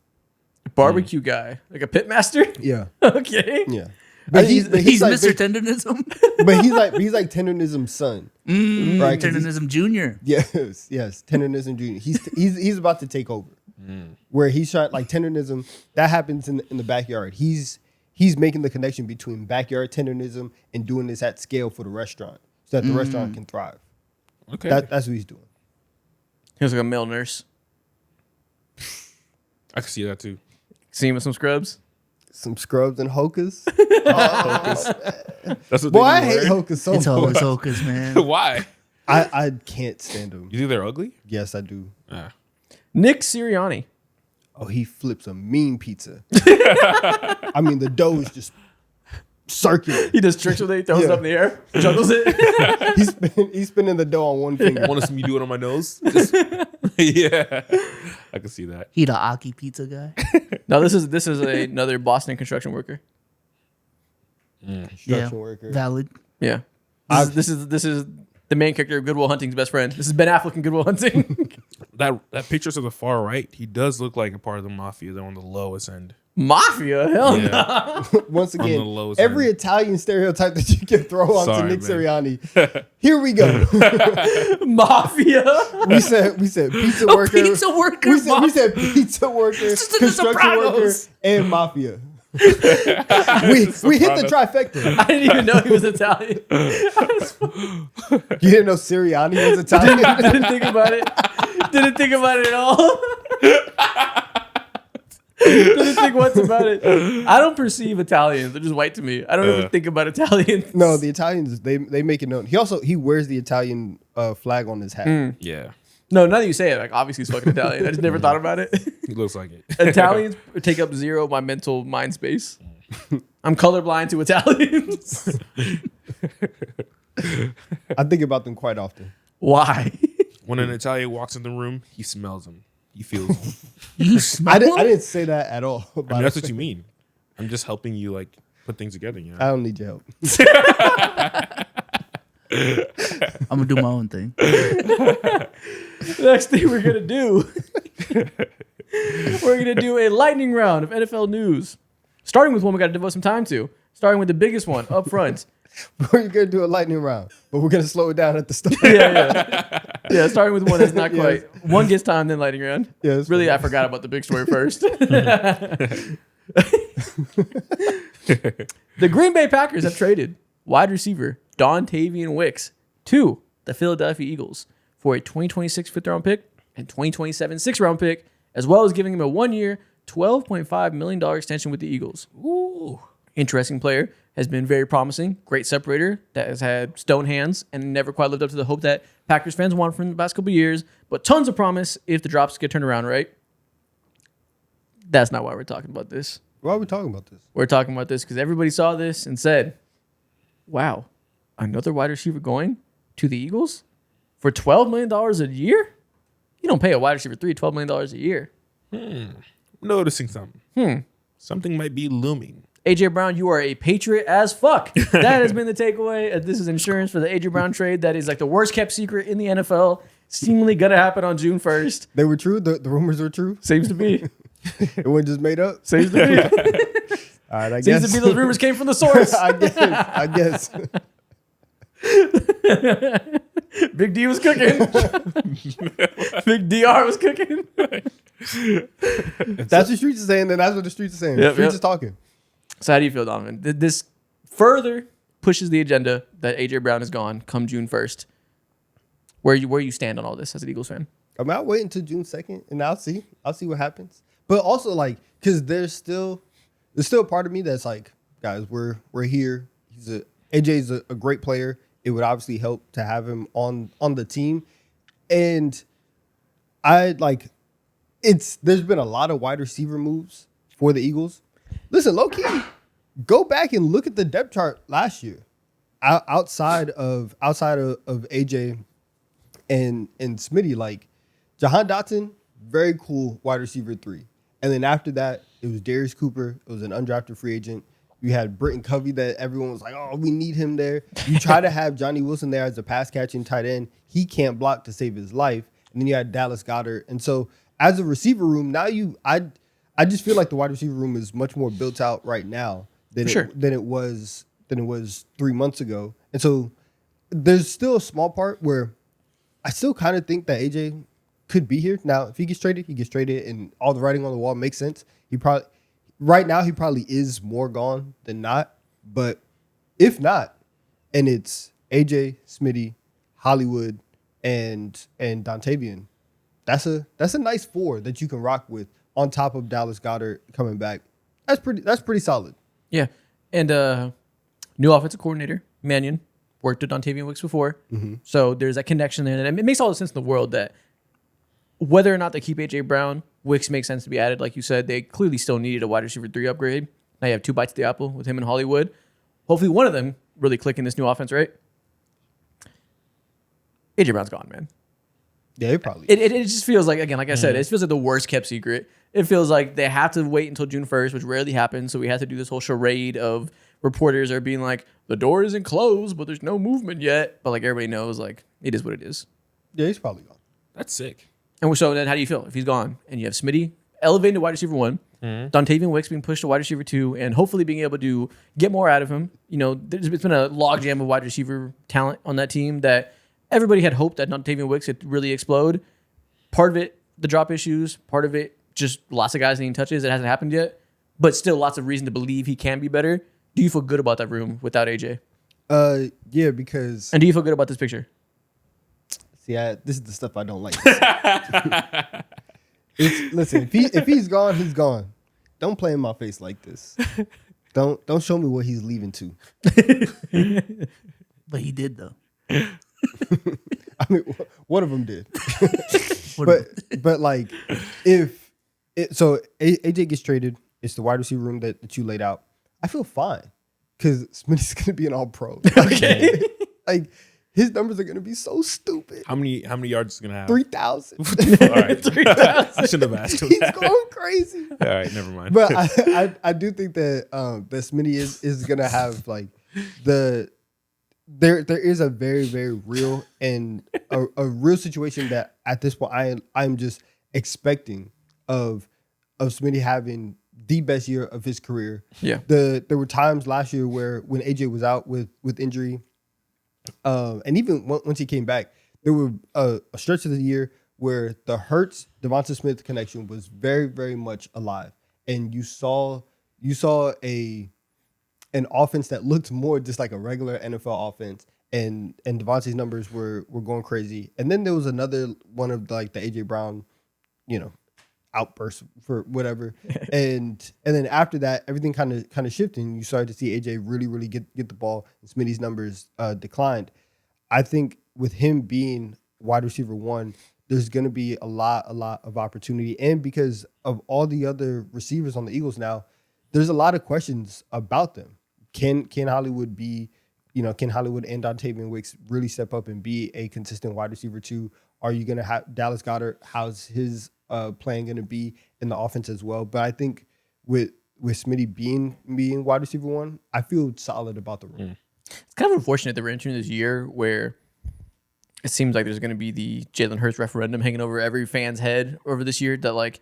Barbecue guy. Like a pitmaster? Yeah, Okay. yeah. But He's like Mr. Tendonism. But he's like Tendonism's son. Right, 'cause he's- Tendonism Jr. Yes, Tendonism Jr. He's about to take over. Where he's trying like Tendonism that happens in the backyard. He's making the connection between backyard Tendonism and doing this at scale for the restaurant, so that the restaurant can thrive. Okay. That's what he's doing. He was like a male nurse. I can see that too. See him with some scrubs. Some scrubs and hokas. That's what Boy, they I do, hate right? hokas so It's much. hocus, man. Why? I can't stand them. You think they're ugly? Yes, I do. Nick Sirianni. Oh, he flips a mean pizza. I mean, the dough is just circular. He does tricks with it. He throws it Yeah. up in the air. Juggles it. He's spinning the dough on one finger. Want to see me do it on my nose? Yeah. I can see that. He the Aki pizza guy. No, this is another Boston construction worker. Construction worker. Valid. Yeah. This is the main character of Good Will Hunting's best friend. This is Ben Affleck in Good Will Hunting. That picture to the far right, he does look like a part of the mafia. They're on the lowest end. Mafia? Hell no. Yeah. Once On again, the lowest every end. Italian stereotype that you can throw onto Sorry, Nick man. Sirianni. Here we go. Mafia? we said pizza worker. Pizza worker. We said pizza worker, Just the construction worker, Sopranos. and mafia. we hit the trifecta. I didn't even know he was Italian. You didn't know Sirianni was Italian? Didn't think about it. Didn't think about it at all. Didn't think once about it. I don't perceive Italians. They're just white to me. I don't ever think about Italians. No, the Italians they make it known. He wears the Italian flag on his hat. Yeah. No, now that you say it, like obviously he's fucking Italian. I just never thought about it. He looks like it. Italians take up zero of my mental mind space. I'm colorblind to Italians. I think about them quite often. Why? When an Italian walks in the room, he smells them. He feels them. You smell I it? didn't say that at all. I mean, that's what you mean. I'm just helping you like put things together, you know? I don't need your help. I'm gonna do my own thing. Next thing we're gonna do, we're gonna do a lightning round of NFL news. Starting with one we got to devote some time to. Starting with the biggest one up front. We're gonna do a lightning round, but we're gonna slow it down at the start. Yeah, starting with one that's not quite. One gets time, then lightning round. Yeah, that's Really, fine. I forgot about the big story first. The Green Bay Packers have traded wide receiver Dontavian Wicks to the Philadelphia Eagles for a 2026 fifth-round pick and 2027 sixth-round pick, as well as giving him a one-year, $12.5 million extension with the Eagles. Ooh. Interesting player. Has been very promising. Great separator that has had stone hands and never quite lived up to the hope that Packers fans wanted from the past couple of years. But tons of promise if the drops get turned around, right? That's not why we're talking about this. Why are we talking about this? We're talking about this because everybody saw this and said, wow, another wide receiver going to the Eagles for $12 million a year? You don't pay a wide receiver $12 million a year. Noticing something. Something might be looming. AJ Brown, you are a patriot as fuck. That has been the takeaway. This is insurance for the AJ Brown trade. That is like the worst kept secret in the NFL. Seemingly gonna happen on June 1st. They were true. The rumors were true. Seems to be. It wasn't just made up. Seems to be. All right, I Seems guess. to be those rumors came from the source. I guess. Big D was cooking. Big DR was cooking. If that's what the streets are saying, then that's what the streets are saying. Yep, The streets yep. is talking. So how do you feel, Donovan? This further pushes the agenda that AJ Brown is gone come June 1st. Where you stand on all this as an Eagles fan? I mean, I'll wait until June 2nd and I'll see what happens. But also like, cause there's still a part of me that's like, guys, we're here. AJ's a great player. It would obviously help to have him on the team. And there's been a lot of wide receiver moves for the Eagles. Listen, low key, go back and look at the depth chart last year. Outside of AJ and Smitty, like Jahan Dotson, very cool wide receiver 3. And then after that, it was Darius Cooper. It was an undrafted free agent. You had Britton Covey that everyone was like, oh, we need him there. You try to have Johnny Wilson there as a pass catching tight end. He can't block to save his life. And then you had Dallas Goedert. And so as a receiver room, now I just feel like the wide receiver room is much more built out right now than it was 3 months ago. And so there's still a small part where I still kind of think that AJ could be here. Now, if he gets traded, and all the writing on the wall makes sense. Right now, he probably is more gone than not. But if not, and it's AJ, Smitty, Hollywood, and Dontavian, that's a nice 4 that you can rock with on top of Dallas Goedert coming back. That's pretty solid. Yeah. And new offensive coordinator, Mannion, worked with Dontavian Wicks before. Mm-hmm. So there's that connection there. And it makes all the sense in the world that whether or not they keep AJ Brown, Wicks makes sense to be added. Like you said, they clearly still needed a wide receiver 3 upgrade. Now you have 2 bites of the apple with him and Hollywood. Hopefully one of them really click in this new offense, right? AJ Brown's gone, man. Yeah, it probably. It just feels like, again, like I said, it feels like the worst kept secret. It feels like they have to wait until June 1st, which rarely happens. So we have to do this whole charade of reporters are being like, the door isn't closed, but there's no movement yet. But like everybody knows, like it is what it is. Yeah, he's probably gone. That's sick. And so then how do you feel if he's gone and you have Smitty elevating to wide receiver 1, Dontavian Wicks being pushed to wide receiver 2, and hopefully being able to get more out of him. You know, it's been a logjam of wide receiver talent on that team that everybody had hoped that Dontavian Wicks could really explode. Part of it, the drop issues. Part of it, just lots of guys needing touches. It hasn't happened yet, but still lots of reason to believe he can be better. Do you feel good about that room without AJ? Yeah, because And do you feel good about this picture? see, this is the stuff I don't like. Listen, if he's gone, he's gone. Don't play in my face like this. Don't show me what he's leaving to. But he did though. I mean, one of them did. but like, if AJ gets traded, it's the wide receiver room that you laid out. I feel fine because Smitty's gonna be an all pro. Okay. Like his numbers are gonna be so stupid. How many yards is he gonna have? 3,000. All right. I shouldn't have asked him He's that. going crazy. All right, never mind. But I do think that that Smitty is gonna have like there is a very, very real and a real situation that at this point I'm just expecting of Smitty having the best year of his career. Yeah. There were times last year where when AJ was out with injury, and even once he came back, there were a stretch of the year where the Hurts Devonta Smith connection was very, very much alive, and you saw an offense that looked more just like a regular NFL offense, and Devontae's numbers were going crazy. And then there was another one of like the AJ Brown, outburst for whatever, and then after that, everything kind of shifted, and you started to see AJ really get the ball, and Smitty's numbers declined. I think with him being wide receiver 1, there's going to be a lot of opportunity, and because of all the other receivers on the Eagles now, there's a lot of questions about them. Can Hollywood be, can Hollywood and Dontavian Wicks really step up and be a consistent wide receiver 2? Are you going to have Dallas Goedert? How's his playing going to be in the offense as well? But I think with Smitty being wide receiver 1, I feel solid about the room. It's kind of unfortunate that we're entering this year where it seems like there's going to be the Jalen Hurts referendum hanging over every fan's head over this year, that like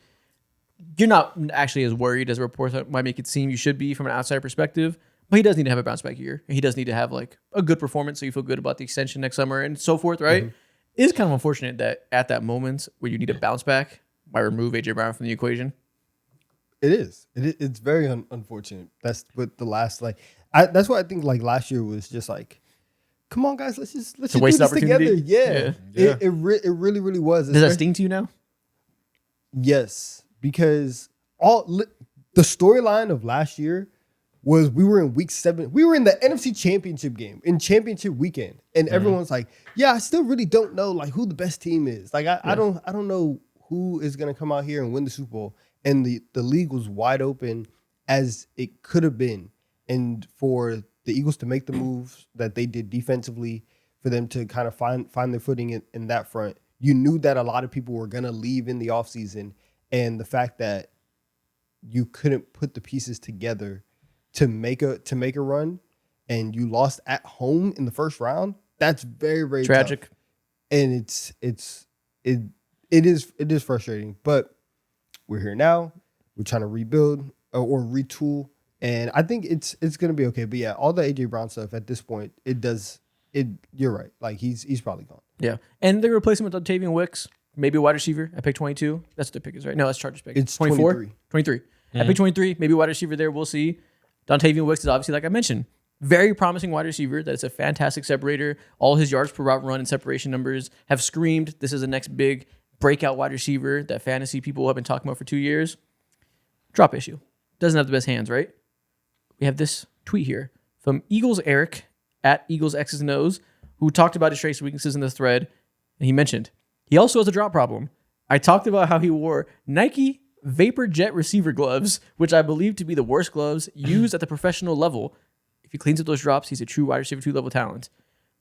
you're not actually as worried as reports might make it seem you should be from an outside perspective. But he does need to have a bounce back year. He does need to have like a good performance so you feel good about the extension next summer and so forth, right? Mm-hmm. It is kind of unfortunate that at that moment where you need a bounce back, might remove AJ Brown from the equation. It is. It's very unfortunate. That's what the last that's why I think like last year was just like, come on guys, let's just do this together. Yeah. It really was. Does that sting to you now? Yes, because the storyline of last year was we were in week 7. We were in the NFC Championship game in championship weekend, and everyone's like, "Yeah, I still really don't know like who the best team is. Like I don't know who is gonna come out here and win the Super Bowl." And the league was wide open as it could have been, and for the Eagles to make the moves that they did defensively, for them to kind of find their footing in that front, you knew that a lot of people were gonna leave in the offseason, and the fact that you couldn't put the pieces together to make a run, and you lost at home in the first round, that's very, very tragic. tough. And it is frustrating, but we're here now. We're trying to rebuild or retool, and I think it's gonna be okay. But yeah, all the AJ Brown stuff at this point, you're right. Like he's probably gone. Yeah, and they replace him with Dontavian Wicks, maybe a wide receiver at pick 22. That's what the pick is, right? No, that's Chargers pick. It's 23. At pick 23, maybe wide receiver there. We'll see. Dontavian Wicks is obviously, like I mentioned, very promising wide receiver. That is a fantastic separator. All his yards per route run and separation numbers have screamed this is the next big breakout wide receiver that fantasy people have been talking about for 2 years. Drop issue. Doesn't have the best hands, right? We have this tweet here from Eagles Eric at Eagles X's and O's, who talked about his strengths and weaknesses in the thread. And he mentioned he also has a drop problem. I talked about how he wore Nike Vapor Jet receiver gloves, which I believe to be the worst gloves used at the professional level. If he cleans up those drops, he's a true wide receiver 2 level talent.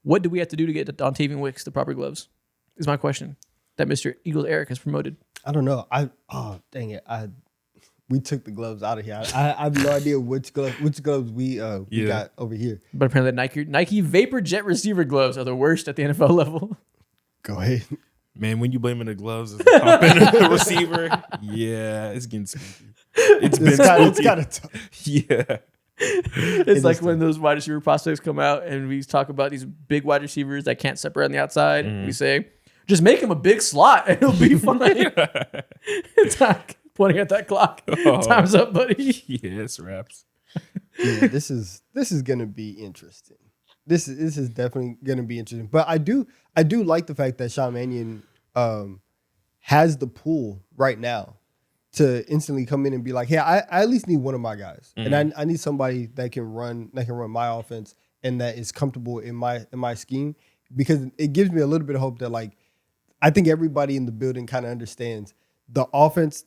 What do we have to do to get Dontavian Wicks the proper gloves? Is my question that Mr. Eagles Eric has promoted. I don't know. Dang it. We took the gloves out of here. I have no idea which gloves we got over here. But apparently Nike Vapor Jet receiver gloves are the worst at the NFL level. Go ahead. Man, when you blaming the gloves as a top end of the receiver, yeah, it's getting spooky. It's kind of tough. Yeah. It's like when those wide receiver prospects come out and we talk about these big wide receivers that can't separate on the outside. We say, just make him a big slot and he'll be fine. It's like pointing at that clock. Time's up, buddy. Yes, raps. Yeah, this is gonna be interesting. This is definitely gonna be interesting. But I do like the fact that Sean Mannion has the pool right now to instantly come in and be like, hey, I at least need one of my guys, and I need somebody that can run my offense and that is comfortable in my scheme, because it gives me a little bit of hope that like I think everybody in the building kind of understands the offense,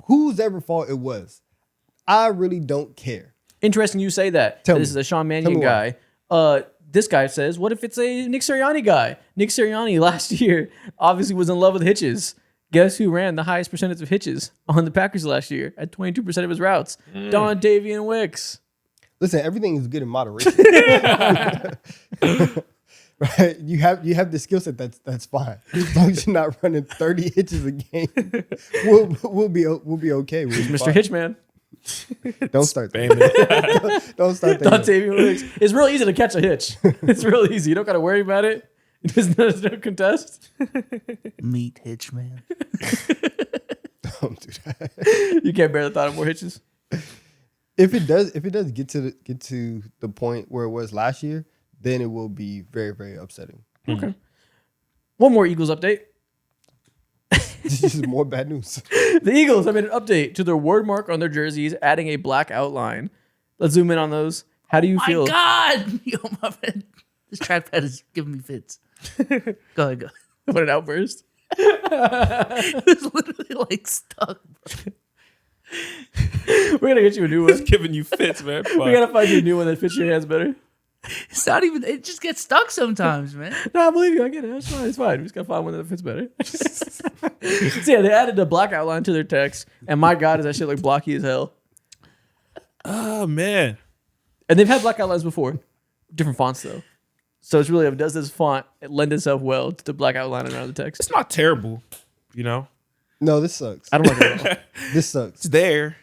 whose ever fault it was. I really don't care. Interesting you say that. This is a Sean Mannion guy. This guy says, what if it's a Nick Sirianni guy? Nick Sirianni last year obviously was in love with hitches. Guess who ran the highest percentage of hitches on the Packers last year at 22% of his routes? Dontavian Wicks. Listen, everything is good in moderation. Right? You have the skill set. That's fine. As long as you're not running 30 hitches a game, we'll be okay. We'll be Mr. fine. Hitchman. Don't start that. Spamming. Don't start that. Dante Wicks. It's real easy to catch a hitch. It's real easy. You don't got to worry about it. There's no contest. Meet Hitchman. Don't do that. You can't bear the thought of more hitches. If it does get to the point where it was last year, then it will be very, very upsetting. Okay. One more Eagles update. This is more bad news. The Eagles have made an update to their word mark on their jerseys, adding a black outline. Let's zoom in on those. How do you My feel? God! Yo, my man. This trackpad is giving me fits. Go ahead. What an outburst. It's literally like stuck. We're going to get you a new It's one. giving you fits, man. We got to find you a new one that fits your hands better. It's not even, it just gets stuck sometimes, man. No, I believe you. I get it. It's fine. It's fine. We just got to find one that fits better. So yeah, they added a black outline to their text. And my God, is that shit like blocky as hell. Oh, man. And they've had black outlines before. Different fonts, though. So it's really, does this font lend itself well to the black outline around the text? It's not terrible, you know? No, this sucks. I don't like it at all. This sucks. It's there.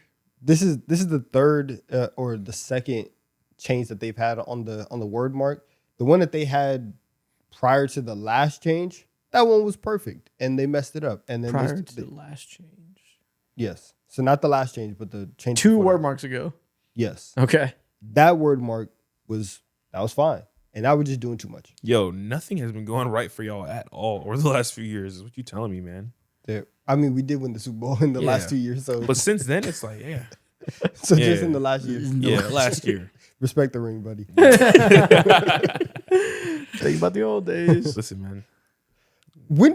This is the third or the second change that they've had on the word mark. The one that they had prior to the last change, that one was perfect, and they messed it up. And then Prior to the last change. yes, so not the last change, but the change. 2 before word that. marks ago. Yes, Okay. that word mark was fine, and now we're just doing too much. Yo, nothing has been going right for y'all at all over the last few years, is what you telling me, man. I mean, we did win the Super Bowl in the last Yeah. 2 years, so But since then, it's like, yeah. so yeah. just in the last year. Yeah, last year. Respect the ring, buddy. Think about the old days. Listen, man. When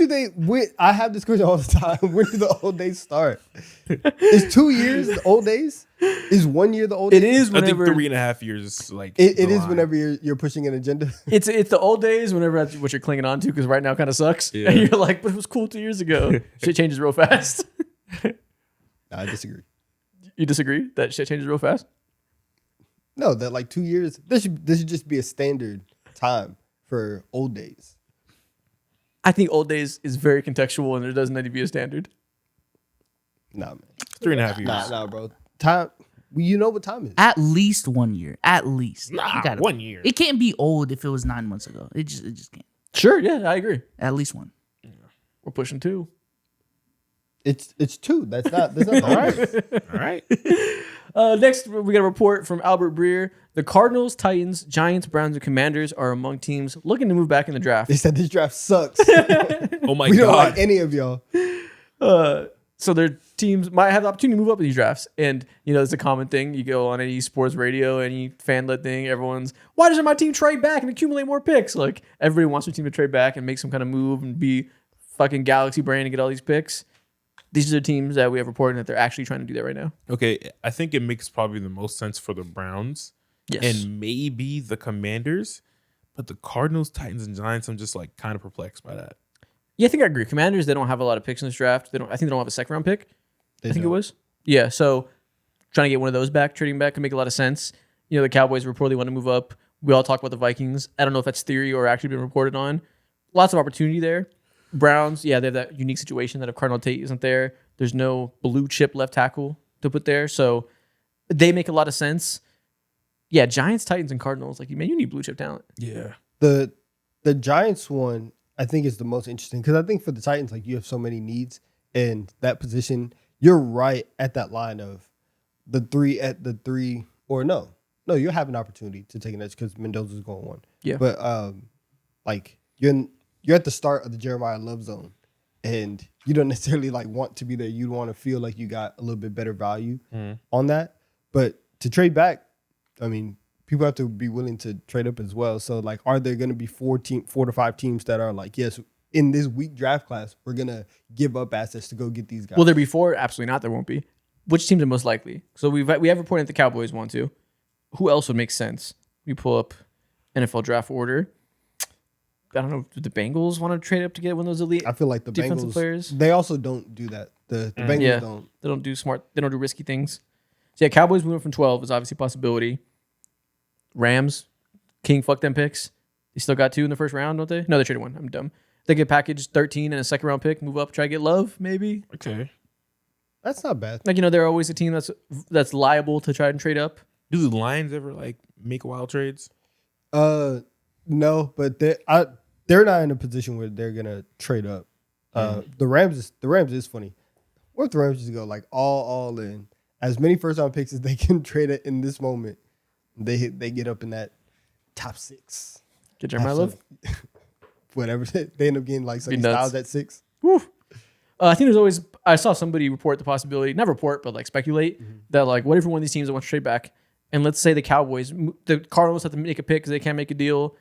I have this question all the time. When do the old days start? Is 2 years the old days? Is 1 year the old It days? is I think whenever 3.5 years is like. It the is line. whenever you're pushing an agenda. it's the old days whenever that's what you're clinging on to because right now kind of sucks. Yeah. And you're like, but it was cool 2 years ago. Shit changes real fast. I disagree. You disagree that shit changes real fast? No, that like 2 years. This should just be a standard time for old days. I think old days is very contextual and there doesn't need to be a standard. Nah, man. 3.5 years. Nah, bro. Time. Well, you know what time is. At least 1 year. At least. Nah, You gotta- 1 year. It can't be old if it was 9 months ago. It just can't. Sure, yeah, I agree. At least 1. We're pushing 2. It's 2. That's not the All right. All right. Next, we got a report from Albert Breer. The Cardinals, Titans, Giants, Browns, and Commanders are among teams looking to move back in the draft. They said this draft sucks. Oh, my We don't God. like any of y'all. So their teams might have the opportunity to move up in these drafts. And, you know, it's a common thing. You go on any sports radio, any fan-led thing, everyone's, why doesn't my team trade back and accumulate more picks? Like, everybody wants their team to trade back and make some kind of move and be fucking galaxy brain and get all these picks. These are the teams that we have reported that they're actually trying to do that right now. Okay. I think it makes probably the most sense for the Browns Yes. and maybe the Commanders. But the Cardinals, Titans, and Giants, I'm just like kind of perplexed by that. Yeah, I think I agree. Commanders, they don't have a lot of picks in this draft. I think they don't have a second round pick. They I think don't. it was. Yeah, so trying to get one of those back, trading back, can make a lot of sense. You know, the Cowboys reportedly want to move up. We all talk about the Vikings. I don't know if that's theory or actually been reported on. Lots of opportunity there. Browns, yeah, they have that unique situation that if Cardinal Tate isn't there, there's no blue chip left tackle to put there. So they make a lot of sense. Yeah, Giants, Titans, and Cardinals. Like, man, you need blue chip talent. Yeah. The Giants one, I think, is the most interesting because I think for the Titans, like, you have so many needs in that position. You're right at that line of the three, or no, you'll have an opportunity to take an edge because Mendoza's going 1. Yeah. But like you're at the start of the Jeremiah Love zone, and you don't necessarily like want to be there. You want to feel like you got a little bit better value on that. But to trade back, I mean, people have to be willing to trade up as well. So, like, are there going to be 4 to 5 teams that are like, yes, in this weak draft class, we're going to give up assets to go get these guys? Will there be 4? Absolutely not. There won't be. Which teams are most likely? So we have reported that the Cowboys want to. Who else would make sense? We pull up NFL draft order. I don't know. Do the Bengals want to trade up to get one of those elite I feel like the defensive Bengals, players? they also don't do that. The Bengals Yeah. don't. They don't do smart. They don't do risky things. So yeah, Cowboys moving from 12 is obviously a possibility. Rams, King, fuck them picks. They still got 2 in the first round, don't they? No, they traded 1. I'm dumb. They could package 13 and a second round pick, move up, try to get Love, maybe. Okay. That's not bad. Like, they're always a team that's liable to try and trade up. Do the Lions ever like make wild trades? No, but they're not in a position where they're gonna trade up. The Rams is funny. What if the Rams just go like all in, as many first round picks as they can trade it in this moment? They get up in that top 6. Get Jeremiah Love. Whatever. They end up getting like Sonny Be nuts. Styles at 6. Woo. I think there's always. I saw somebody report the possibility, not report, but like speculate that like, what if one of these teams that wants to trade back, and let's say the Cowboys, the Cardinals have to make a pick because they can't make a deal,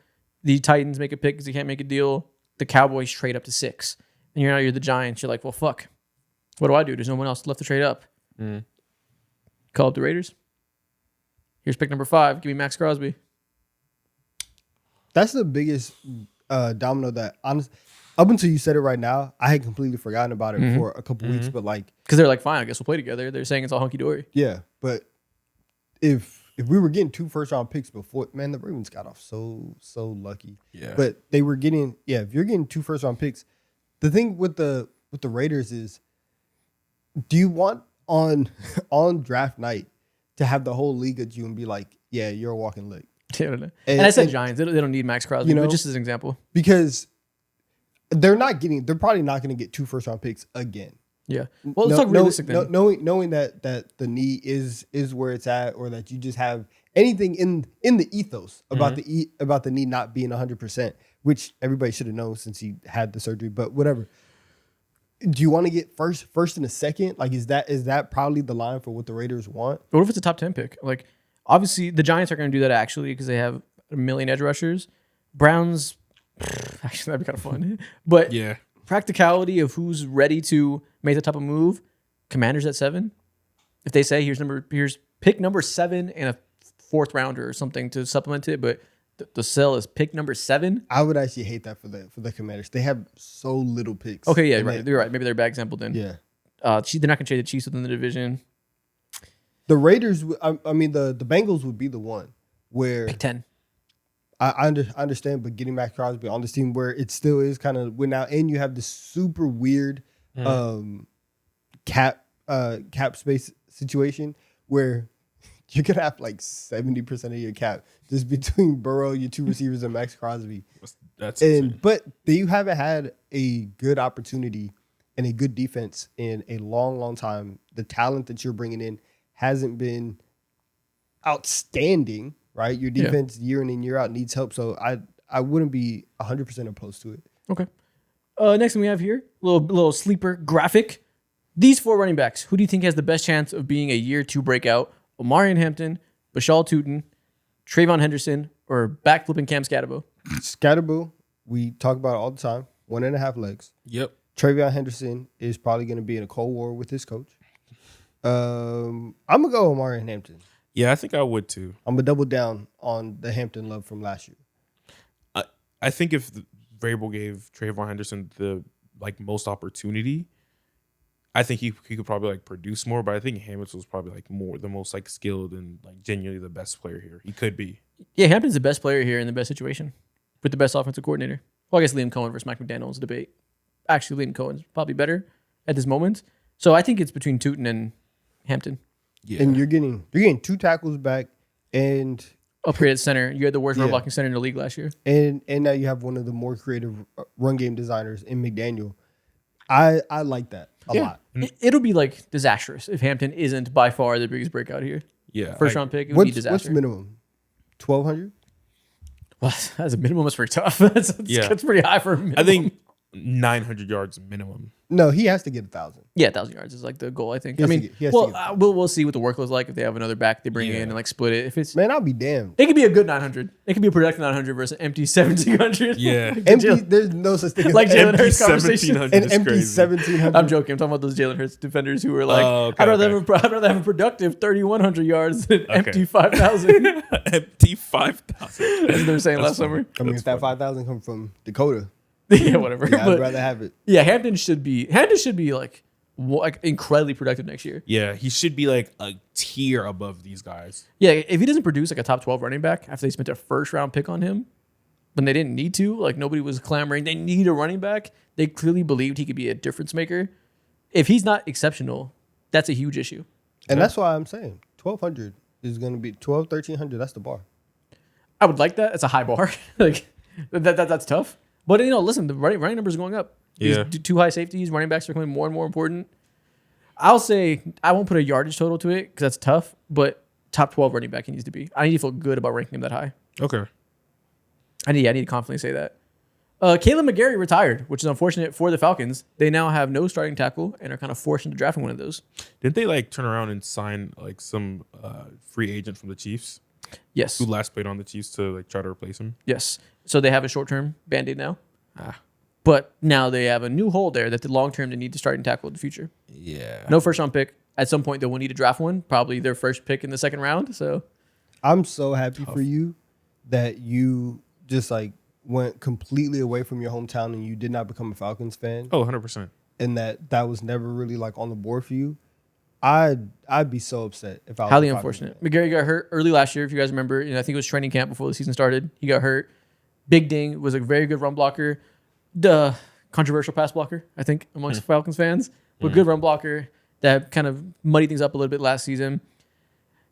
the Titans make a pick because they can't make a deal, the Cowboys trade up to 6, and you're the Giants. You're like, well, fuck. What do I do? There's no one else left to trade up. Call up the Raiders. Here's pick number 5. Give me Max Crosby. That's the biggest domino that honestly. Up until you said it right now, I had completely forgotten about it for a couple weeks. But like, Because they're like, fine, I guess we'll play together. They're saying it's all hunky dory. yeah, but if we were getting 2 first round picks before, man, the Ravens got off so lucky. Yeah. But they were getting, if you're getting 2 first round picks, the thing with the Raiders is, do you want on draft night to have the whole league at you and be like, yeah, you're a walking lick? I don't know. And I said Giants. They don't need Max Crosby, but just as an example. Because they're probably not going to get 2 first round picks again. Yeah. Well, let's talk realistic then. Knowing that the knee is where it's at, or that you just have anything in the ethos about the knee not being 100%, which everybody should have known since he had the surgery. But whatever. Do you want to get first and a second? Like, is that probably the line for what the Raiders want? What if it's a top 10 pick? Like, obviously the Giants are going to do that actually because they have a million edge rushers. Browns, actually that'd be kind of fun. But Yeah. practicality of who's ready to make the type of move. Commanders at 7. If they say here's pick number 7 and a 4th rounder or something to supplement it, but the sell is pick number 7. I would actually hate that for the Commanders. They have so little picks. Okay, yeah, right. You're right. Maybe they're a bad example then. Yeah. They're not going to trade the Chiefs within the division. The Raiders, I mean, the Bengals would be the one where Pick 10. I understand, but getting Max Crosby on this team where it still is kind of win out, and you have this super weird cap space situation where you could have like 70% of your cap just between Burrow, your 2 receivers, and Max Crosby. That's insane. But you haven't had a good opportunity and a good defense in a long time. The talent that you're bringing in hasn't been outstanding, right? Your defense year in and year out needs help. So I wouldn't be 100% opposed to it. Okay. Next thing we have here, little sleeper graphic. These 4 running backs, who do you think has the best chance of being a year 2 breakout? Omarion Hampton, Bashal Tootin, Trayvon Henderson, or backflipping Cam Scatterbo? Scatterbo, we talk about it all the time. 1.5 legs. Yep. Trayvon Henderson is probably going to be in a cold war with his coach. I'm going to go Omarion Hampton. Yeah, I think I would too. I'm going to double down on the Hampton love from last year. I think if Vrabel gave Trayvon Henderson the most opportunity, I think he could probably produce more. But I think Hamilton was probably the most skilled and genuinely the best player here. He could be. Yeah, Hampton's the best player here in the best situation with the best offensive coordinator. Well, I guess Liam Cohen versus Mike McDaniel's debate. Actually, Liam Cohen's probably better at this moment. So I think it's between Tootin and Hampton. Yeah. And you're getting 2 tackles back and Upgrade at center. You had the worst run blocking center in the league last year. and now you have one of the more creative run game designers in McDaniel. I like that a lot. It'll be disastrous if Hampton isn't by far the biggest breakout here. Yeah. First round pick, it would be What's disaster. minimum? 1,200? Well, as a minimum, it's pretty tough. That's pretty high for a minimum. I think 900 yards minimum. No, he has to get 1,000. Yeah, 1,000 yards is the goal, I think. He has to get- he has to get We'll see what the workload's like if they have another back they bring in and split it. If it's Man, I'll be damned. it could be a good 900. It could be a productive 900 versus an empty 1,700. Yeah. Empty, there's no such thing as Like Jalen empty, Hurts conversation. 1700 an is empty crazy. 1,700. I'm joking. I'm talking about those Jalen Hurts defenders who were like, Oh, okay, I'd rather have a productive 3,100 yards than empty Okay. 5,000. Empty 5,000. That's what they were saying last summer. I mean, if that 5,000 come from Dakota, Yeah, whatever. yeah, I'd But rather have it. yeah, Hampton should be incredibly productive next year. Yeah, he should be a tier above these guys. Yeah, if he doesn't produce a top 12 running back after they spent a first round pick on him, when they didn't need to. Like nobody was clamoring. They need a running back. They clearly believed he could be a difference maker. If he's not exceptional, that's a huge issue. And that's why I'm saying 1,200 is going to be 1,300. That's the bar. I would like that. It's a high bar. Like that's tough. But listen, the running numbers are going up. Yeah. These two high safeties, running backs are becoming more and more important. I'll say I won't put a yardage total to it because that's tough. But top 12 running back he needs to be. I need to feel good about ranking him that high. Okay. I need to confidently say that. Caleb McGarry retired, which is unfortunate for the Falcons. They now have no starting tackle and are kind of forced into drafting one of those. Didn't they like turn around and sign like some free agent from the Chiefs Yes. who last played on the Chiefs to like try to replace him? Yes. So they have a short-term Band-Aid now. But now they have a new hole there that the long-term they need to start and tackle in the future. Yeah. No first-round pick. At some point, they will need to draft one, probably their first pick in the second round. So I'm so happy for you that you just like went completely away from your hometown and you did not become a Falcons fan. Oh, 100%. And that was never really like on the board for you. I'd be so upset if I was highly a Falcons unfortunate. fan. McGarry got hurt early last year, if you guys remember. I think it was training camp before the season started. He got hurt. Big Ding was a very good run blocker. The controversial pass blocker, I think, amongst Falcons fans. But good run blocker that kind of muddied things up a little bit last season.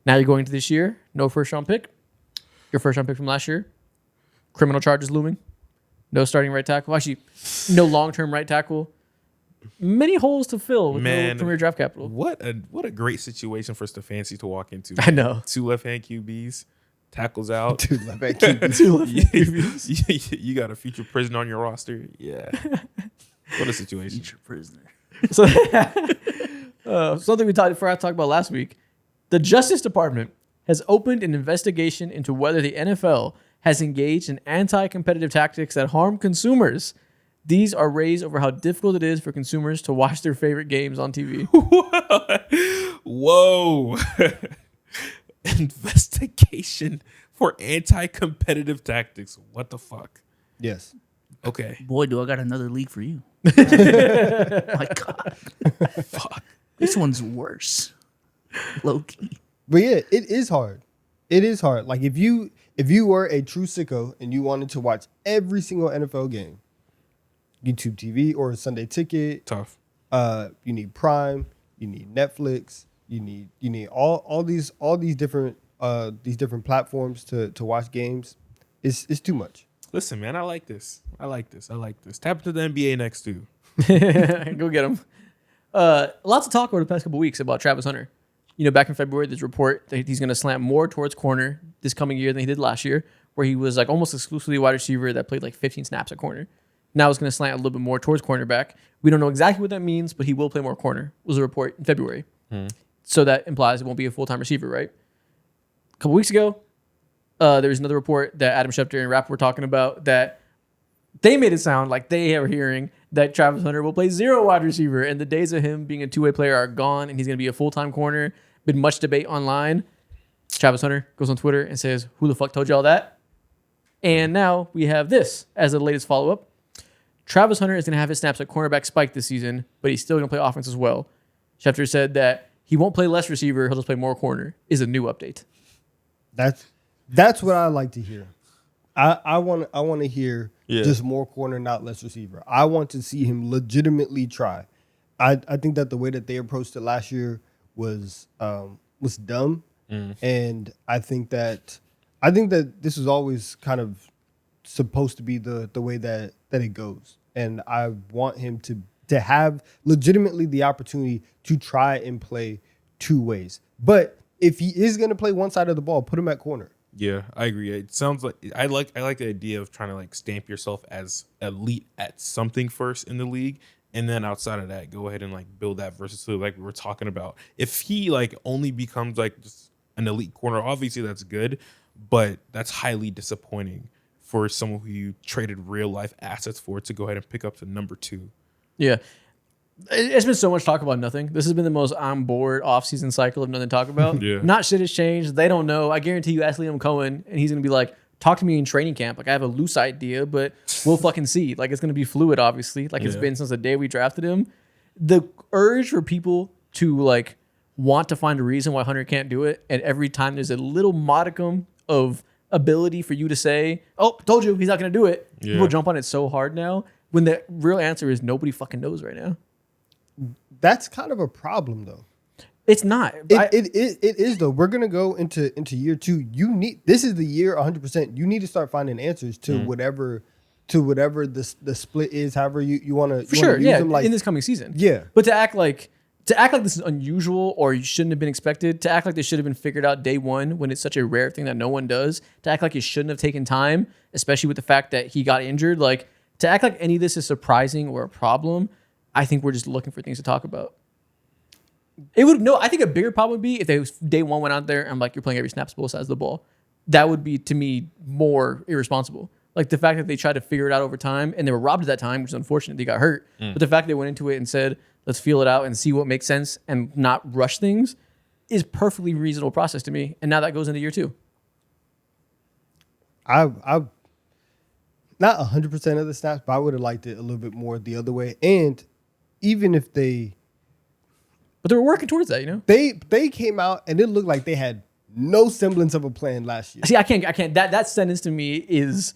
Now you're going into this year. No first-round pick. Your first-round pick from last year. Criminal charges looming. No starting right tackle. Actually, no long-term right tackle. Many holes to fill with no premier draft capital. What a great situation for Stefanski to walk into. I know. 2 left-hand QBs, tackles out. Dude, my bad keep You got a future prisoner on your roster. Yeah. What a situation. Future prisoner. So, something we forgot to talk about last week. The Justice Department has opened an investigation into whether the NFL has engaged in anti-competitive tactics that harm consumers. These are raised over how difficult it is for consumers to watch their favorite games on TV. Whoa. Investigation for anti-competitive tactics. What the fuck? Yes. Okay. Boy, do I got another league for you. My God. Fuck. This one's worse. Low key. But yeah, it is hard. It is hard. Like if you were a true sicko and you wanted to watch every single NFL game, YouTube TV or a Sunday Ticket, Tough. you need Prime, you need Netflix, you need all these different platforms to watch games. It's too much. Listen, man, I like this. Tap into the NBA next too. Go get him. Lots of talk over the past couple weeks about Travis Hunter. Back in February, there's a report that he's going to slant more towards corner this coming year than he did last year, where he was like almost exclusively a wide receiver that played like 15 snaps at corner. Now it's going to slant a little bit more towards cornerback. We don't know exactly what that means, but he will play more corner, was a report in February. So that implies it won't be a full-time receiver, right? A couple weeks ago, there was another report that Adam Schefter and Rapp were talking about that they made it sound like they are hearing that Travis Hunter will play 0 wide receiver, and the days of him being a two-way player are gone, and he's going to be a full-time corner. Been much debate online. Travis Hunter goes on Twitter and says, "Who the fuck told y'all that?" And now we have this as the latest follow-up. Travis Hunter is going to have his snaps at cornerback spike this season, but he's still going to play offense as well. Schefter said that he won't play less receiver, he'll just play more corner, is a new update. That's what I like to hear. I want to hear just more corner, not less receiver. I want to see him legitimately try. I think that the way that they approached it last year was dumb, and I think that this is always kind of supposed to be the way that it goes, and I want him to have legitimately the opportunity to try and play two ways. But if he is going to play one side of the ball, put him at corner. Yeah, I agree. It sounds like I like the idea of trying to like stamp yourself as elite at something first in the league, and then outside of that, go ahead and like build that versatility like we were talking about. If he like only becomes like just an elite corner, obviously that's good, but that's highly disappointing for someone who you traded real life assets for to go ahead and pick up to number 2. Yeah. It's been so much talk about nothing. This has been the most I'm bored off-season cycle of nothing to talk about. Yeah. Not shit has changed. They don't know. I guarantee you ask Liam Cohen, and he's going to be like, talk to me in training camp. Like, I have a loose idea, but we'll fucking see. Like, it's going to be fluid, obviously. Like, it's been since the day we drafted him. The urge for people to, like, want to find a reason why Hunter can't do it, and every time there's a little modicum of ability for you to say, "Oh, told you he's not going to do it." Yeah. People jump on it so hard now when the real answer is nobody fucking knows right now. That's kind of a problem, though. It's not. It is though. We're gonna go into year 2. This is the year 100%. You need to start finding answers to whatever the split is. However you want to. For sure, use yeah, them, like, in this coming season. Yeah. But to act like this is unusual or you shouldn't have been expected, to act like this should have been figured out day one when it's such a rare thing that no one does, to act like it shouldn't have taken time, especially with the fact that he got injured, like to act like any of this is surprising or a problem, I think we're just looking for things to talk about. I think a bigger problem would be if they day one went out there and like you're playing every snap both sides of the ball. That would be to me more irresponsible. Like the fact that they tried to figure it out over time and they were robbed at that time, which is unfortunate they got hurt. But the fact they went into it and said, let's feel it out and see what makes sense and not rush things is perfectly reasonable process to me. And now that goes into year 2. I not 100% of the snaps, but I would have liked it a little bit more the other way. And even if they were working towards that, you know? They came out and it looked like they had no semblance of a plan last year. See, I can't. That sentence to me is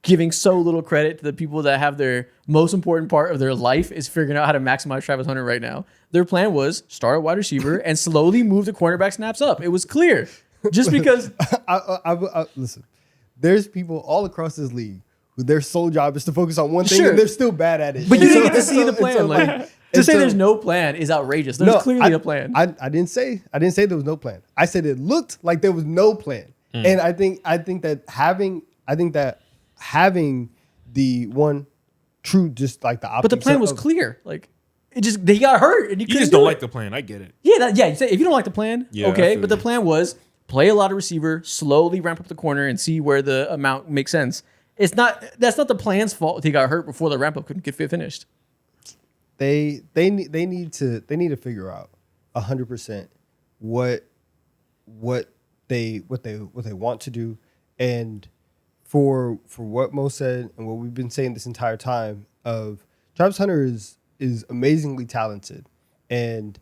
giving so little credit to the people that have their most important part of their life is figuring out how to maximize Travis Hunter right now. Their plan was start at wide receiver and slowly move the cornerback snaps up. It was clear. Just because. Listen, there's people all across this league who their sole job is to focus on one thing Sure. and they're still bad at it. But you didn't get to see the plan. Like, to say there's no plan is outrageous. There's clearly a plan. I didn't say there was no plan. I said it looked like there was no plan. And I think that having the one true, just like the opposite. But the plan was clear. Like it just they got hurt and you just don't like the plan. I get it. Yeah, you say if you don't like the plan, Yeah, I okay. feel But the you. plan was play a lot of receiver, slowly ramp up the corner, and see where the amount makes sense. That's not the plan's fault. He got hurt before the ramp up couldn't get finished. They need to figure out 100% what they want to do, and for what Mo said and what we've been saying this entire time of Travis Hunter is amazingly talented, and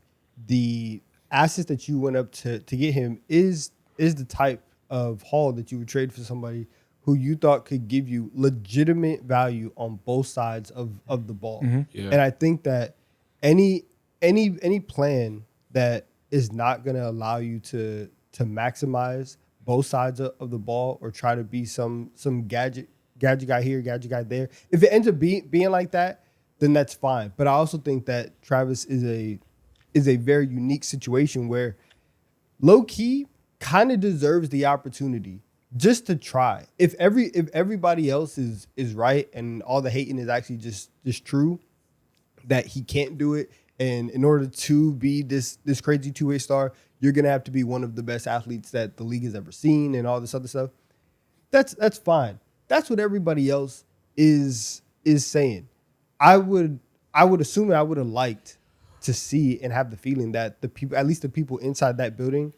the assets that you went up to get him is the type of haul that you would trade for somebody who you thought could give you legitimate value on both sides of the ball. Yeah. And I think that any plan that is not going to allow you to maximize both sides of the ball or try to be some gadget guy here, gadget guy there, if it ends up being like that, then that's fine. But I also think that Travis is a very unique situation where low key kind of deserves the opportunity just to try. If everybody else is right and all the hating is actually just true, that he can't do it, and in order to be this crazy two-way star, you're gonna have to be one of the best athletes that the league has ever seen and all this other stuff. That's fine. That's what everybody else is saying. I would assume that I would have liked to see and have the feeling that the people, at least the people inside that building,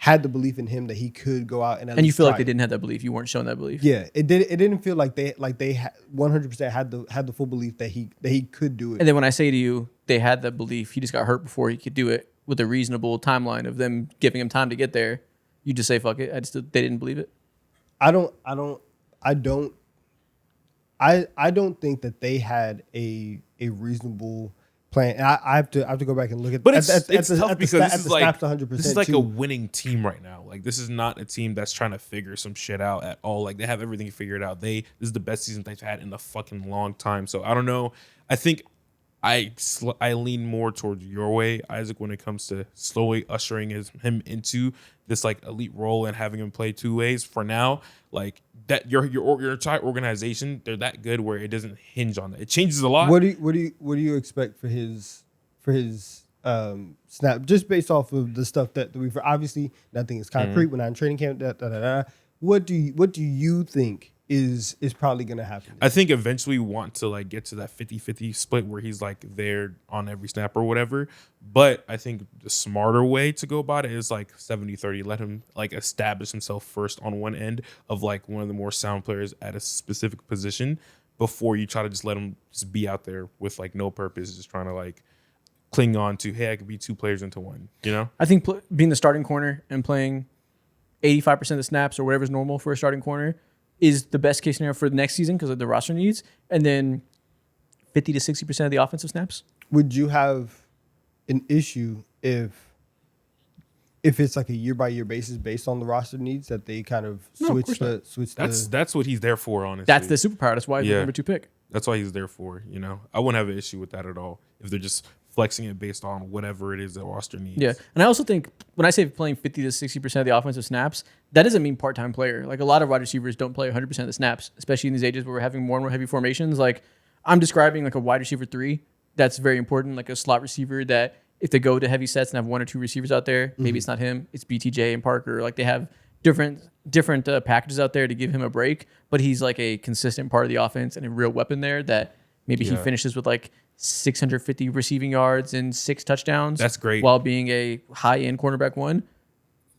had the belief in him that he could go out and And you feel like try they it. didn't have that belief. You weren't showing that belief. Yeah, it didn't feel like they 100% had the full belief that he could do it. And then when I say to you, they had that belief, he just got hurt before he could do it with a reasonable timeline of them giving him time to get there. You just say, fuck it. They didn't believe it. I don't think that they had a reasonable plan. And I have to go back and look at. But it's tough because this is like snaps 100% this is like too. a winning team right now. Like this is not a team that's trying to figure some shit out at all. Like they have everything figured out. This is the best season they've had in a fucking long time. So I don't know. I think I lean more towards your way, Isaac, when it comes to slowly ushering him into this like elite role and having him play two ways. For now, like that, your entire organization, they're that good where it doesn't hinge on that. It changes a lot. What do you expect for his snap? Just based off of the stuff that we've obviously nothing is concrete. We're not in training camp. What do you think is probably going to happen? I think eventually we want to like get to that 50-50 split where he's like there on every snap or whatever. But I think the smarter way to go about it is like 70-30. Let him like establish himself first on one end of like one of the more sound players at a specific position before you try to just let him just be out there with like no purpose, just trying to like cling on to, hey, I could be two players into one, you know? I think being the starting corner and playing 85% of the snaps or whatever's normal for a starting corner is the best case scenario for the next season because of the roster needs, and then 50 to 60% of the offensive snaps. Would you have an issue if it's like a year by year basis based on the roster needs that they kind of switch That's what he's there for, honestly. That's the superpower. That's why he's the number 2 pick. That's why he's there for, you know. I wouldn't have an issue with that at all if they're just flexing it based on whatever it is the roster needs. Yeah. And I also think when I say playing 50 to 60% of the offensive snaps, that doesn't mean part-time player. Like a lot of wide receivers don't play 100% of the snaps, especially in these ages where we're having more and more heavy formations. Like I'm describing like a wide receiver 3 that's very important, like a slot receiver that if they go to heavy sets and have 1 or 2 receivers out there, maybe it's not him, it's BTJ and Parker. Like they have different packages out there to give him a break, but he's like a consistent part of the offense and a real weapon there that maybe he finishes with like 650 receiving yards and 6 touchdowns. That's great. While being a high-end cornerback 1.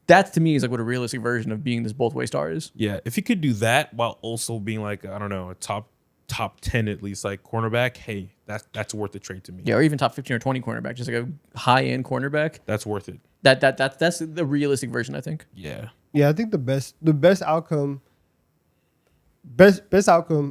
That to me is like what a realistic version of being this both-way star is. Yeah, if he could do that while also being like, I don't know, a top 10 at least, like cornerback, hey, that's worth the trade to me. Yeah, or even top 15 or 20 cornerback, just like a high-end cornerback. That's worth it. That's the realistic version, I think. Yeah. Yeah, I think the best outcome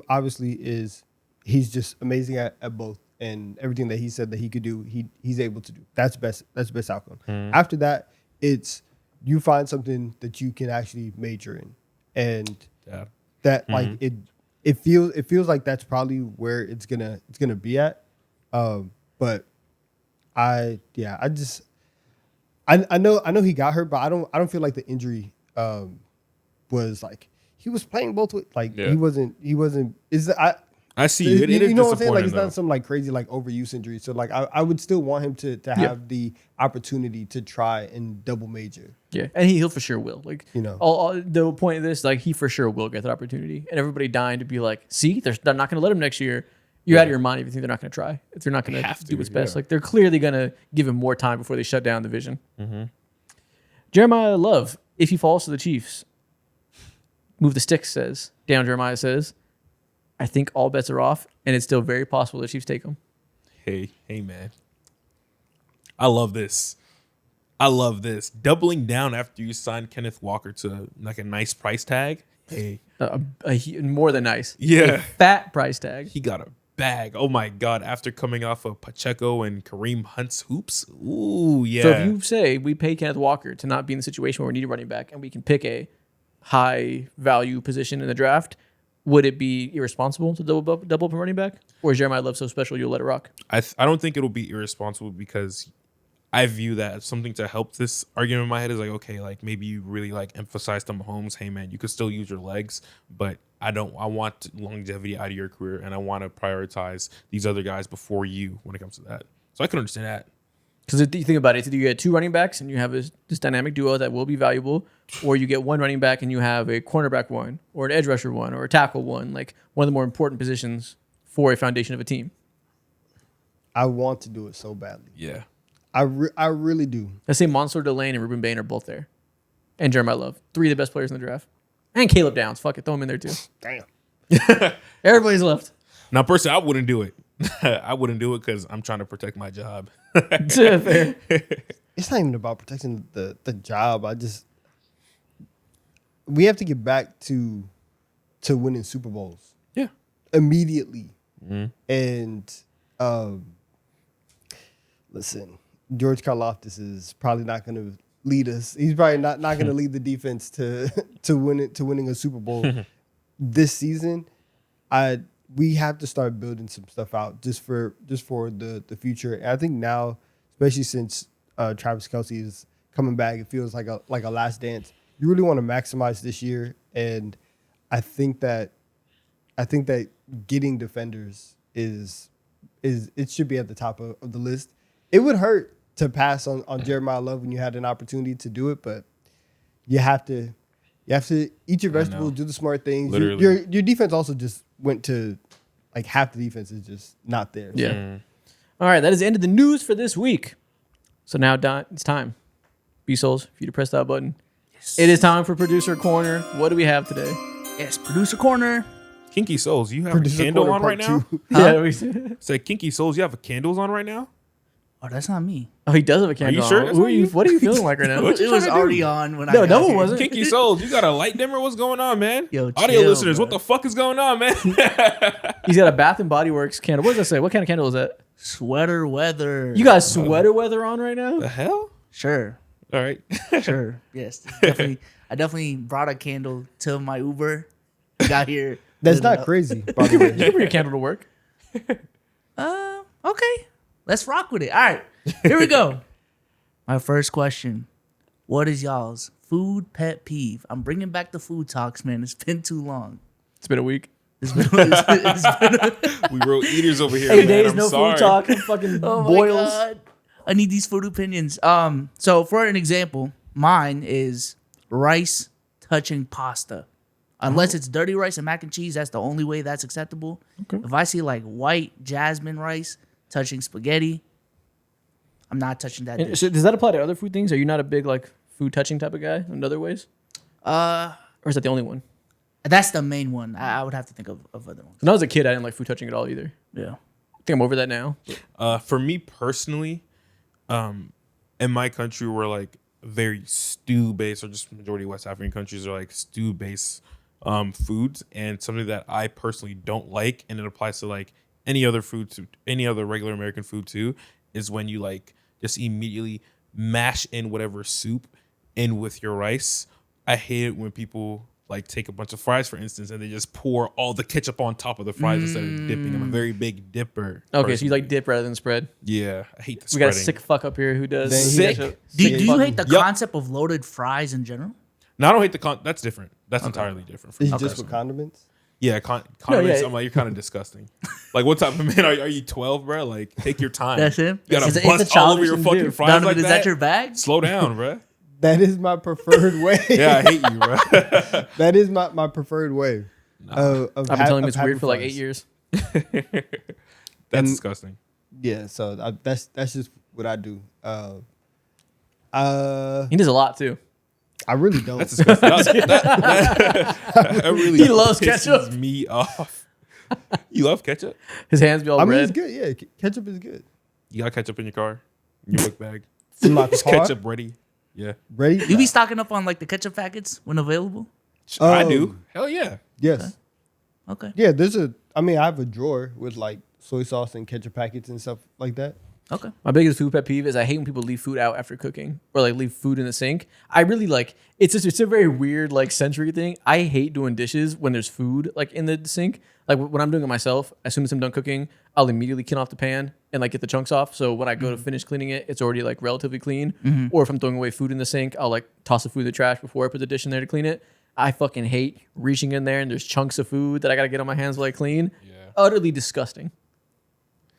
obviously is he's just amazing at both, and everything that he said that he could do, he's able to do. That's best outcome. After that, it's you find something that you can actually major in, and that like it feels like that's probably where it's gonna be at. But I know he got hurt, but I don't feel like the injury was like he was playing both ways. Like he wasn't. I see you. You know what I'm saying? Like it's though. not some like crazy like overuse injury. So like I would still want him to have the opportunity to try and double major. Yeah, and he'll for sure will. Like You know. all the point of this, like he for sure will get that opportunity, and everybody dying to be like, see, they're not going to let him next year. You're out of your mind if you think they're not going to try. If they're not going to do what's best, like they're clearly going to give him more time before they shut down the vision. Jeremiah Love, if he falls to the Chiefs, move the sticks. Says down. Jeremiah says, I think all bets are off, and it's still very possible the Chiefs take him. Hey, man. I love this. Doubling down after you signed Kenneth Walker to like a nice price tag. Hey. More than nice. Yeah. A fat price tag. He got a bag. Oh my God. After coming off of Pacheco and Kareem Hunt's hoops. Ooh, yeah. So if you say we pay Kenneth Walker to not be in the situation where we need a running back and we can pick a high value position in the draft, would it be irresponsible to double up a running back? Or is Jeremiah Love so special you'll let it rock? I don't think it'll be irresponsible because I view that as something to help this argument in my head is like, okay, like maybe you really like emphasize to Mahomes, hey man, you could still use your legs, but I want longevity out of your career and I want to prioritize these other guys before you when it comes to that. So I can understand that. Because if you think about it, either you get 2 running backs and you have this dynamic duo that will be valuable, or you get 1 running back and you have a cornerback 1, or an edge rusher 1, or a tackle 1, like one of the more important positions for a foundation of a team. I want to do it so badly. Yeah. I really do. Let's say Mansour Delane and Ruben Bain are both there. And Jeremiah Love. 3 of the best players in the draft. And Caleb Downs. Fuck it. Throw him in there too. Damn. Everybody's left. Now, personally, I wouldn't do it. I wouldn't do it because I'm trying to protect my job. Fair. It's not even about protecting the job. We have to get back to winning Super Bowls. Yeah. Immediately. And listen, George Karlaftis is probably not going to lead us. He's probably not going to lead the defense to winning a Super Bowl this season. We have to start building some stuff out just for the future. And I think now, especially since Travis Kelce is coming back, it feels like a last dance. You really want to maximize this year, and I think that getting defenders is it should be at the top of the list. It would hurt to pass on Jeremiah Love when you had an opportunity to do it, but you have to eat your vegetables, do the smart things. Your defense also just went to like half the defense is just not there. Yeah. All right, that is the end of the news for this week. So now, Don, it's time. B-Souls, for you to press that button. Yes. It is time for Producer Corner. What do we have today? Yes, Producer Corner. Kinky Souls, you have Producer a candle Corner on right part now? 2. Yeah, Say, Kinky Souls, you have candles on right now? Oh, that's not me. Oh, he does have a candle. you sure on. that's Who not are you? you? What are you feeling like right now? What you It was trying to do? already on when I No, got no one here. wasn't. Kinky souls, you got a light dimmer? What's going on, man? Yo, Audio chill, listeners, bro. what the fuck is going on, man? He's got a Bath and Body Works candle. What does that say? What kind of candle is that? Sweater weather. You got sweater weather on right now? The hell? Sure. All right. Sure. Yes. Definitely. I definitely brought a candle to my Uber. Got here. That's lit it not up. crazy, by the way. You can bring a candle to work. Okay. Let's rock with it. All right. Here we go. My first question. What is y'all's food pet peeve? I'm bringing back the food talks, man. It's been too long. It's been a week. It's been We real eaters over here, 8 man. days, I'm no sorry. food talk. Fucking Oh my boils. God. I need these food opinions. So for an example, mine is rice touching pasta. Unless it's dirty rice and mac and cheese, that's the only way that's acceptable. Okay. If I see like white jasmine rice touching spaghetti, I'm not touching that And dish. so does that apply to other food things? Are you not a big like food touching type of guy in other ways? Or is that the only one? That's the main one. I would have to think of other ones. When I was a kid, I didn't like food touching at all either. Yeah. I think I'm over that now. For me personally, in my country, we're like very stew based, or just majority of West African countries are like stew based foods, and something that I personally don't like, and it applies to like any other food, to any other regular American food too, is when you like just immediately mash in whatever soup in with your rice. I hate it when people like take a bunch of fries, for instance, and they just pour all the ketchup on top of the fries instead of dipping. I'm a very big dipper. Okay, so you personally. like dip rather than spread. Yeah, I hate the We got a spreading. sick fuck up here who does Then he- Sick. ketchup. Do Sick you fuck. hate the Yup. concept of loaded fries in general? No, I don't hate the that's different. That's entirely different. For It's me just with personally. condiments. Yeah, condiments. yeah. I'm like, you're kind of disgusting. Like, what type of man are you? 12, bro? Like, take your time. That's him? You gotta It's a bust all over childish your thing to fucking do. fries Donovan, like is that. that your bag? Slow down, bro. That is my preferred way. Yeah, I hate you, bro. That is my preferred way. Of I've been telling him of it's having weird for like fries. 8 years. That's disgusting. Yeah, so that's just what I do. He does a lot too. I really don't. That's disgusting. That really He loves pisses ketchup. me off. You love ketchup? His hands be all I mean, red. it's good. Yeah, ketchup is good. You got ketchup in your car? In your book bag? In my Is car, ketchup ready? Yeah. ready? You be stocking up on like the ketchup packets when available? I do. Hell yeah. Yes. Okay. Yeah, I have a drawer with like soy sauce and ketchup packets and stuff like that. Okay. My biggest food pet peeve is I hate when people leave food out after cooking or like leave food in the sink. I really like it's a very weird like sensory thing. I hate doing dishes when there's food like in the sink. Like when I'm doing it myself, as soon as I'm done cooking, I'll immediately clean off the pan and like get the chunks off. So when I go to finish cleaning it, it's already like relatively clean. Or if I'm throwing away food in the sink, I'll like toss the food in the trash before I put the dish in there to clean it. I fucking hate reaching in there and there's chunks of food that I gotta get on my hands while I clean. Yeah. Utterly disgusting.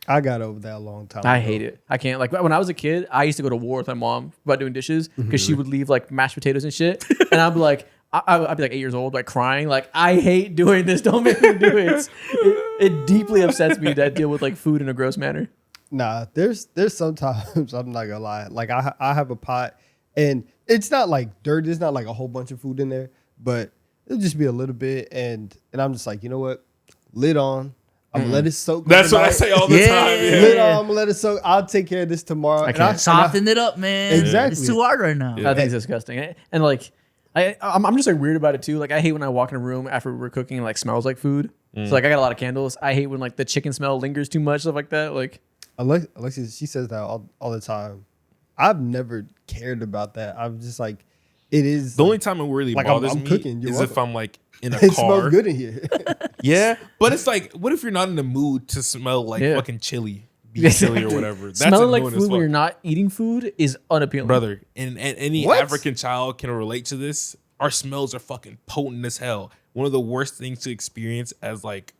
I got over that a long time I ago. hate it. I can't. Like when I was a kid, I used to go to war with my mom about doing dishes because she would leave like mashed potatoes and shit, and I'd be like, I'd be like 8 years old, like crying, like I hate doing this. Don't make me do it. It deeply upsets me that I deal with like food in a gross manner. Nah, there's sometimes I'm not gonna lie. Like I have a pot and it's not like dirt. There's not like a whole bunch of food in there, but it'll just be a little bit. And I'm just like, you know what? Lid on. I'm gonna let it soak. That's what I overnight. say all the Yeah. time. Yeah. Lid on. I'm gonna let it soak. I'll take care of this tomorrow. I And can't. Soften it up, man. Exactly. It's too hard right now. Yeah. I think it's disgusting. And like, I'm just like weird about it too. Like I hate when I walk in a room after we're cooking and like smells like food. So like I got a lot of candles. I hate when like the chicken smell lingers too much, stuff like that. Like Alexia, she says that all the time. I've never cared about that. I'm just like, it is. The only time it really Like, I'm bothers me cooking, you're is if welcome. I'm like in a it car. smells good in here. Yeah, but it's like, what if you're not in the mood to smell like Yeah. fucking chili, beef chili or whatever? That's smelling like annoying as food when fuck. you're not eating food is unappealing. Brother, and any What? African child can relate to this. Our smells are fucking potent as hell. One of the worst things to experience as like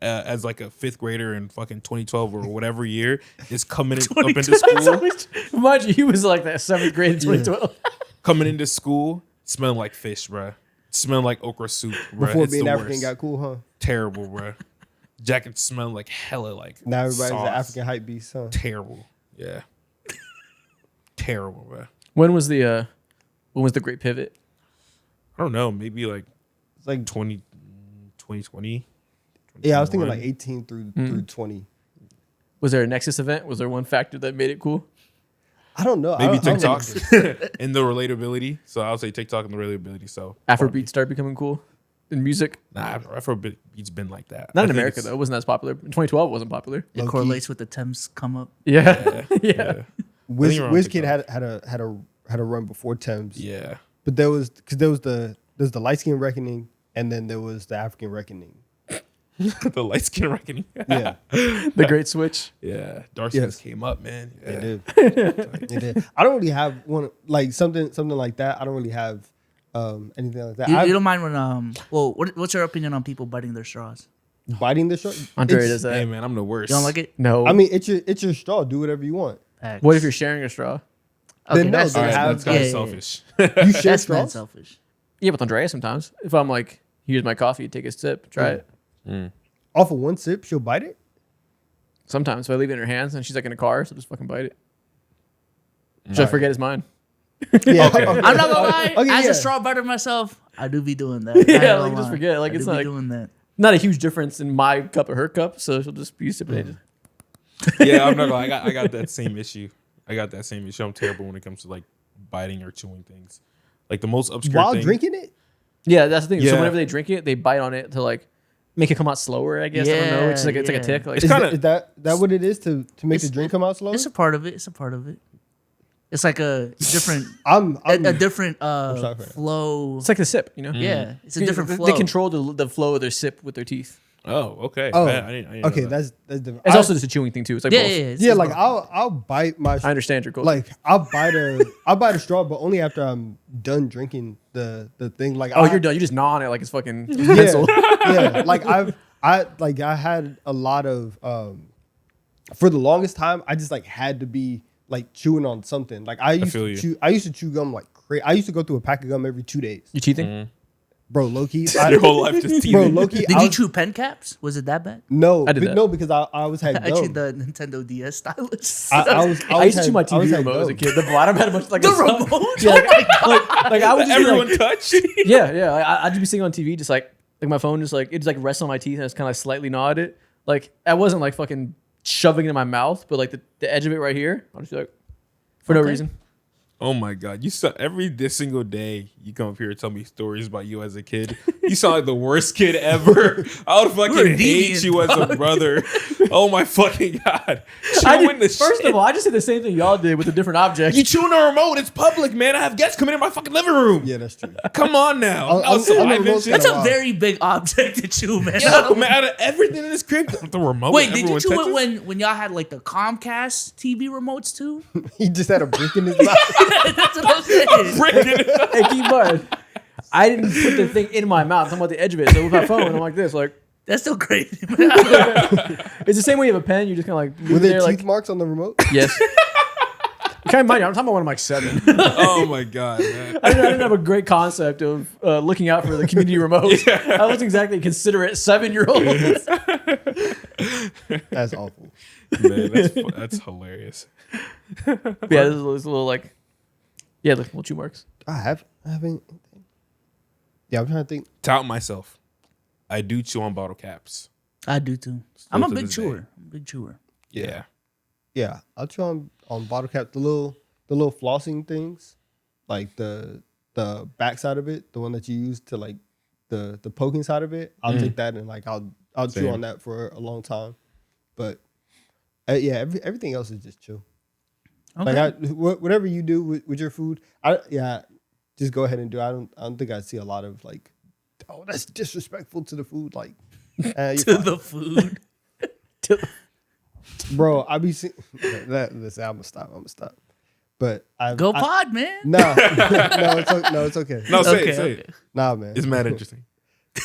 a 5th grader in fucking 2012 or whatever year is coming up into school, Mind you, he was like that 7th grade in 2012. coming into school smelling like fish, bruh. Smelling like okra soup, bruh. Before It's being the African worst. got cool, huh? Terrible, bruh. Jacket smelling like hella like Now everybody's sauce. an African hype beast, huh? Terrible, yeah. Terrible, bruh. When was the great pivot? I don't know, maybe like It's like 2020. yeah, I was thinking 2021. like 18 through 20. Was there a Nexus event? Was there one factor that made it cool? I don't know. Maybe I don't TikTok know. and the relatability. So I'll say TikTok and the relatability. So Afrobeat started becoming cool in music. nah, Afrobeat's been like that. Not I in think America it's- though. It wasn't as popular. In 2012, it wasn't popular. It Low-key. correlates with the Thames come up. Yeah, yeah. Yeah. Wizkid TikTok. had a run before Thames. Yeah. But there was the light skin reckoning, and then there was the African reckoning. The light skin reckoning. Yeah, The Great Switch. Yeah. Dark skins came up, man. Yeah. it did. It did. I don't really have one like something like that. I don't really have anything like that. You don't mind when well, what's your opinion on people biting their straws? Biting the straw. Andre It's- does that. Hey man, I'm the worst. You don't like it? No. I mean, it's your straw. Do whatever you want. Facts. what if you're sharing a straw? Okay, Then no, that's, then All right, have- that's kind of yeah. selfish. You share that's mad straws. selfish. Yeah, with Andrea sometimes. If I'm like, here's my coffee, take a sip, try it. Off of one sip, she'll bite it. Sometimes if I leave it in her hands and she's like in a car, so just fucking bite it. She'll forget it's mine. Yeah. Okay. I'm not gonna lie. Okay, As yeah. a straw biter myself, I do be doing that. I ain't Yeah, gonna like, just lie. forget, like, I it's do be like- doing that. Not a huge difference in my cup or her cup, so she'll just be sipping it. Yeah, I'm not gonna lie. I got that same issue. I'm terrible when it comes to like biting or chewing things. Like the most obscure While thing. drinking it. Yeah, that's the thing. So Yeah. whenever they drink it, they bite on it to like make it come out slower, I guess. I don't know. It's like a tick. Like, It's Is, kinda- that what it is to make the It's- drink come out slow? It's a part of it. It's a part of it. It's like a different, I'm a different sorry for that. flow. it's like the sip, you know? Yeah, it's a different They- flow. They control the flow of their sip with their teeth. Oh, okay. Oh, Man, I didn't okay. know that. That's different. It's also just a chewing thing too. It's like Yeah, both. yeah, it's yeah. just Like both. I'll bite my I understand your culture. like I'll bite a straw, but only after I'm done drinking the thing. Like oh, you're done. You just gnaw on it like it's fucking Yeah, pencil. yeah. Like I had a lot of for the longest time. I just like had to be like chewing on something. Like I used feel to you. chew. I used to chew gum like crazy. I used to go through a pack of gum every 2 days. You cheating? Bro, low key. Your whole life just teething. Bro, low key. Did you chew pen caps? Was it that bad? No, I did that. no, because I always had I chewed gum. the Nintendo DS stylus. I was I used to chew had- my I TV always had remote as a gum. kid. The bottom had a bunch like The a suck. remote? Yeah, like I would just be, Everyone like, touched. yeah, yeah. I'd just be sitting on TV, just like my phone, just like it just like rests on my teeth and it's kind of like slightly gnawed it. Like I wasn't like fucking shoving it in my mouth, but like the edge of it right here, I'll just be like for no Okay. reason. Oh my god! You saw this single day. You come up here and tell me stories about you as a kid. You sound like the worst kid ever. I would You're fucking hate deviant, you as a brother. Oh my fucking god! I Chewing did, the first shit. of all, I just did the same thing y'all did with a different object. You chewing a remote? It's public, man. I have guests coming in my fucking living room. Yeah, that's true. Come on now. I'll- Oh, so I'll I remote mentioned- That's in a a while. very big object to chew, man. Yo, man, out of everything in this crib, the remote. Wait, did you everyone chew touches? it when y'all had like the Comcast TV remotes too? He just had a brick in his mouth. That's what I'm saying. Freaking- Hey, keep in mind, I didn't put the thing in my mouth. I'm talking about the edge of it. So with my phone, I'm like this. Like That's still crazy. Man. it's the same way you have a pen. You just kind of like Were leave it there there. teeth Like marks on the remote? yes. Kind of mind you, I'm talking about when I'm like 7. Oh my god, man. I didn't have a great concept of looking out for the community remote. I wasn't exactly considerate 7-year-old. That's awful. Man, that's hilarious. Yeah, this is a little like, yeah, the little chew marks. I haven't. Yeah, I'm trying to think. Tout myself. I do chew on bottle caps. I do too. I'm a to big this day. chewer. I'm a big chewer. Yeah. Yeah, I'll chew on bottle cap the little flossing things, like the back side of it, the one that you use to like the poking side of it. I'll take that and like I'll chew Same. on that for a long time. But yeah, everything else is just chill. Okay. Like whatever you do with your food, just go ahead and do. I don't think I see a lot of like, oh, that's disrespectful to the food. Like, you're to fine. the food. Bro, I be seeing listen, I'm gonna stop. But Go pod, man. No, it's okay. No, say Okay, it. Say okay. it. Nah, man. It's mad interesting.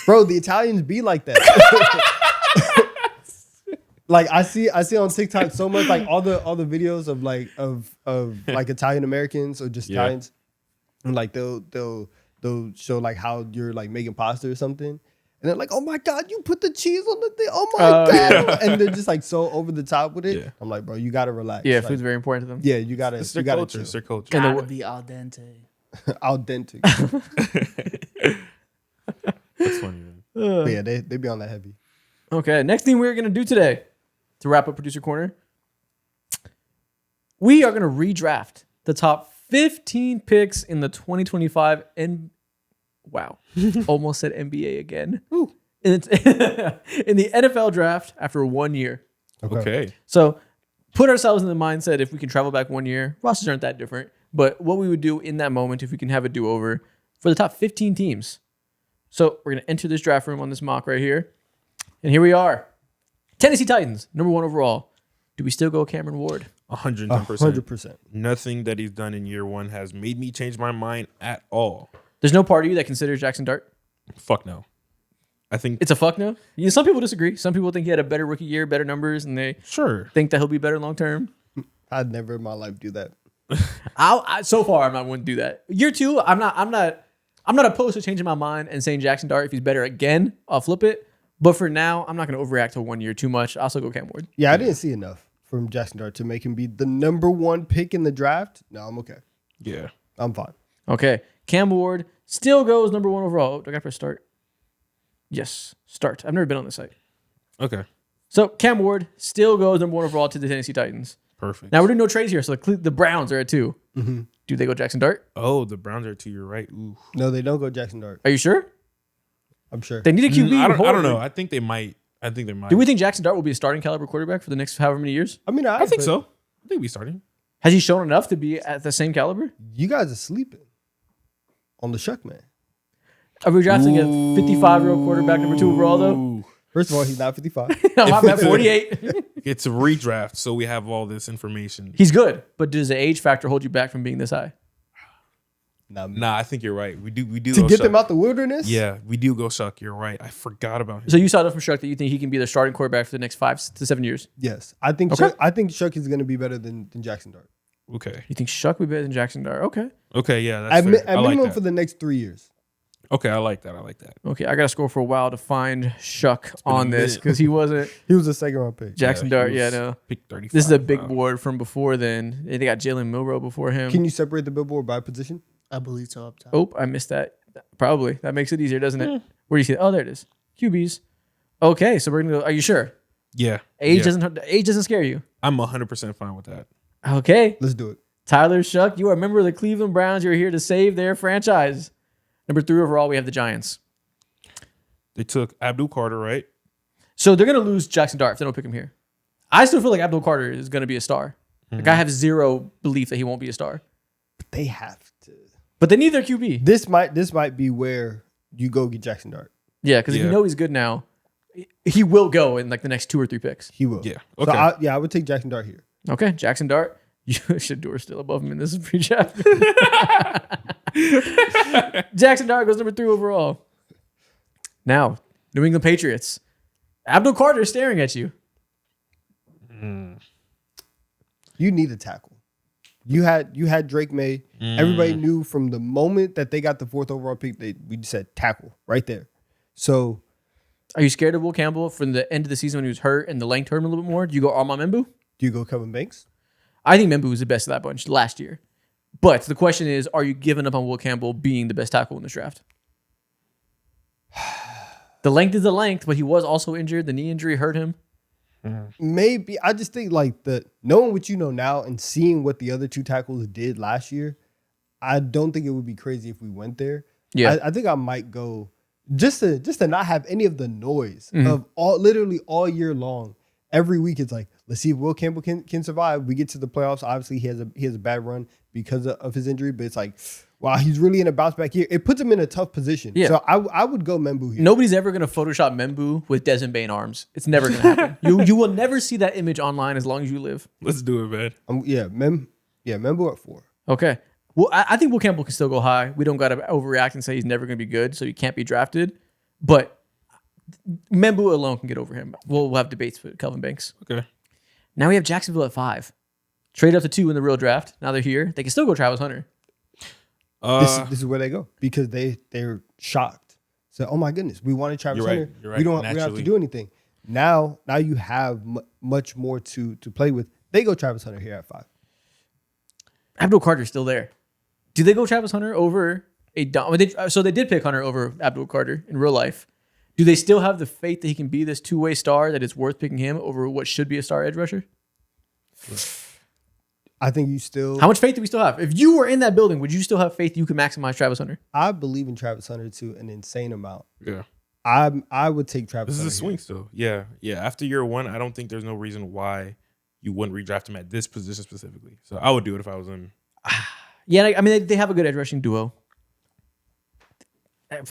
Bro, the Italians be like that. Like I see on TikTok so much, like all the videos of like Italian Americans or just Yeah. Italians, and like they'll show like how you're like making pasta or something, and they're like, oh my god, you put the cheese on the thing, oh my god, yeah. and they're just like so over the top with it. Yeah. I'm like, bro, you gotta relax. Yeah, Like, food's very important to them. yeah, you gotta It's their you gotta culture. It's chill. their culture. And the Gotta wo- be al dente. Al dente. That's funny, man. But yeah, they be on that heavy. Okay, next thing we're gonna do today to wrap up producer corner. we are going to redraft the top 15 picks in the 2025 wow, almost said NBA again. In the NFL draft after 1 year. Okay. So put ourselves in the mindset if we can travel back 1 year. Rosters aren't that different. But what we would do in that moment if we can have a do-over for the top 15 teams. So we're going to enter this draft room on this mock right here. And here we are. Tennessee Titans, number 1 overall. Do we still go Cameron Ward? 110%. 100%. Nothing that he's done in year 1 has made me change my mind at all. There's no part of you that considers Jackson Dart? Fuck no. I think It's a fuck no? Yeah, some people disagree. Some people think he had a better rookie year, better numbers, and they sure. think that he'll be better long term. I'd never in my life do that. So far, I'm not going to do that. Year 2, I'm not opposed to changing my mind and saying Jackson Dart, if he's better again, I'll flip it. But for now, I'm not going to overreact to 1 year too much. I'll still go Cam Ward. Yeah, I didn't see enough from Jackson Dart to make him be the number 1 pick in the draft. No, I'm okay. Yeah. I'm fine. Okay. Cam Ward still goes number 1 overall. Do I got to press start? Yes. Start. I've never been on this site. Okay. So Cam Ward still goes number 1 overall to the Tennessee Titans. Perfect. Now we're doing no trades here. So the Browns are at 2. Mm-hmm. Do they go Jackson Dart? Oh, the Browns are to your right. Ooh. No, they don't go Jackson Dart. Are you sure? I'm sure. They need a QB. I don't horribly. know. I think they might. Do we think Jackson Dart will be a starting caliber quarterback for the next however many years? I mean, I think so. I think we starting. Has he shown enough to be at the same caliber? You guys are sleeping on the Shuck man. Are we drafting a 55-year-old quarterback number 2 overall, though? Ooh. First of all, he's not 55. I'm at 48. It's a redraft, so we have all this information. He's good, but does the age factor hold you back from being this high? Nah, I think you're right. We do to go get Shuck. them out the wilderness? Yeah, we do go Shuck. You're right. I forgot about him. So you saw enough from Shuck that you think he can be the starting quarterback for the next 5 to 7 years? Yes. I think Okay. Shuck is going to be better than Jackson Dart. Okay. You think Shuck will be better than Jackson Dart? Okay. Okay, yeah, that's fair. At I like minimum that. for the next 3 years. Okay, I like that. Okay, I got to scroll for a while to find Shuck been on a this minute. because he wasn't He was a second round pick. Jackson he Dart. was Yeah, no. Pick 35. This is a big board from before then. They got Jalen Milroe before him. Can you separate the billboard by position? I believe so up top. Oh, I missed that. Probably. That makes it easier, doesn't it? Where do you see it? Oh, there it is. QBs. Okay, so we're going to go. Are you sure? Yeah. Age yeah. doesn't scare you. I'm 100% fine with that. Okay. Let's do it. Tyler Shuck, you are a member of the Cleveland Browns. You're here to save their franchise. Number 3 overall, we have the Giants. They took Abdul Carter, right? So they're going to lose Jackson Dart if they don't pick him here. I still feel like Abdul Carter is going to be a star. Like I have zero belief that he won't be a star. But they have to. But they need their QB. This might be where you go get Jackson Dart. Yeah, because if you know he's good now, he will go in like the next 2 or 3 picks. He will. Yeah. So Okay. I would take Jackson Dart here. Okay, Jackson Dart. Shador's still above him in this pre-draft. Jackson Dart goes number 3 overall. Now, New England Patriots. Abdul Carter is staring at you. You need a tackle. You had Drake May. Everybody knew from the moment that they got the 4th overall pick, we just said tackle right there. So, Are you scared of Will Campbell from the end of the season when he was hurt and the length hurt him a little bit more? Do you go Armand Membu? do you go Kevin Banks? I think Membu was the best of that bunch last year. But the question is, are you giving up on Will Campbell being the best tackle in this draft? The length is the length, but he was also injured. The knee injury hurt him. Maybe. I just think like knowing what you know now and seeing what the other 2 tackles did last year, I don't think it would be crazy if we went there. Yeah. I think I might go just to not have any of the noise of literally all year long. Every week it's like, let's see if Will Campbell can survive. We get to the playoffs. Obviously, he has a bad run because of his injury, but it's like, wow, he's really in a bounce back year. It puts him in a tough position. Yeah. So I would go Membu here. Nobody's ever going to Photoshop Membu with Desmond Bain arms. It's never going to happen. You will never see that image online as long as you live. Let's do it, man. Membu at 4. Okay. Well, I think Will Campbell can still go high. We don't got to overreact and say he's never going to be good, so he can't be drafted. But Membu alone can get over him. We'll have debates with Kelvin Banks. Okay. Now we have Jacksonville at 5. Trade up to 2 in the real draft. Now they're here. They can still go Travis Hunter. This is where they go because they're shocked. So, oh my goodness, we wanted Travis You're right. Hunter. You're right. We don't have to Naturally. do anything. Now you have much more to play with. They go Travis Hunter here at 5. Abdul Carter's still there. Do they go Travis Hunter over so they did pick Hunter over Abdul Carter in real life. Do they still have the faith that he can be this 2-way star, that it's worth picking him over what should be a star edge rusher? I think you still. How much faith do we still have? If you were in that building, would you still have faith you could maximize Travis Hunter? I believe in Travis Hunter to an insane amount. Yeah. I would take Travis This Hunter. is a swing still. Yeah. Yeah. After year one, I don't think there's no reason why you wouldn't redraft him at this position specifically. So I would do it if I was him. Yeah, I mean, they have a good edge rushing duo.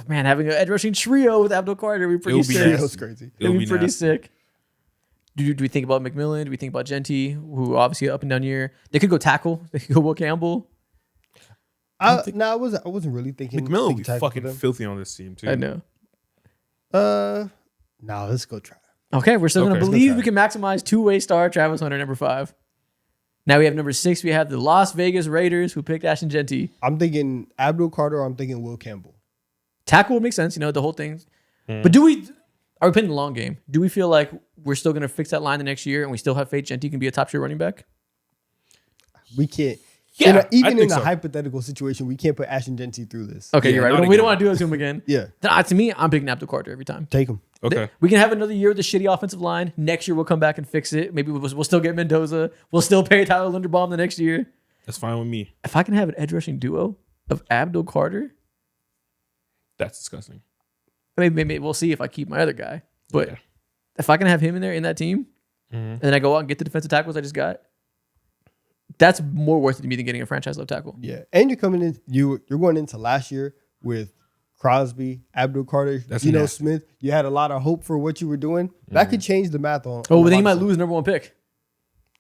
Man, having an edge rushing trio with Abdul Carter would be pretty It would be sick. Yeah, nice. that was crazy. It'd be pretty nasty. sick. Do we think about McMillan? Do we think about Genty, who obviously up and down year? They could go tackle. They could go Will Campbell. I wasn't really thinking. McMillan would be tackle for fucking them. filthy on this team too. I know. No, let's go try. Okay, we're still going Okay. to Let's go believe try. we can maximize two-way star Travis Hunter, number 5. Now we have number 6. We have the Las Vegas Raiders, who picked Ashton Genty. I'm thinking Abdul Carter. Or I'm thinking Will Campbell. Tackle would make sense, the whole thing. Mm. But are we playing the long game? Do we feel like we're still going to fix that line the next year and we still have faith Genty can be a top-tier running back? We can't. Yeah, I even in think a so. hypothetical situation, we can't put Ashton Genty through this. Okay, Yeah, you're right. not We don't again. want to do it to him again. Yeah, To me, I'm picking Abdul Carter every time. take him. Okay. We can have another year with a shitty offensive line. Next year, we'll come back and fix it. Maybe we'll still get Mendoza. We'll still pay Tyler Linderbaum the next year. That's fine with me. If I can have an edge rushing duo of Abdul Carter, That's disgusting. maybe we'll see if I keep my other guy. But Yeah. if I can have him in there in that team, Mhm. and then I go out and get the defensive tackles I just got, that's more worth it to me than getting a franchise left tackle. Yeah, and you're coming in. You're going into last year with Crosby, Abdul Carter, That's Geno nasty. Smith. You had a lot of hope for what you were doing. That could change the math on. Oh, on but then a you lot might of lose number 1 pick. stuff.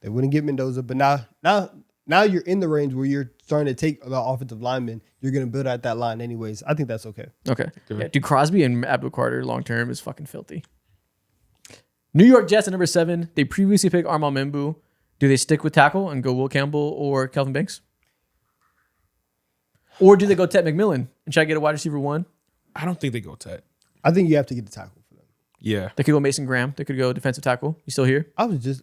They wouldn't get Mendoza, but now you're in the range where you're starting to take the offensive lineman. You're going to build out that line anyways. I think that's okay. Okay. Good. Yeah, dude, Crosby and Abdul Carter long term is fucking filthy. New York Jets at number 7. They previously picked Armand Membu. Do they stick with tackle and go Will Campbell or Kelvin Banks? Or do they go Ted McMillan and try to get a wide receiver 1? I don't think they go Ted. I think you have to get the tackle for them. Yeah. They could go Mason Graham. They could go defensive tackle. You still here? I was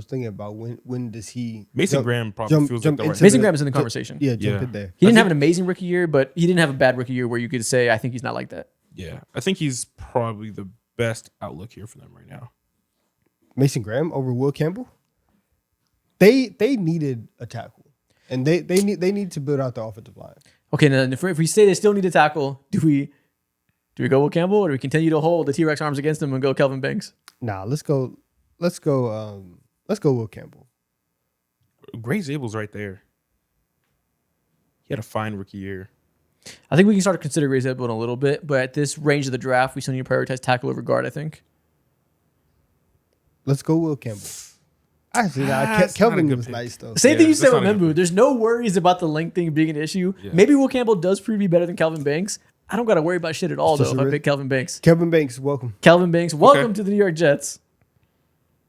thinking about when does he Mason jump- Graham probably jump- feels jump like the right. into Mason the- Graham is in the conversation. Yeah, jump Yeah. in there. He didn't I have an amazing rookie year, but he didn't have a bad rookie year where you could say, I think he's not like that. Yeah. I think he's probably the best outlook here for them right now. Mason Graham over Will Campbell. They needed a tackle, and they need to build out the offensive line. Okay, then if we say they still need a tackle, do we go Will Campbell or do we continue to hold the T-Rex arms against him and go Kelvin Banks? Nah, let's go Will Campbell. Gray Zabel's right there. He had a fine rookie year. I think we can start to consider Ray Zebulon a little bit, but at this range of the draft, we still need to prioritize tackle over guard, I think. Let's go Will Campbell. Actually, That's Kelvin not a good was pick. nice though. Same Yeah, thing you that's said with not a good Membu. There's no worries about the length thing being an issue. Yeah. Maybe Will Campbell does prove to be better than Calvin Banks. I don't got to worry about shit at all, Just though, a if I risk. pick Calvin Banks. Kelvin Banks, welcome. Calvin Banks, welcome to the New York Jets.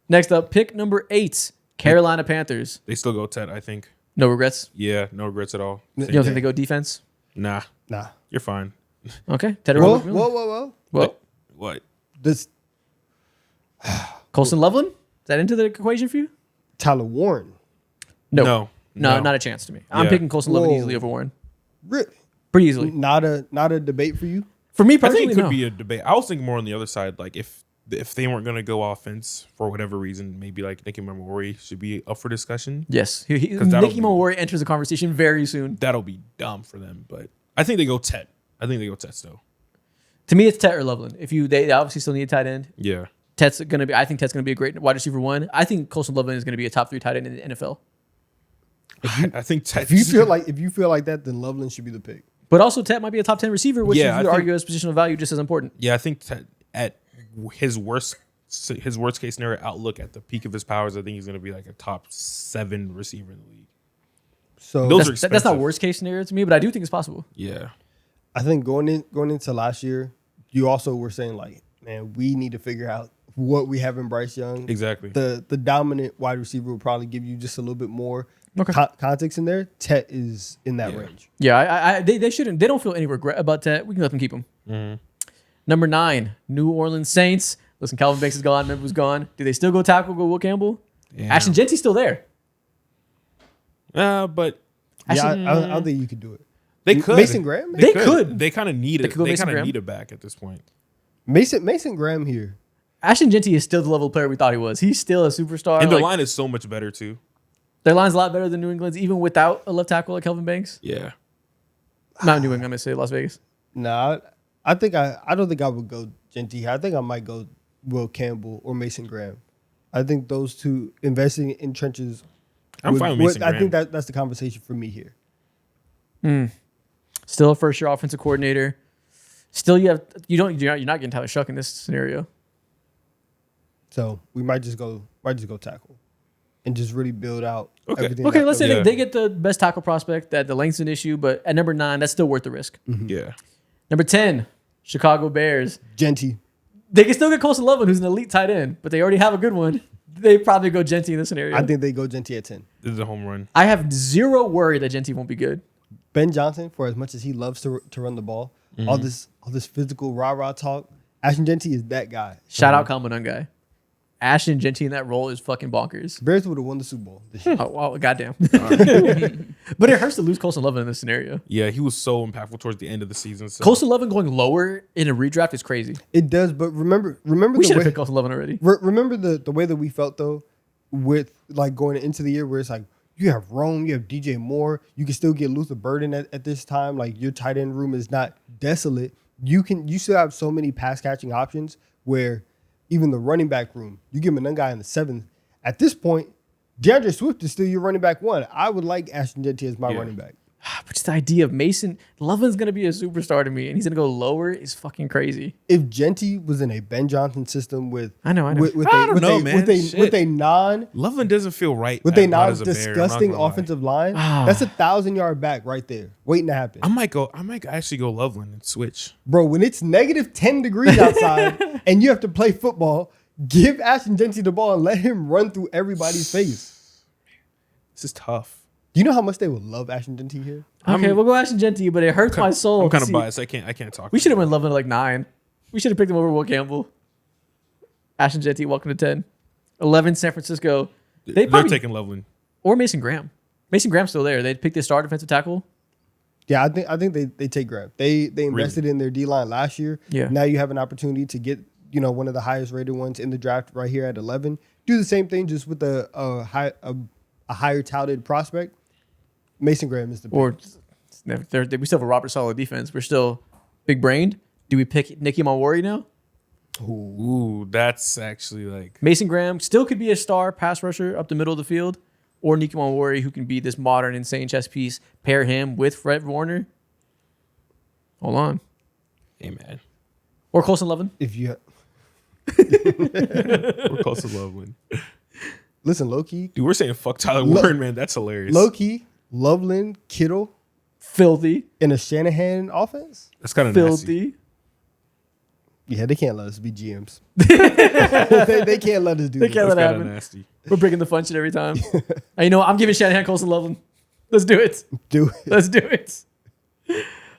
Next up, pick number 8, Carolina Panthers. They still go Ted, I think. No regrets. Yeah, no regrets at all. You don't think they go defense? Nah, Nah. you're fine. Okay. Ted Whoa, McMillan. whoa. Well, What? This Colson Loveland? Is that into the equation for you? Tyler Warren. No, No. not a chance to me. I'm Yeah. picking Colson Loveland Whoa. easily over Warren. Really? Pretty easily. Not a debate for you. For me I personally, think it could no. be a debate. I was thinking more on the other side, like if they weren't going to go offense for whatever reason, maybe like Nicky Memori should be up for discussion. Yes. 'Cause that'll Nicky be- Memori enters the conversation very soon. That'll be dumb for them, but I think they go Ted. I think they go Ted still. To me, it's Tet or Loveland. They obviously still need a tight end. Yeah. I think Tet's gonna be a great wide receiver 1. I think Colson Loveland is gonna be a top 3 tight end in the NFL. I think Ted. If you feel like that, then Loveland should be the pick. But also Tet might be a top 10 receiver, which Yeah, you could I think- argue as positional value just as important. Yeah, I think Ted, at his worst case scenario outlook at the peak of his powers, I think he's going to be like a top 7 receiver in the league. So Those are That's not expensive. worst case scenario to me, but I do think it's possible. Yeah. I think going into last year, you also were saying like, man, we need to figure out what we have in Bryce Young. Exactly. The dominant wide receiver will probably give you just a little bit more Okay. context in there. Tet is in that Yeah. range. Yeah, they shouldn't. They don't feel any regret about Tet. We can let them keep him. Mm-hmm. Number 9, New Orleans Saints. Listen, Calvin Banks is gone. Memphis gone. Do they still go tackle? Go Will Campbell? Yeah. Ashton Genty's still there. But Yeah, I don't think you could do it. they could. Mason Graham? They could. They kind of need They it. could go They Mason kind of Graham. need a back at this point. Mason Graham here. Ashton Genty is still the level of player we thought he was. He's still a superstar. And the Like, line is so much better too. Their line's a lot better than New England's, even without a left tackle like Kelvin Banks. Yeah. Not New England, I'm gonna say Las Vegas. Nah, I don't think I would go Genty. I think I might go Will Campbell or Mason Graham. I think those two investing in trenches. I'm fine with Mason I think Graham. that's the conversation for me here. Still a first year offensive coordinator. Still, you're not getting Tyler Shuck in this scenario. So we might just go tackle, and just really build out everything. Okay, let's say Yeah. they get the best tackle prospect. That the length's an issue, but at number 9, that's still worth the risk. Yeah. Number 10, Chicago Bears. Genty. They can still get Colson Lovin, who's an elite tight end, but they already have a good one. They probably go Genty in this scenario. I think they go Genty at 10. This is a home run. I have zero worry that Genty won't be good. Ben Johnson, for as much as he loves to run the ball, all this physical rah-rah talk, Ashton Genty is that guy. Shout out Kalman guy. Ashton Genty in that role is fucking bonkers. Bears would have won the Super Bowl this year. Oh, wow, goddamn. But it hurts to lose Colson Lovin in this scenario. Yeah, he was so impactful towards the end of the season. So. Colson Lovin going lower in a redraft is crazy. It does, but remember We the should have way, picked Colson Lovin already. remember the way that we felt though, with like going into the year where it's like you have Rome, you have DJ Moore, you can still get Luther Burden at this time. Like your tight end room is not desolate. You still have so many pass catching options where even the running back room, you give him a guy in the 7th. At this point, DeAndre Swift is still your running back 1. I would like Ashton Genty as my running back. But just the idea of Mason Lovin's going to be a superstar to me, and he's going to go lower is fucking crazy. If Genty was in a Ben Johnson system with I know. with I don't know, man. with a non Loveland doesn't feel right. with a about as Bear, I'm not non-disgusting gonna lie. offensive line, that's 1,000-yard back right there waiting to happen. I might actually go Loveland and switch. Bro, when it's negative 10 degrees outside and you have to play football, give Ashton Genty the ball and let him run through everybody's face. This is tough. Do you know how much they would love Ashton Genty here? Okay, we'll go Ashton Genty, but it hurts my soul. I'm kind to of see- biased. I can't talk. We should have went Lovin at like 9. We should have picked him over Will Campbell. Ashton Genty, welcome to 10. 11, San Francisco. They're probably, taking Loveland. or Mason Graham. Mason Graham's still there. They'd pick their star defensive tackle. Yeah, I think they take Graham. They invested in their D-line last year. Yeah. Now you have an opportunity to get, one of the highest rated ones in the draft right here at 11. Do the same thing just with a higher touted prospect. Mason Graham is the pick. Or we still have a Robert Saleh defense. We're still big brained. Do we pick Nicky Malwari now? Ooh, that's actually like Mason Graham still could be a star pass rusher up the middle of the field, or Nicky Malwari, who can be this modern, insane chess piece. Pair him with Fred Warner. Hold on. hey man. Or Colson Lovin. If you We're close to Loveland. listen, low key, Dude, we're saying fuck Tyler Warren, man. That's hilarious. low key, Loveland, Kittle Filthy. in a Shanahan offense. That's kind of nasty. Filthy. Yeah, they can't let us be GMs. they can't let us do They this. can't That's let it kind of happen. nasty. We're bringing the fun shit every time. And you know what? I'm giving Shanahan Colson Lovin. Let's do it. Do it. Let's do it.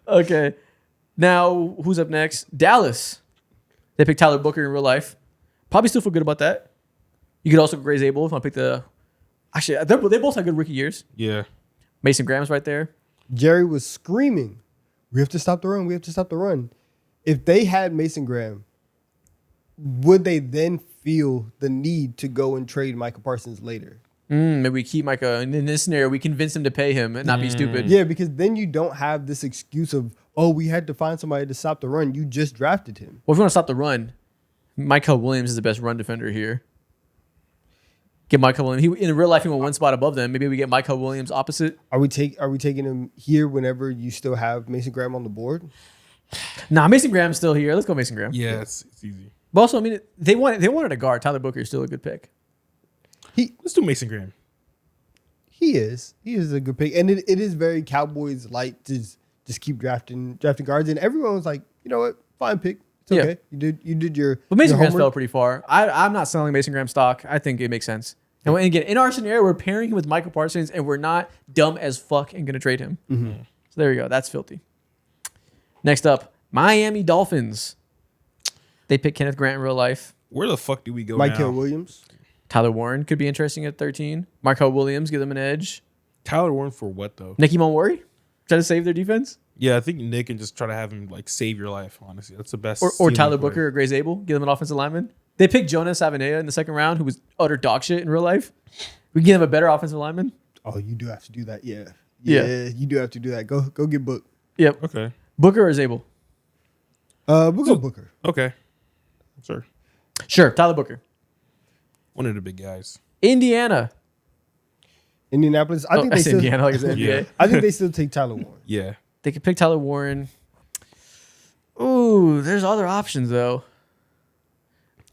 Okay. Now, who's up next? Dallas. They picked Tyler Booker in real life. Probably still feel good about that. You could also go Grace Abel if I pick the... Actually, they both had good rookie years. Yeah. Mason Graham's right there. Jerry was screaming, "We have to stop the run. We have to stop the run." If they had Mason Graham, would they then feel the need to go and trade Michael Parsons later? Maybe we keep Micah. And in this scenario, we convince him to pay him and not be stupid. Yeah, because then you don't have this excuse of, oh, we had to find somebody to stop the run. You just drafted him. Well, if you want to stop the run, Michael Williams is the best run defender here. Get Michael Williams. In real life, he went one spot above them. Maybe we get Michael Williams opposite. Are we taking him here whenever you still have Mason Graham on the board? Nah, Mason Graham's still here. Let's go Mason Graham. Yeah, it's easy. But also, I mean, they wanted a guard. Tyler Booker is still a good pick. Let's do Mason Graham. He is a good pick, and it is very Cowboys light to just keep drafting guards, and everyone was like, you know what, fine pick. It's Yeah. okay. You did your. But Mason your Graham homework. fell pretty far. I'm not selling Mason Graham stock. I think it makes sense. And again, in our scenario, we're pairing him with Michael Parsons, and we're not dumb as fuck and going to trade him. Mm-hmm. So there we go. That's filthy. Next up, Miami Dolphins. They picked Kenneth Grant in real life. Where the fuck do we go Michael now? Williams. Tyler Warren could be interesting at 13. Markel Williams, give them an edge. Tyler Warren for what though? Nicky Malwari, try to save their defense. Yeah, I think Nick can just try to have him like save your life. Honestly, that's the best. Or ceiling Tyler for Booker him. or Grace Abel, give them an offensive lineman. They picked Jonas Avenea in the second round, who was utter dog shit in real life. We give him a better offensive lineman. Oh, you do have to do that. Yeah. Yeah. Yeah, you do have to do that. Go get Book. Yep. Okay. Booker or Zabel? We'll go Booker. Okay. Sure. Sure. Tyler Booker. One of the big guys. Indiana. Indianapolis. I think they that's still. Indiana. Like it's NBA. Yeah. I think they still take Tyler Warren. Yeah. They could pick Tyler Warren. Ooh, there's other options though.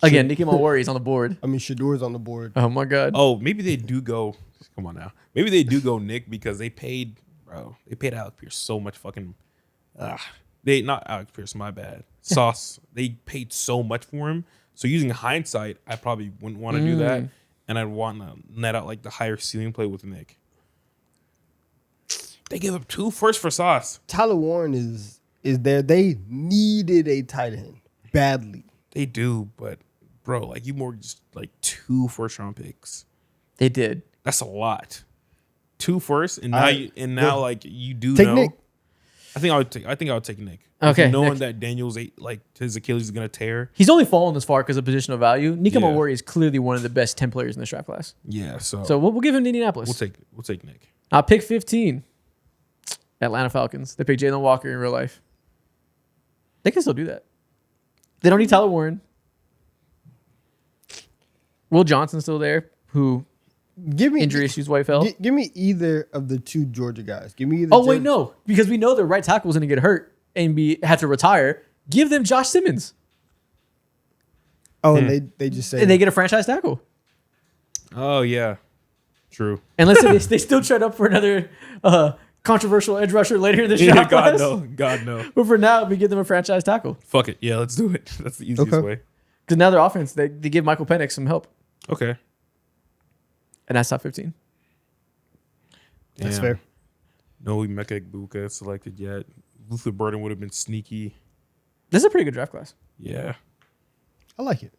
Again, Nicky Malwari is on the board. I mean, Shador's on the board. Oh my god. Oh, maybe they do go. Come on now. Maybe they do go Nick because they paid, bro. They paid Alec Pierce so much fucking. They not Alex Pierce. My bad. Sauce. They paid so much for him. So using hindsight, I probably wouldn't want to do that, and I'd want to net out like the higher ceiling play with Nick. They gave up 2 firsts for Sauce. Tyler Warren is there. They needed a tight end badly. They do, but bro, like you more just like 2 first-round picks. They did. That's a lot. 2 firsts, and now like you do Take know. Nick. I think I would take Nick. Okay, knowing Nick. that Daniel's like his Achilles is gonna tear. He's only fallen this far because of positional value. Nicky Yeah. Malwari is clearly one of the best 10 players in this draft class. Yeah, so So we'll give him to Indianapolis. we'll take Nick. Pick 15. Atlanta Falcons. They pick Jalen Walker in real life. They can still do that. They don't need Tyler Warren. Will Johnson's still there, who Give me injury issues wipe out. Give me either of the 2 Georgia guys. Give me either. Oh, wait, no. Because we know their right tackle is going to get hurt and have to retire. Give them Josh Simmons. Oh, and they just say And they get a franchise tackle. Oh yeah, true. And let's say they still trade up for another controversial edge rusher later in the Yeah, draft God class. no, God no. But for now, we give them a franchise tackle. Fuck it. Yeah, let's do it. That's the easiest Okay. way. Because now their offense, they give Michael Penix some help. Okay. And that's top 15. that's Damn. fair. No Emeka Egbuka selected yet. Luther Burden would have been sneaky. This is a pretty good draft class. Yeah. I like it.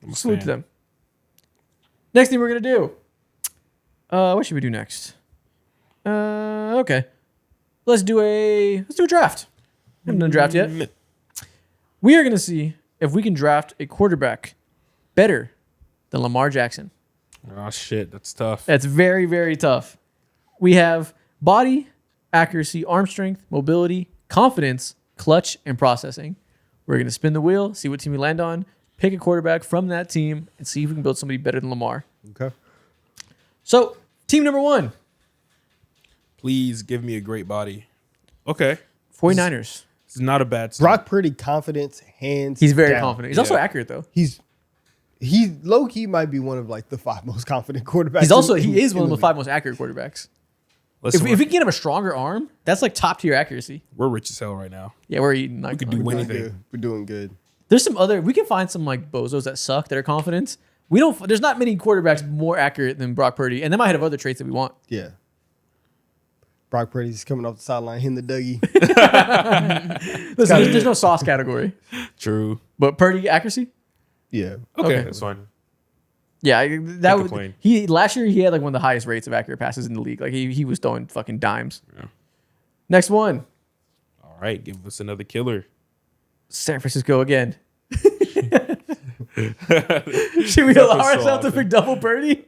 I'm a Salute to fan. them. Next thing we're going to do. What should we do next? Okay. Let's do a draft. We haven't done a draft yet. We are going to see if we can draft a quarterback better than Lamar Jackson. Oh shit, that's tough. That's very, very tough. We have body, accuracy, arm strength, mobility, confidence, clutch, and processing. We're going to spin the wheel, see what team we land on, pick a quarterback from that team, and see if we can build somebody better than Lamar. Okay. So, team number 1, Please give me a great body. Okay. 49ers. It's not a bad start. Brock Purdy, confidence, hands. He's very down. confident. He's also Yeah. accurate, though. He's low key might be one of like the 5 most confident quarterbacks. He is in one of the league. 5 most accurate quarterbacks. Listen, If we can get him a stronger arm, that's like top tier accuracy. we're rich as hell right now. Yeah, we're eating. Like, We could do We're doing anything. good. We're doing good. There's some other. We can find some like bozos that suck that are confident. We don't. There's not many quarterbacks more accurate than Brock Purdy, and they might have other traits that we want. Yeah. Brock Purdy's coming off the sideline, hitting the Dougie. Listen, there's no sauce category, True. but Purdy accuracy. Yeah. Okay, Okay. that's fine. Yeah, that Can't would. complain. He last year he had like one of the highest rates of accurate passes in the league. Like he was throwing fucking dimes. Yeah. Next one, All right, give us another killer. San Francisco again. Should we allow so ourselves to often. pick double Purdy?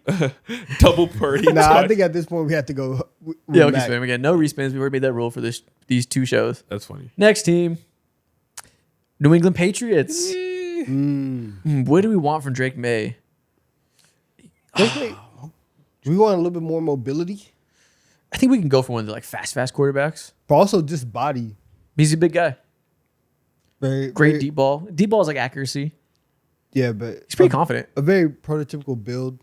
Double Purdy. Nah, I think at this point we have to go. With Yeah, okay, Mac. spin again. No respins. We already made that rule for these 2 shows. That's funny. Next team, New England Patriots. What do we want from Drake May? Do we want a little bit more mobility, I think we can go for one of the like fast quarterbacks. but also just body? He's a big guy. Very Great very- deep ball. Deep ball is like accuracy. Yeah, but He's pretty confident. a very prototypical build.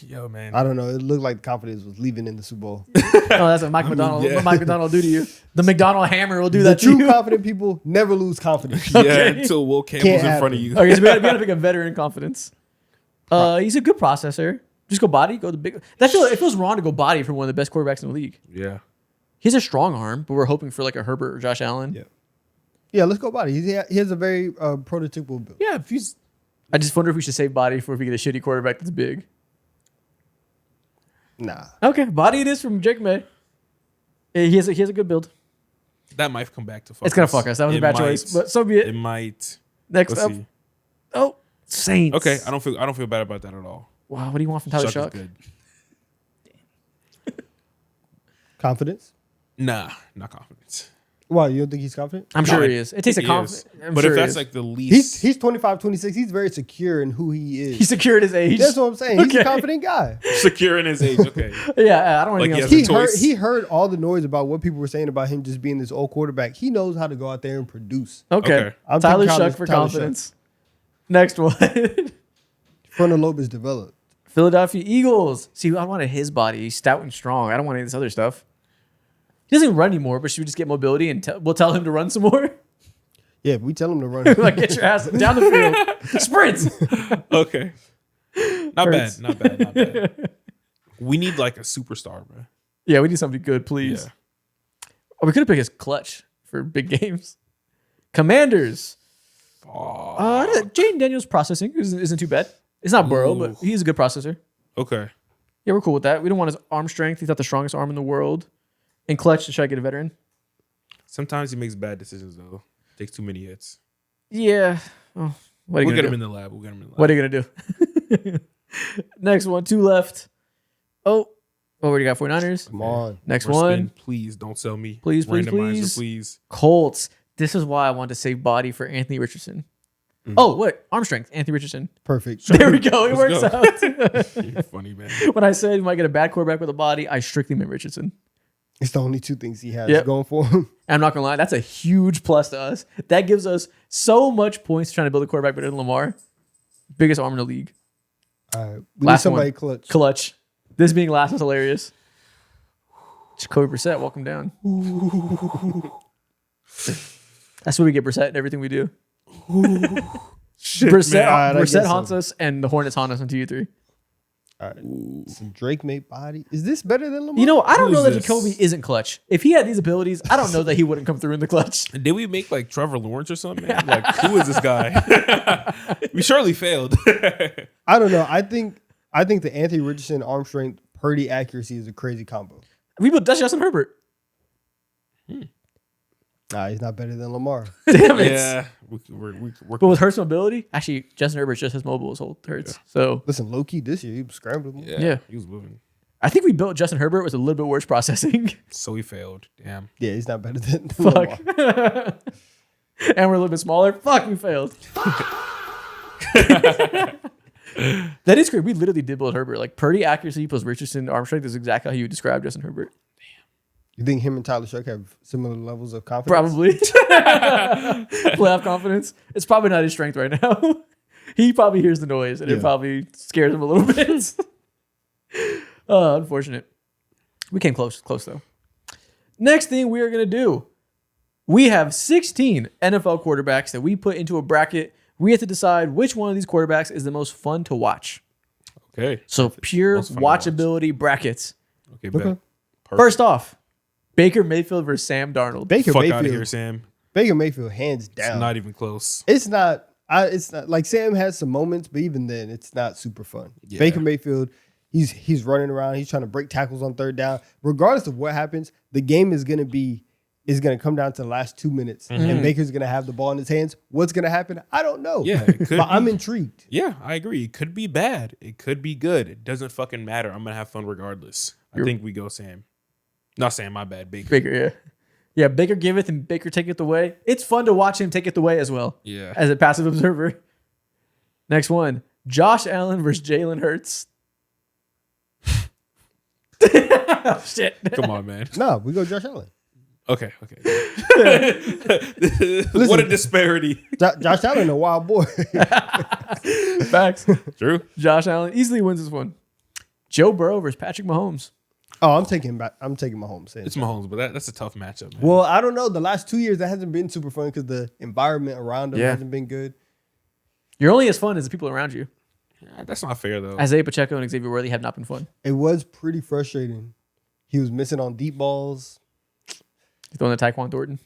Yo, man. I don't know. It looked like the confidence was leaving in the Super Bowl. Oh, that's what Mike McDonald. yeah. What Mike McDonald do to you? The McDonald hammer will do The that to true you. confident people never lose confidence. Yeah, Okay. until Will Campbell's Can't in front happen. of you. Okay, so we gotta pick a veteran confidence. He's a good processor. Just go body. Go the big. It feels wrong to go body for one of the best quarterbacks in the league. Yeah. He's a strong arm, but we're hoping for like a Herbert or Josh Allen. Yeah. Yeah, let's go body. He has a very prototypical build. Yeah, if he's I just wonder if we should save body for if we get a shitty quarterback that's big. Nah. Okay, body it is from Drake May. He has a good build. that might come back to fuck It's gonna us. fuck us. That was a It bad might. choice, but so be It it. might. Next Let's up, see. oh Saints. Okay, I don't feel bad about that at all. Wow, what do you want from Tyler Shuck Shuck? is good. Confidence? Nah, not confidence. Why, you don't think he's confident? I'm sure he is. It takes a He confidence. is. But if that's like the He's least 25, 26. He's very secure in who he is. he's secure at his age. That's what I'm saying. He's Okay. a confident guy. secure in his age, okay. Yeah, I don't want Like, anything he else. has a He toys. heard all the noise about what people were saying about him just being this old quarterback. He knows how to go out there and produce. Okay. Okay. I'm Tyler thinking Shuck for Tyler Shuck. confidence. Next one. Frontal lobe is developed. Philadelphia Eagles. See, I wanted his body. He's stout and strong. I don't want any of this other stuff. He doesn't even run anymore, but should we just get mobility and we'll tell him to run some more? Yeah, we tell him to run. Like, get your ass down the field. Sprint. Okay. Not Hurts. bad. Not bad. Not bad. We need like a superstar, bro. Yeah, we need somebody good, please. Yeah. Oh, we could have picked his clutch for big games. Commanders. Jaden Daniels processing isn't too bad. It's not Burrow, but he's a good processor. Okay. Yeah, we're cool with that. We don't want his arm strength. He's not the strongest arm in the world. And clutch to try to get a veteran. Sometimes he makes bad decisions though. Takes too many hits. Yeah. Oh, what are you We'll get gonna him do? in the lab. We'll get him in the lab. What are you gonna do? Next one, 2 left. Oh, what do you got? 49ers. Come on. Next Or one. spin. Please don't sell me. Please, please, Randomizer, please. Colts. This is why I wanted to save body for Anthony Richardson. Oh, what? Arm strength, Anthony Richardson. Perfect. There we go. It Let's works go. out. You're funny, man. When I said you might get a bad quarterback with a body, I strictly meant Richardson. It's the only two things he has Yep. going for him. And I'm not gonna lie, that's a huge plus to us. That gives us so much points trying to build a quarterback better than Lamar. Biggest arm in the league. All right. We Last need somebody one. clutch. Clutch. This being last is hilarious. Jacoby Brissett, welcome down. That's what we get Brissett in everything we do. Brissett, man. All right, I Brissett guess haunts so. us, and the Hornets haunt us on TU3. All right. Some Drake made body. Is this better than Lamar? You know, I don't Who know is that this? Jacoby isn't clutch. If he had these abilities, I don't know that he wouldn't come through in the clutch. Did we make like Trevor Lawrence or something? Man? Like, who is this guy? We surely failed. I don't know. I think the Anthony Richardson arm strength, Purdy accuracy is a crazy combo. That's Justin Herbert. Nah, he's not better than Lamar. Damn it. Yeah. We're But with Hurts' mobility, actually, Justin Herbert's just as mobile as Hurts. So, Listen, low key this year he was scrambling. Yeah. He was moving. I think we built Justin Herbert with a little bit worse processing. So he failed. Damn. Yeah, he's not better than Fuck. Lamar. And we're a little bit smaller. Fuck, we failed. That is great. We literally did build Herbert. Like, Purdy accuracy plus Richardson arm strength is exactly how you would describe Justin Herbert. You think him and Tyler Shuck have similar levels of confidence? Probably. Playoff confidence. It's probably not his strength right now. He probably hears the noise and it Yeah. probably scares him a little bit. Unfortunate. We came close though. Next thing we are going to do. We have 16 NFL quarterbacks that we put into a bracket. We have to decide which one of these quarterbacks is the most fun to watch. Okay. So pure Most fun to watch. watchability brackets. Okay. Bet. Okay. Perfect. First off, Baker Mayfield versus Sam Darnold. Baker Fuck Mayfield. out of here, Sam. Baker Mayfield, hands It's down. not even close. It's not. It's not like Sam has some moments, but even then, it's not super fun. Yeah. Baker Mayfield, he's running around. He's trying to break tackles on third down. Regardless of what happens, the game is gonna come down to the last 2 minutes, and Baker's gonna have the ball in his hands. What's gonna happen? I don't know. Yeah, it could but I'm be. intrigued. Yeah, I agree. It could be bad. It could be good. It doesn't fucking matter. I'm gonna have fun regardless. I think we go Sam. Not Sam, my bad. Baker. Baker, yeah. Yeah, Baker giveth and Baker taketh away. It's fun to watch him take it away as well. Yeah. As a passive observer. Next one. Josh Allen versus Jalen Hurts. Oh, shit. Come on, man. Nah, we go Josh Allen. Okay. What a disparity. Josh Allen, a wild boy. Facts. True. Josh Allen easily wins this one. Joe Burrow versus Patrick Mahomes. Oh, I'm taking Mahomes. It's Mahomes, but that's a tough matchup, man. Well, I don't know. The last 2 years that hasn't been super fun because the environment around him Yeah. hasn't been good. You're only as fun as the people around you. That's not fair though. Isaiah Pacheco and Xavier Worthy have not been fun. It was pretty frustrating. He was missing on deep balls. He's throwing the Tyquan Thornton.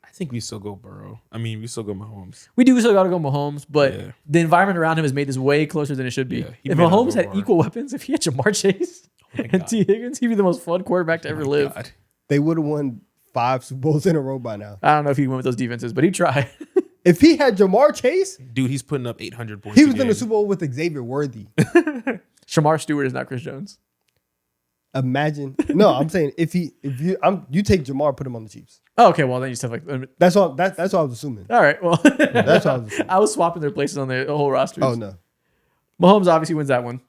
I think we still go Burrow. I mean, we still go Mahomes. We do still got to go Mahomes, but Yeah. the environment around him has made this way closer than it should be. Yeah, he If may not Mahomes go had far. equal weapons, if he had Jamar Chase my and God. T. Higgins, he'd be the most fun quarterback to ever Oh my live. God. They would have won 5 Super Bowls in a row by now. I don't know if he went with those defenses, but he'd try. If he had Jamar Chase, Dude, he's putting up 800 points. he a was in game. the Super Bowl with Xavier Worthy. Shamar Stewart is not Chris Jones. Imagine. No, I'm saying if you take Jamar, put him on the Chiefs. Oh, okay, well then you still like. That's all. That's what I was assuming. All right, well, That's what I was assuming. I was swapping their places on the whole roster. Oh no. Mahomes obviously wins that one.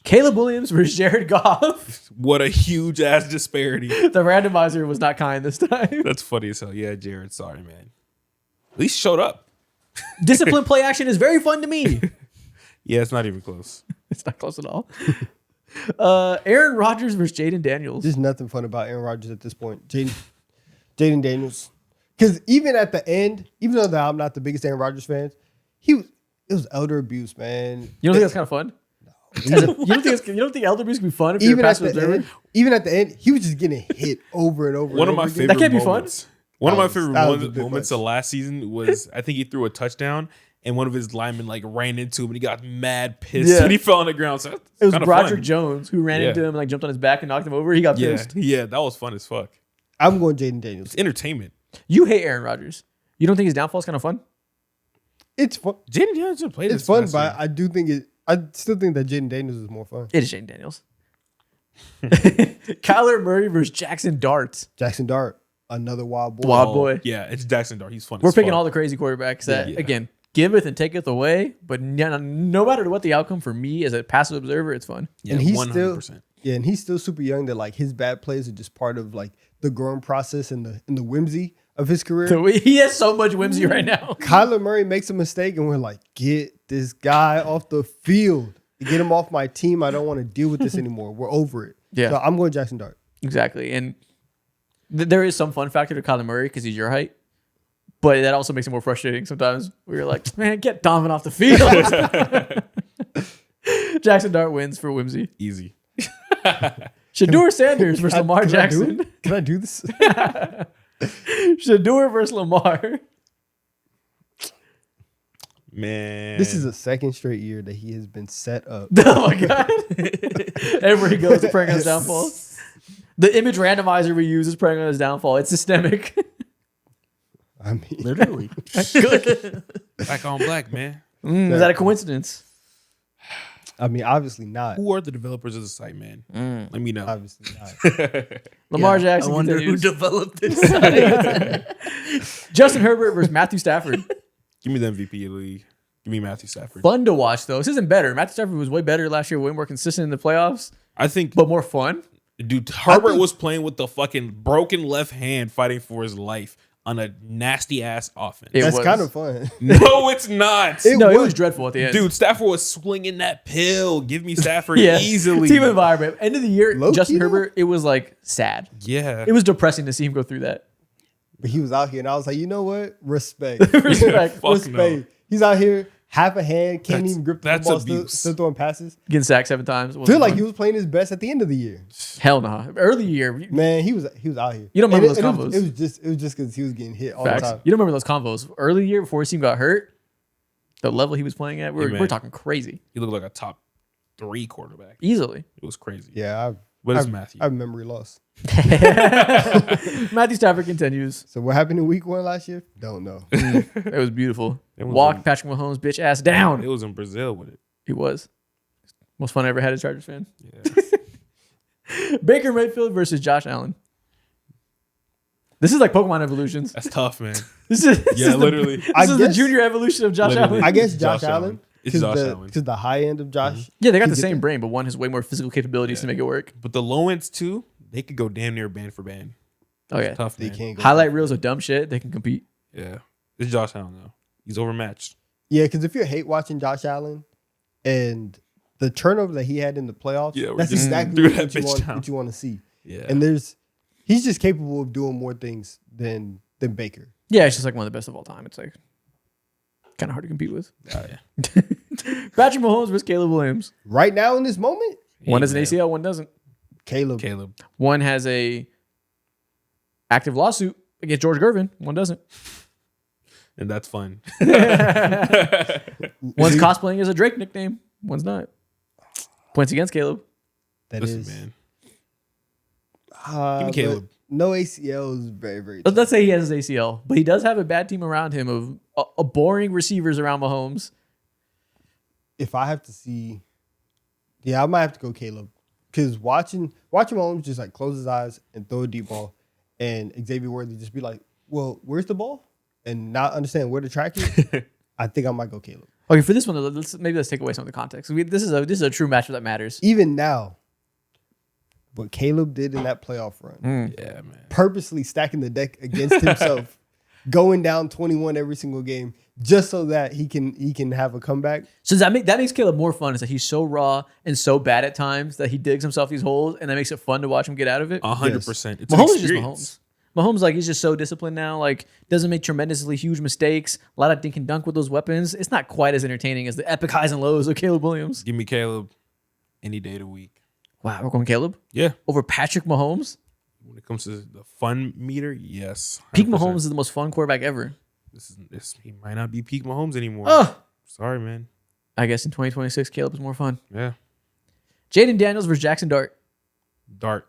Caleb Williams versus Jared Goff. What a huge ass disparity. The randomizer was not kind this time. That's funny as hell. Yeah, Jared, sorry, man. At least showed up. Discipline play action is very fun to me. Yeah, it's not even close. It's not close at all. Aaron Rodgers versus Jaden Daniels. There's nothing fun about Aaron Rodgers at this point. Jaden Daniels. Because even at the end, even though I'm not the biggest Aaron Rodgers fan, it was elder abuse, man. You don't think that's kind of fun? You don't think elder abuse can be fun if you're a passive observer? Even at the end, he was just getting hit over and over. One of my again. favorite That can't be fun. moments. One of my favorite that was a bit moments much. of last season was I think he threw a touchdown and one of his linemen like ran into him and he got mad pissed Yeah. and he fell on the ground. So It was kinda Broderick fun. Jones who ran Yeah. into him and like jumped on his back and knocked him over. He got Yeah, pissed. yeah, that was fun as fuck. I'm going Jaden Daniels. It's entertainment. You hate Aaron Rodgers. You don't think his downfall is kind of fun? It's fun. Jaden Daniels played It's this fun, past but year. I do think it. I still think that Jaden Daniels is more fun. It is Jaden Daniels. Kyler Murray versus Jackson Dart. Jackson Dart, another wild boy. Wild boy. Yeah, it's Jackson Dart. He's fun. We're as picking fuck. all the crazy quarterbacks that, Yeah. again, giveth and taketh away. But no matter what the outcome for me as a passive observer, it's fun. Yeah, And he's 100%. still, yeah, and he's still super young. That like his bad plays are just part of like the growing process and the whimsy of his career. So he has so much whimsy right now. Kyler Murray makes a mistake, and we're like, get this guy off the field. Get him off my team. I don't want to deal with this anymore. We're over it. Yeah. So I'm going Jackson Dart. Exactly. And there is some fun factor to Kyler Murray because he's your height. But that also makes it more frustrating sometimes where you're like, man, get Donovan off the field. Jackson Dart wins for whimsy. Easy. Shador Sanders versus Lamar Can I do Jackson. it? Can I do this? Shador versus Lamar. Man. This is a second straight year that he has been set up. Oh my God. Everywhere he goes, preying on his downfall. The image randomizer we use is preying on his downfall. It's systemic. I mean, Literally. black on black, man. Is that a coincidence? I mean, obviously not. Who are the developers of the site, man? Let me know. Obviously not. Lamar I Jackson wonder continues. who developed this. Justin Herbert versus Matthew Stafford. Give me the MVP of the league. Give me Matthew Stafford. Fun to watch, though. This isn't better. Matthew Stafford was way better last year, way more consistent in the playoffs, I think, but more fun. dude, Herbert was playing with the fucking broken left hand fighting for his life on a nasty ass offense. It That's was. kind of fun. No, it's not. No, it was dreadful at the end. Dude, Stafford was swinging that pill. Give me Stafford Yeah. easily. Team environment. End of the year, Low-key, Justin though? Herbert, it was like sad. Yeah. It was depressing to see him go through that. But he was out here, and I was like, you know what? Respect. Respect. Fuck Respect. no. He's out here, half a hand, can't That's- even grip the that's ball, abuse. still throwing passes. Getting sacked 7 times. Feel like he was playing his best at the end of the year. Hell no. Early year. Man, he was out here. You don't remember And those it combos. It was just because he was getting hit all Facts. the time. You don't remember those combos. Early year before his team got hurt, the level he was playing at, Hey, man. we're talking crazy. He looked like a top 3 quarterback. Easily. It was crazy. Yeah, What is Matthew? I have memory loss. Matthew Stafford continues. So what happened in week 1 last year? Don't know. It was beautiful. It was Walk in- Patrick Mahomes bitch ass down. It was in Brazil with it. He was. Most fun I ever had as a Chargers fan. Yeah. Baker Mayfield versus Josh Allen. This is like Pokemon evolutions. That's tough, man. This is Yeah, literally. This I is the guess- junior evolution of Josh Literally. Allen. I guess Josh Josh Allen. Allen. It's Josh Allen. Because the high end of Josh. Yeah, they got the get same that. brain, but one has way more physical capabilities to make it work. But the low ends too, they could go damn near band for band. Oh yeah. Tough, They man. can't go. Highlight reels of dumb shit. They can compete. Yeah. It's Josh Allen though. He's overmatched. Yeah, because if you hate watching Josh Allen and the turnover that he had in the playoffs, Yeah, we're that's just exactly threw what that bitch down. what you want to see. Yeah. And he's just capable of doing more things than Baker. Yeah, it's just like one of the best of all time. It's like kind of hard to compete with. Oh, yeah. Patrick Mahomes versus Caleb Williams. Right now in this moment, One has an man. ACL, one doesn't. Caleb. One has a active lawsuit against George Gervin. One doesn't. And that's fun. One's cosplaying as a Drake nickname. One's not. Points against Caleb. That Listen, is. man. Give me Caleb. No ACL is very, very Let's say he has his ACL, but he does have a bad team around him of a boring receivers around Mahomes. If I have to see, yeah, I might have to go Caleb. Because watching Mahomes just like close his eyes and throw a deep ball, and Xavier Worthy just be like, "Well, where's the ball?" and not understand where to track it. I think I might go Caleb. Okay, for this one, let's take away some of the context. This is a true matchup that matters. Even now, what Caleb did in that playoff run, Yeah, man. purposely stacking the deck against himself, going down 21 every single game, just so that he can have a comeback. So that makes Caleb more fun. Is that he's so raw and so bad at times that he digs himself these holes, and that makes it fun to watch him get out of it. 100%. It's an Mahomes is just experience. Mahomes. Mahomes, like, he's just so disciplined now. Like, doesn't make tremendously huge mistakes. A lot of dink and dunk with those weapons. It's not quite as entertaining as the epic highs and lows of Caleb Williams. Give me Caleb any day of the week. Wow, we're going Caleb Yeah. over Patrick Mahomes. When it comes to the fun meter, yes. Peak 100%. Mahomes is the most fun quarterback ever. He might not be peak Mahomes anymore. Oh, Sorry, man. I guess in 2026, Caleb is more fun. Yeah. Jaden Daniels versus Jackson Dart. Dart.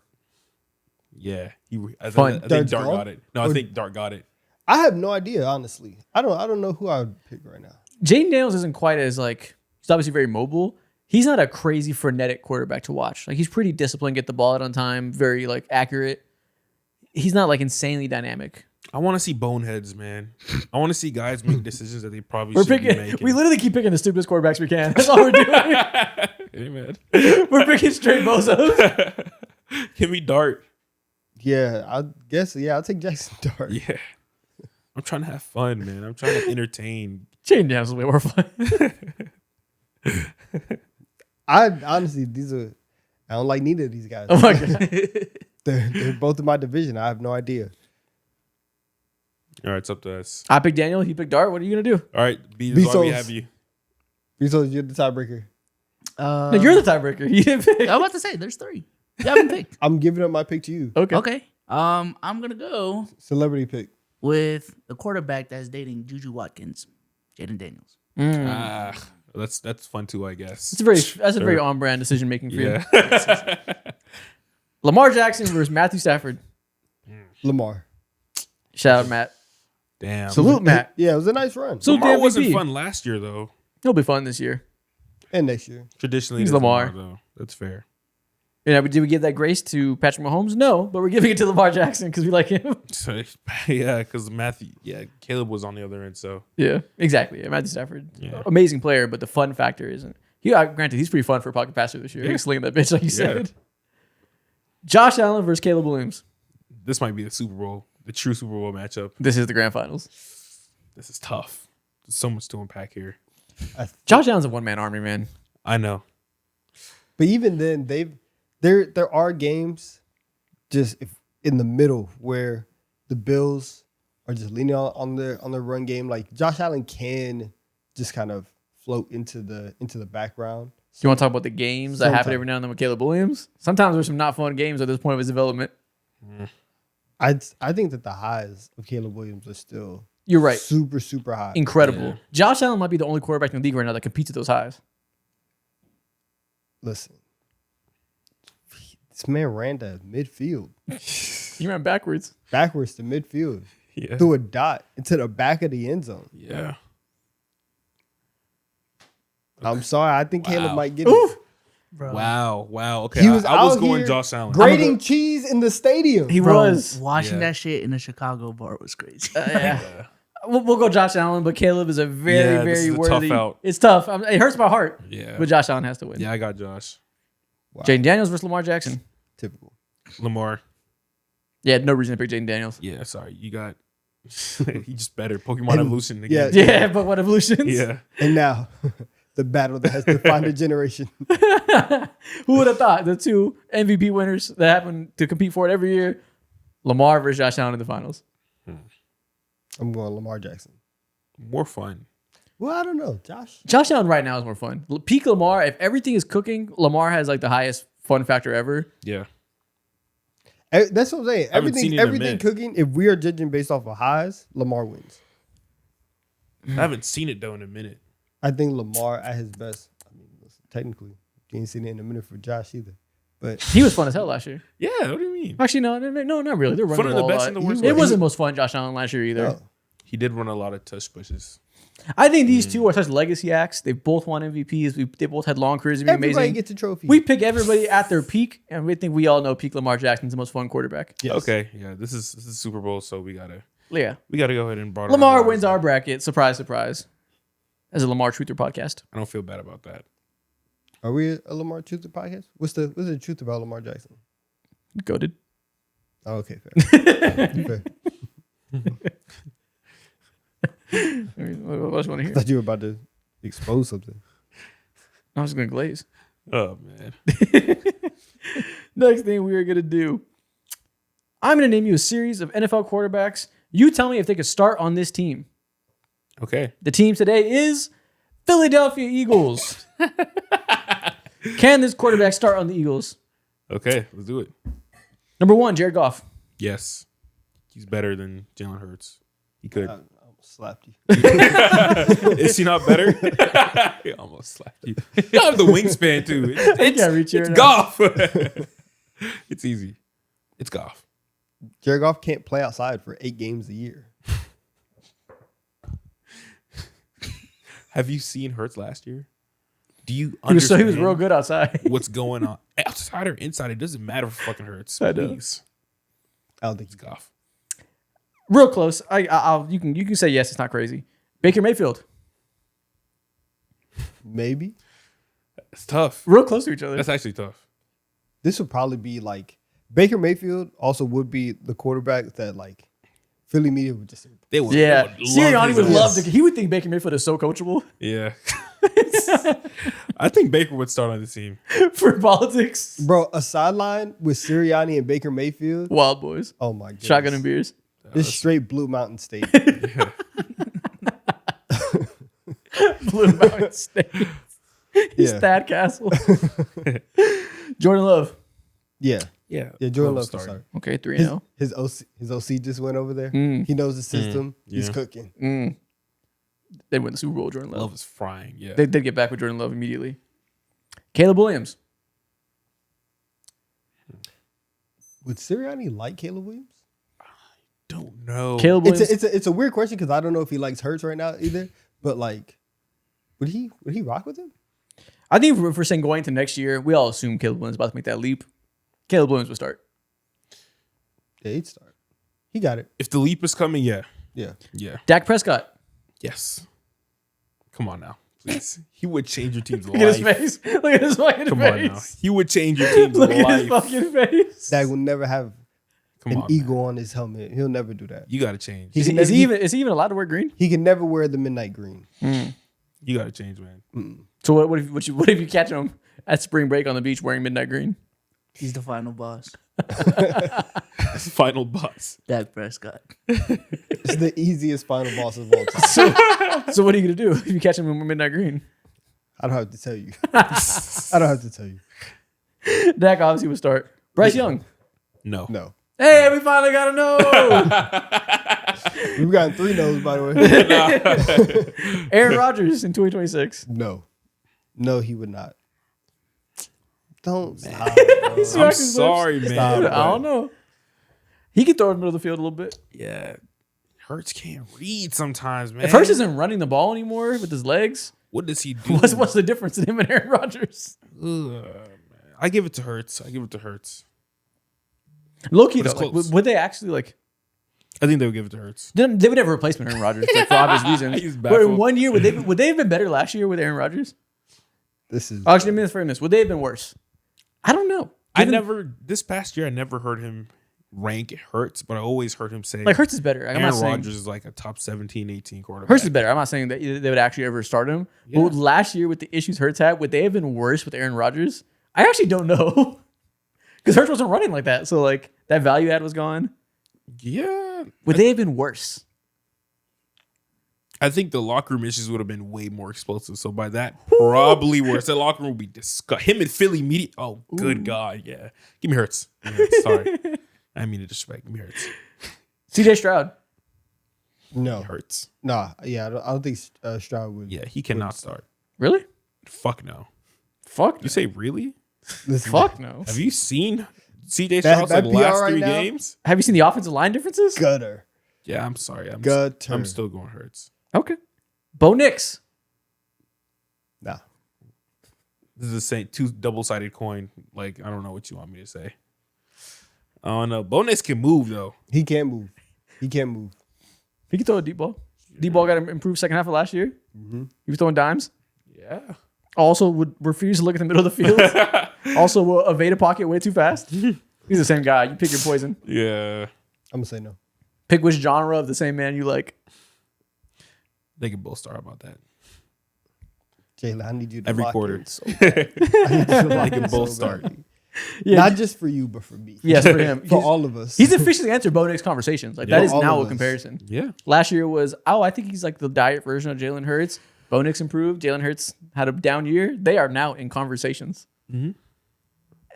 Yeah. I Fun. think Dart's Dart gone? got it. No, I think Dart got it. I have no idea, honestly. I don't know who I would pick right now. Jaden Daniels isn't quite as like, he's obviously very mobile. He's not a crazy frenetic quarterback to watch. Like, he's pretty disciplined, get the ball out on time, very like accurate. He's not like insanely dynamic. I want to see boneheads, man. I want to see guys make decisions that they probably We're shouldn't be picking. making. We literally keep picking the stupidest quarterbacks we can. That's all we're doing. Hey, man. We're picking straight bozos. Give me Dart. Yeah, I guess. Yeah, I'll take Jackson Dart. Yeah. I'm trying to have fun, man. I'm trying to entertain. Jaden Daniels is way more fun. I honestly, I don't like neither of these guys. Oh my god. They're both in my division. I have no idea. All right, it's up to us. I picked Daniel. He picked Dart. What are you gonna do? All right, B, this is why we Bezos. have you. Bezos, you're the tiebreaker. No, you're the tiebreaker. You didn't pick. I'm about to say there's 3. You haven't picked. I'm giving up my pick to you. Okay. Okay. I'm gonna go Celebrity pick. with the quarterback that's dating Juju Watkins, Jaden Daniels. That's fun too, I guess. That's a very on brand decision making for you. Yeah. Lamar Jackson versus Matthew Stafford. Lamar. Shout out Matt. Damn. Salute Matt. Yeah, it was a nice run. Salute the Lamar wasn't MVP. fun last year though. He'll be fun this year. And next year. Traditionally, He's it is Lamar. though. That's fair. You know, did we give that grace to Patrick Mahomes? No, but we're giving it to Lamar Jackson because we like him. So, yeah, because Caleb was on the other end. So Yeah, exactly. Yeah, Matthew Stafford, Yeah. amazing player, but the fun factor isn't. Granted, he's pretty fun for a pocket passer this year. Yeah. He's slinging that bitch like you said. Josh Allen versus Caleb Williams. this might be the Super Bowl, the true Super Bowl matchup. This is the grand finals. This is tough. There's so much to unpack here. Josh Allen's a one man army, man. I know. But even then, there are games just in the middle where the Bills are just leaning on their run game. Like Josh Allen can just kind of float into the background. Do you want to talk about the games that happen Sometimes. every now and then with Caleb Williams? Sometimes there's some not fun games at this point of his development. I think that the highs of Caleb Williams are still You're right. super, super high. Incredible. Yeah. Josh Allen might be the only quarterback in the league right now that competes at those highs. Listen, this man ran to midfield, He ran backwards. backwards to midfield, Yeah. threw a dot into the back of the end zone. Yeah. I'm sorry, I think Caleb Wow. might get it. Bro. Wow. Okay. He was I was out going here Josh Allen. Grating cheese in the stadium. He Bro, was. watching Yeah. that shit in a Chicago bar was crazy. Yeah. We'll go Josh Allen, but Caleb is a very, Yeah, this very is a worthy. tough out. It's tough. It hurts my heart. Yeah. But Josh Allen has to win. Yeah, I got Josh. Jaden Daniels versus Lamar Jackson. Typical. Lamar. Yeah, no reason to pick Jaden Daniels. Yeah, sorry. You got he just better. Pokemon Evolution again. Yeah. Yeah, but what evolutions? Yeah. And now, the battle that has defined a generation. Who would have thought the two MVP winners that happen to compete for it every year, Lamar versus Josh Allen in the finals? I'm going Lamar Jackson. More fun. Well, I don't know, Josh. Josh Allen right now is more fun. Peak Lamar, if everything is cooking, Lamar has like the highest fun factor ever. Yeah. That's what I'm saying. haven't seen it in a Everything minute. cooking. If we are judging based off of highs, Lamar wins. I haven't seen it though in a minute. I think Lamar at his best. I mean, listen, technically, you ain't seen it in a minute for Josh either. But He was fun as hell last year. Yeah, what do you mean? Actually, no, not really. They're running Fun of the ball a best lot. and the worst It way. wasn't the most fun Josh Allen last year either. no. He did run a lot of touch pushes. I think these two are such legacy acts. They both won MVPs. They both had long careers of being Everybody amazing. gets a trophy. We pick everybody at their peak, and we think we all know peak Lamar Jackson's the most fun quarterback. Yes. Okay, yeah, this is Super Bowl, so we gotta Yeah. go ahead and broaden Lamar our wins horizon. our bracket. Surprise, surprise. As a Lamar Truther podcast. I don't feel bad about that. Are we a Lamar Truther podcast? What's the truth about Lamar Jackson? Goated. Oh, okay, fair. Fair. I mean, what else you want to I hear? thought you were about to expose something. I was going to glaze. Oh man. Next thing we are going to do. I'm going to name you a series of NFL quarterbacks. You tell me if they could start on this team. Okay. The team today is Philadelphia Eagles. Can this quarterback start on the Eagles? Okay, let's do it. Number 1, Jared Goff. Yes. He's better than Jalen Hurts. He could. I almost slapped you. Is he not better? He almost slapped you. You have the wingspan too. can't reach here It's now. golf. It's easy. It's golf. Jared Goff can't play outside for 8 games a year. Have you seen Hurts last year? Do you He was understand real good outside. what's going on? Outside or inside, it doesn't matter for fucking Hurts. I know. Please. I don't think It's golf. Real close. You can say yes. It's not crazy. Baker Mayfield. maybe. It's tough. Real close to each other. That's actually tough. This would probably be like Baker Mayfield also would be the quarterback that like Philly media would just say. They would, Yeah, they Sirianni his would ass. love to. He would think Baker Mayfield is so coachable Yeah. I think Baker would start on the team. for politics. Bro, a sideline with Sirianni and Baker Mayfield. Wild boys, Oh my god. shotgun and beers. This straight Blue Mountain State. Blue Mountain State. He's Yeah. Thad Castle. Jordan Love. Yeah. Yeah. Yeah, Jordan Love Love can starting. start. Okay, 3-0. His OC just went over there. Mm. He knows the system. He's yeah. cooking. They win the Super Bowl. Jordan Love. Love is frying. Yeah. They did get back with Jordan Love immediately. Caleb Williams. Would Sirianni like Caleb Williams? Don't know. Caleb Williams. It's a weird question because I don't know if he likes Hurts right now either. But like, would he rock with him? I think if we're saying going into next year, we all assume Caleb Williams is about to make that leap. Caleb Williams will start. Yeah, he'd start. He got it. If the leap is coming, yeah. Yeah. Yeah. Dak Prescott. Yes. Come on now. Please. He would change your team's Look at his life. face. Look at his fucking Come on now. face. He would change your team's Look at his life. fucking face. Dak will never have Come an on. eagle Man. on his helmet. He'll never do that. You got to change. He Is can he, is, never, he even, is he even allowed to wear green? he can never wear the midnight green. You got to change, man. So what if you catch him at spring break on the beach wearing midnight green? He's the final boss. Final boss. Dak Prescott. It's the easiest final boss of all time. So what are you gonna do if you catch him in midnight green? I don't have to tell you. I don't have to tell you. Dak obviously would start. Bryce Young. No. No. Hey, we finally got to know. We've gotten 3 no's, by the way. Aaron Rodgers in 2026. No. No, he would not. Don't stop. I'm Smack his lips. sorry, man. Stop. I don't know. He can throw in the middle of the field a little bit. Yeah. Hurts can't read sometimes, man. If Hurts isn't running the ball anymore with his legs, What does he do? what's the difference in him and Aaron Rodgers? Ugh, man. I give it to Hurts. Low key But though, it's like, close. would they actually like? I think they would give it to Hurts. They would have a replacement Aaron Rodgers like, for obvious reasons. He's But in baffled. 1 year, would they have been better last year with Aaron Rodgers? This is Actually, let me frame this. Would they have been worse? I don't know. This past year, I never heard him rank Hurts, but I always heard him say Like Hurts is better. I'm Aaron not saying Rodgers is like a top 17, 18 quarterback. Hurts is better. I'm not saying that they would actually ever start him. Yeah. But last year with the issues Hurts had, would they have been worse with Aaron Rodgers? I actually don't know. Because Hurts wasn't running like that. So like that value add was gone. Yeah. Would they have been worse? I think the locker room issues would have been way more explosive. So by that, probably worse. That locker room would be disgusting. Him and Philly media. Oh, good God. Yeah. Give me Hurts. Sorry. I mean to disrespect. Give me Hurts. CJ Stroud. no. Hurts. Nah. Yeah, I don't think Stroud would. Yeah, he cannot start. Really? Fuck no. Fuck. You say really? Listen, Fuck no. Have you seen CJ That- Stroud's that like PR last right 3 now? games? Have you seen the offensive line differences? gutter. Yeah, I'm sorry. Gutter. I'm still going Hurts. Okay. Bo Nix. Nah. This is the same two double-sided coin. Like, I don't know what you want me to say. I don't know. Bo Nix can move though. He can't move. He can't move. He can throw a deep ball. Deep ball got improved second half of last year. Mm-hmm. He was throwing dimes. Yeah. Also would refuse to look at the middle of the field. Also will evade a pocket way too fast. He's the same guy. You pick your poison. Yeah. I'm gonna say no. Pick which genre of the same man you like. They can both start about that. Jalen, I need you to Every lock quarter. in so bad. I need you to lock can in both so start. badly. Yeah, Not just for you, but for me. yes, for him. For all of us. He's officially entered Bo Nix conversations. Like Yeah. that is All now of a us. comparison. Yeah. Last year was, I think he's like the diet version of Jalen Hurts. Bo Nix improved. Jalen Hurts had a down year. They are now in conversations. Mm-hmm.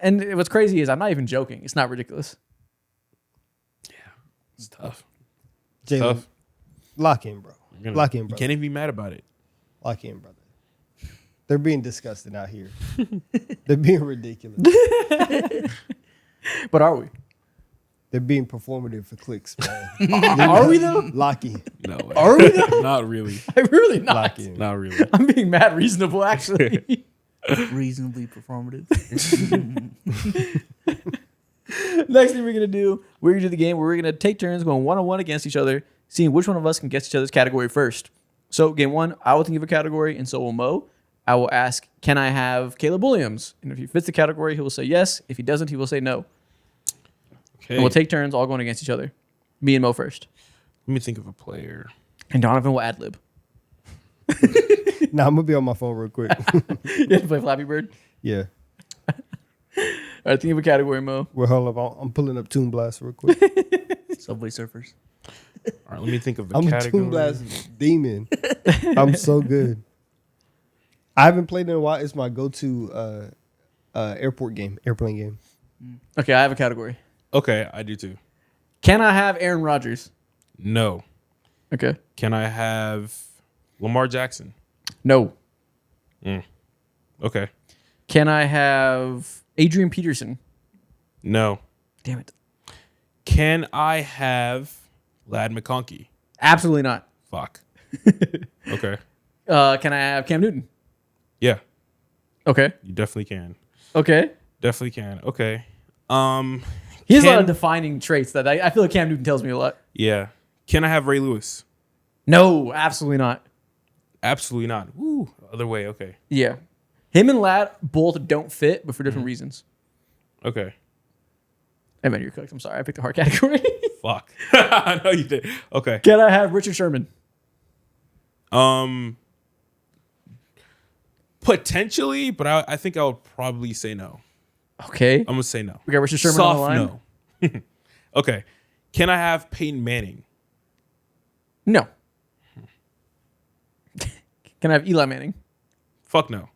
And what's crazy is I'm not even joking. It's not ridiculous. It's tough. Jalen, Tough. lock in, bro. Lock in, You bro. can't even be mad about it. Lock in, brother. They're being disgusting out here. They're being ridiculous. But are we? They're being performative for clicks, man. Are we though? Lock in. No way. Are we though? Not really. I'm really not. Lock in. Not really. I'm being mad reasonable, actually. Reasonably performative. Next thing we're going to do, we're going to do the game where we're going to take turns going one-on-one against each other, seeing which one of us can guess each other's category first. So game one, I will think of a category, and so will Mo. I will ask, can I have Caleb Williams? And if he fits the category, he will say yes. If he doesn't, he will say no. Okay. And we'll take turns all going against each other. Me and Mo first. Let me think of a player. And Donovan will ad-lib. Nah, I'm gonna be on my phone real quick. You have to play Flappy Bird? Yeah. All right, think of a category, Mo. Well, hold up. I'm pulling up Toon Blast real quick. Subway Surfers. All right, let me think of a I'm a category. Toon Blast demon. I'm so good. I haven't played in a while. It's my go-to airplane game. Okay, I have a category. Okay, I do too. Can I have Aaron Rodgers? No. Okay. Can I have Lamar Jackson? No. Okay. Can I have Adrian Peterson? No. Damn it. Can I have Lad McConkey? Absolutely not. Fuck. Okay. Can I have Cam Newton? Yeah, Okay. you definitely can. Okay. Definitely can. Okay. He has a lot Can- of defining traits that I feel like Cam Newton tells me a lot. Yeah. Can I have Ray Lewis? No, absolutely not. Absolutely not. Ooh, other way. Okay. Yeah. Him and Lad both don't fit, but for different reasons. Okay. Evan, you're cooked. I'm sorry. I picked a hard category. Fuck. I know you did. Okay. Can I have Richard Sherman? Potentially, but I think I would probably say no. Okay. I'm gonna say no. We got Richard Sherman on the line. No. Okay. Can I have Peyton Manning? No. Can I have Eli Manning? Fuck no.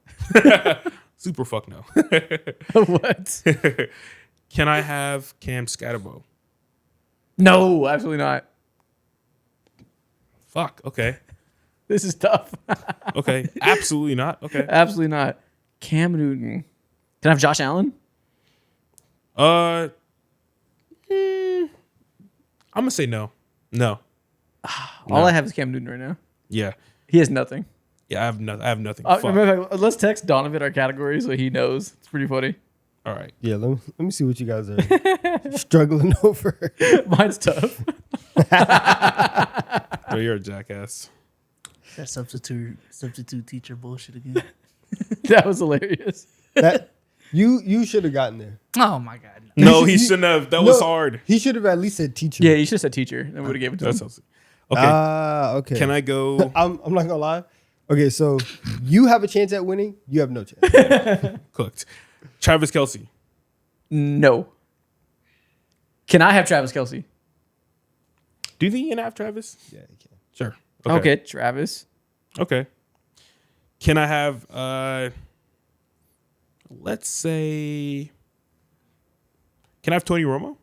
Super fuck no. What? Can I have Cam Scatterbo? No, absolutely not. Fuck. Okay. This is tough. Okay. Absolutely not. Okay. Absolutely not. Cam Newton. Can I have Josh Allen? I'm gonna say no. No. All I have is Cam Newton right now. Yeah. He has nothing. Yeah. I have nothing. I have nothing. Fuck. Let's text Donovan our category so he knows. It's pretty funny. All right. Yeah, let me see what you guys are struggling over. Mine's tough. Oh, you're a jackass. That substitute teacher bullshit again. That was hilarious. That you should have gotten there. Oh my god. No, he shouldn't have. That was No, hard. He should have at least said teacher. Yeah, you should have said teacher. Then we would have gave it to That him. sounds. Okay. Okay. Can I go? I'm not gonna lie. Okay, so you have a chance at winning. You have no chance. Cooked. Travis Kelce. No. Can I have Travis Kelce? Do you think you can have Travis? Yeah, you can. Sure. Okay, Travis. Okay. Can I have let's say can I have Tony Romo?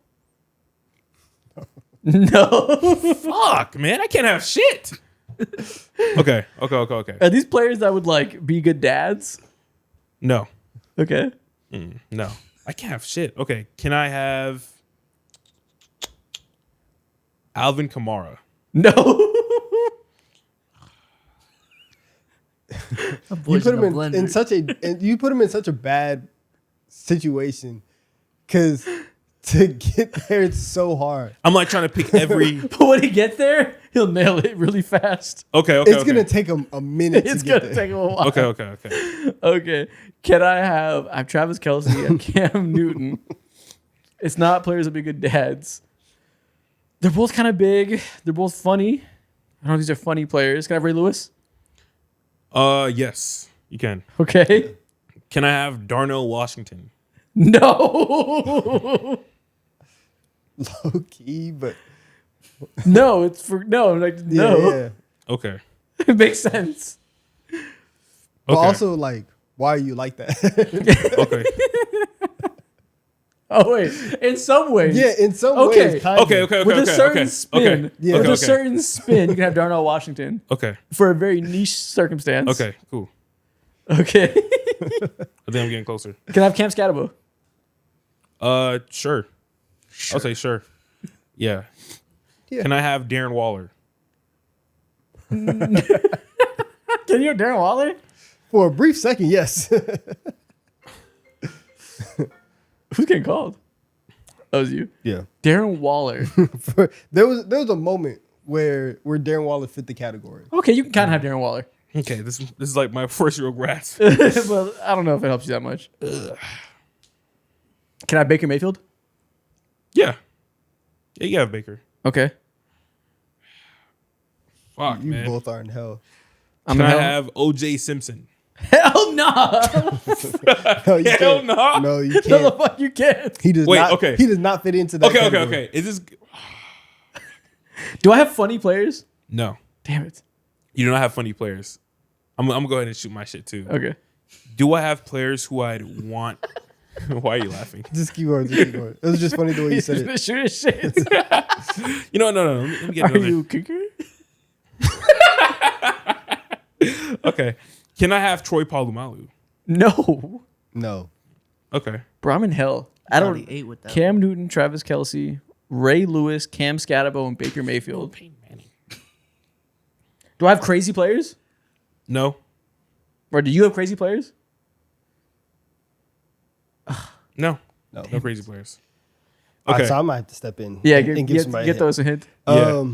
No. Fuck, man. I can't have shit. Okay. Are these players that would like be good dads? No. Okay. No. I can't have shit. Okay. Can I have Alvin Kamara? No. You put him in such a bad situation because to get there it's so hard. I'm like trying to pick every. But when he gets there, he'll nail it really fast. Okay. It's gonna take him a minute. It's to get gonna there. take him a while. Okay. Okay. Can I have Travis Kelce and Cam Newton? It's not players that be good dads. They're both kind of big. They're both funny. I don't know if these are funny players. Can I have Ray Lewis? Yes, you can. Okay. Can I have Darnell Washington? No. Low key, but No, it's for no. Like no. yeah. Okay. It makes sense. But Okay. also, like, why are you like that? Okay. Oh wait. In some ways. Yeah, in some Okay. ways, kind Okay. of. Okay. With a certain Okay. spin. Okay. Yeah. With Okay. a certain spin, you can have Darnell Washington Okay. for a very niche circumstance. Okay. Cool. Okay. I think I'm getting closer. Can I have Cam Scatabo? Sure. I'll say sure. Yeah. Yeah. Can I have Darren Waller? Can you have Darren Waller? For a brief second, yes. Who's getting called? That was you. Yeah. Darren Waller. There was a moment where Darren Waller fit the category. Okay, you can kind of have Darren Waller. Okay. This is like my first real grasp. But I don't know if it helps you that much. Can I have Baker Mayfield? Yeah. Yeah. You have Baker. Okay. Fuck, You man. both are in hell. Can I have O.J. Simpson? Hell no! No, you Hell can't. no. No, you No, the can't. fuck you can't. He does Wait, not. okay. He does not fit into that. Okay. category. Is this? Do I have funny players? No. Damn it. You do not have funny players. I'm gonna go ahead and shoot my shit too. Okay. Do I have players who I'd want? Why are you laughing? Just keep going. Just keep going. It was just funny the way you said He's it. gonna shoot his shit. You know, no. Let me get Are another. you a kicker? Okay. Can I have Troy Polamalu? No. No. Okay. Bro, I'm in hell. I don't. ate with that. Cam Newton, Travis Kelce, Ray Lewis, Cam Scatabo, and Baker Mayfield. Do I have crazy players? No. Or do you have crazy players? No. No. No crazy players. All right, Okay. so I might have to step in. Yeah, and give somebody a get hint. those a hint. Yeah.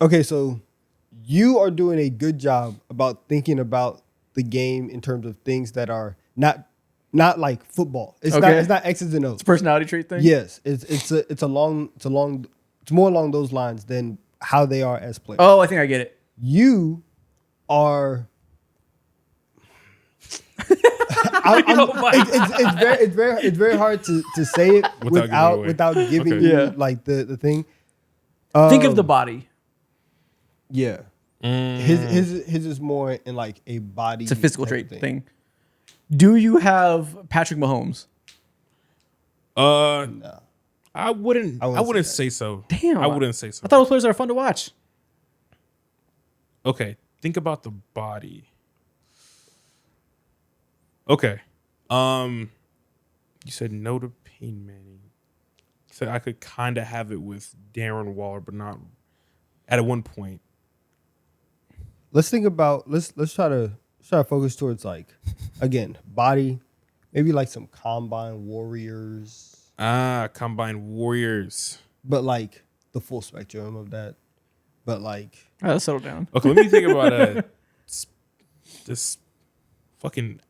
Okay, so you are doing a good job about thinking about the game in terms of things that are not like football. It's Okay. not X's and O's. It's a personality trait thing. Yes, it's more along those lines than how they are as players. Oh, I think I get it. You are. It's very hard to say it Without giving it away. without giving Okay. you Yeah. like the thing. Think of the body. Yeah. His is more in like a body. It's a physical type trait thing. Do you have Patrick Mahomes? No. I wouldn't. I I wouldn't wouldn't say say so. Damn. I wouldn't say so. I thought those players are fun to watch. Okay. Think about the body. Okay. You said no to Peyton Manning. You said I could kind of have it with Darren Waller, but not at one point. Let's think about let's try to focus towards like again body, maybe like some combine warriors, Combine Warriors. but like the full spectrum of that. But like All right, let's settle down. Okay, let me think about this fucking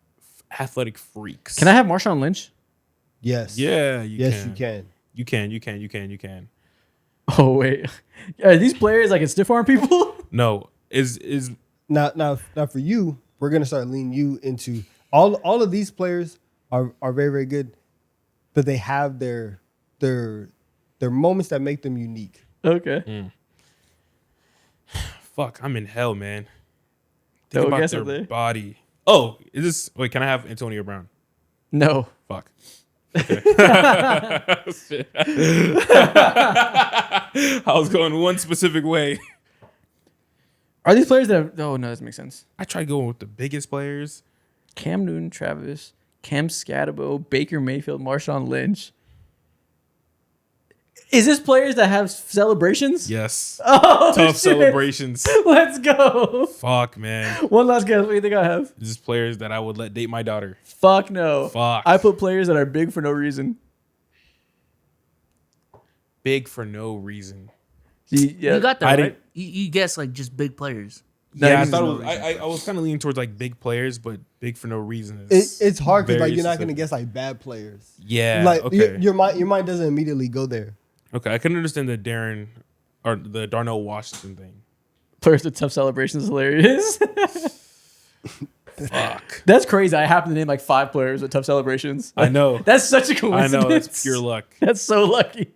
athletic freaks. Can I have Marshawn Lynch? yes, Yeah, you yes, can. you can. You can. Oh wait, are these players like stiff arm people? No, is Now for you, we're gonna start leaning you into all of these players are very very good, but they have their moments that make them unique. Okay. fuck. I'm in hell, man. Think No, about guess their it there. body. Oh, is this? Wait, can I have Antonio Brown? No. Fuck. Okay. Shit. I was going one specific way. Are these players that? Oh no, that doesn't make sense. I tried going with the biggest players. Cam Newton, Travis, Cam Scatabo, Baker Mayfield, Marshawn Lynch. Is this players that have celebrations? Yes. Oh, Tough shit. celebrations. Let's go. Fuck, man. One last guess. What do you think I have? This is players that I would let date my daughter. Fuck no. Fuck. I put players that are big for no reason. Big for no reason. Yeah. You got that I right. didn't- You guess like just big players. No, Yeah, I this thought is it no was, reason. I was kind of leaning towards like big players, but big for no reason. Is It's hard because very like you're not gonna specific. guess like bad players. Yeah. Like okay. your mind doesn't immediately go there. Okay. I couldn't understand the Darren or the Darnell Washington thing. Players with tough celebrations is hilarious. Fuck. That's crazy. I happen to name like 5 players with tough celebrations. I know. That's such a I coincidence. know. That's pure luck. That's so lucky.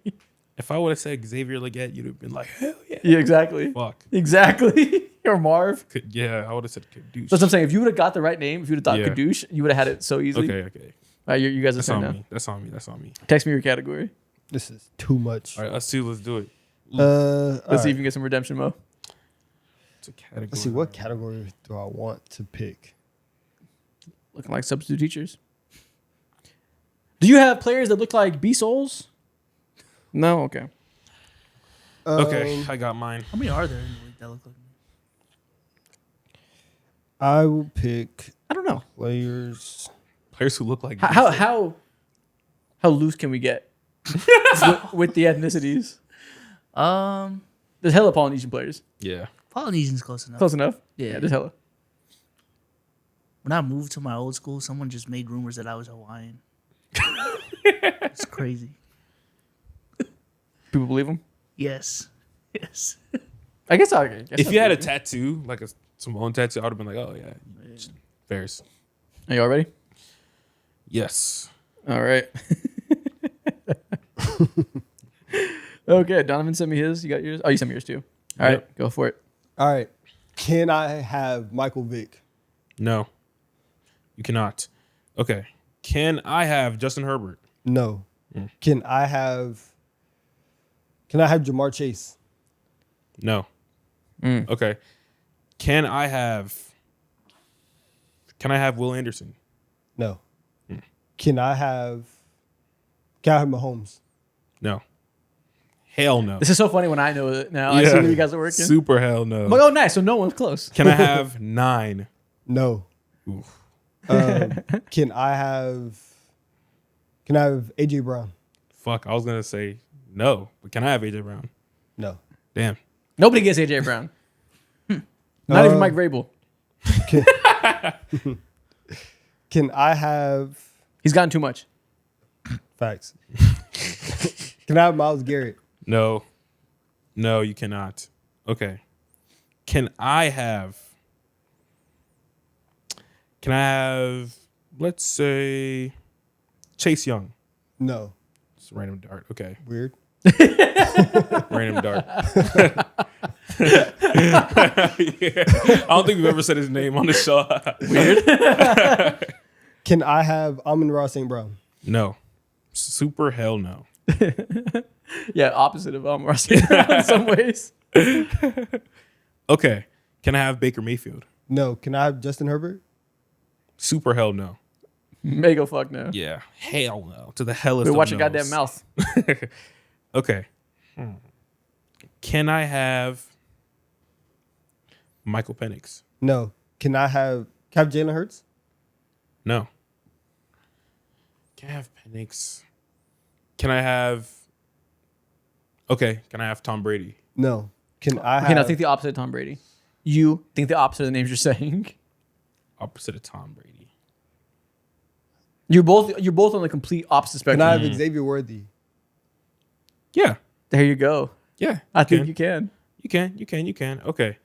If I would have said Xavier Leggett, you'd have been like, hell yeah. Yeah, exactly. Fuck. Exactly. Or Marv. Yeah, I would have said Kadoosh. That's what I'm saying. If you would have got the right name, if you would have thought Yeah. Kadoosh, you would have had it so easily. Okay. All right, you guys are That's saying on now. me. That's on me. That's on me. Text me your category. This is too much. All right, let's do it. Let's see if you can get some redemption, Mo. It's a category. Let's see, what category do I want to pick? Looking like substitute teachers. Do you have players that look like B-Souls? No? Okay. Okay, I got mine. How many are there in the league that look like me? I will pick I don't know. players. Players who look like How loose can we get with the ethnicities? There's hella Polynesian players. Yeah. Polynesian's close enough. Close enough? Yeah. There's hella. When I moved to my old school, someone just made rumors that I was Hawaiian. It's crazy. People believe them? Yes. Yes. I guess I guess If I you had a believe them. tattoo, like a Samoan tattoo, I would have been like, oh yeah, Ferris. Are you all ready? Yes. All right. Okay, Donovan sent me his. You got yours? Oh, you sent me yours too. All right, Yep. go for it. All right. Can I have Michael Vick? No. You cannot. Okay. Can I have Justin Herbert? No. Can I have Jamar Chase? No. Okay. Can I have Will Anderson? No. Can I have Mahomes? No. Hell no. This is so funny when I know it now. I see where you guys are working. Super hell no. I'm like, oh, nice. So no one's close. Can I have 9? No. Oof. Can I have AJ Brown? Fuck, I was gonna say no, but can I have AJ Brown? No. Damn. Nobody gets AJ Brown. Not even Mike Vrabel. Can I have He's gotten too much. facts? Can I have Myles Garrett? No. No, you cannot. Okay. Can I have, let's say, Chase Young? No. It's a random dart. Okay. Weird. Random dart. Yeah. I don't think we've ever said his name on the show. Weird. Can I have Amon-Ra St. Brown? No. Super hell no. Yeah, opposite of Rossi in some ways. Okay. Can I have Baker Mayfield? No. Can I have Justin Herbert? Super hell no. Mega fuck no. Yeah. Hell no. To the hell is Wait, watch your goddamn mouth. Okay. Can I have Michael Penix? No. Can I have Jalen Hurts? No. Can I have Penix? Can I have Tom Brady? No. Can I have Okay, now think the opposite of Tom Brady. You think the opposite of the names you're saying. Opposite of Tom Brady. You're both on the complete opposite Can spectrum. I have Xavier Worthy? Yeah. There you go. Yeah. I think you can. You can. Okay.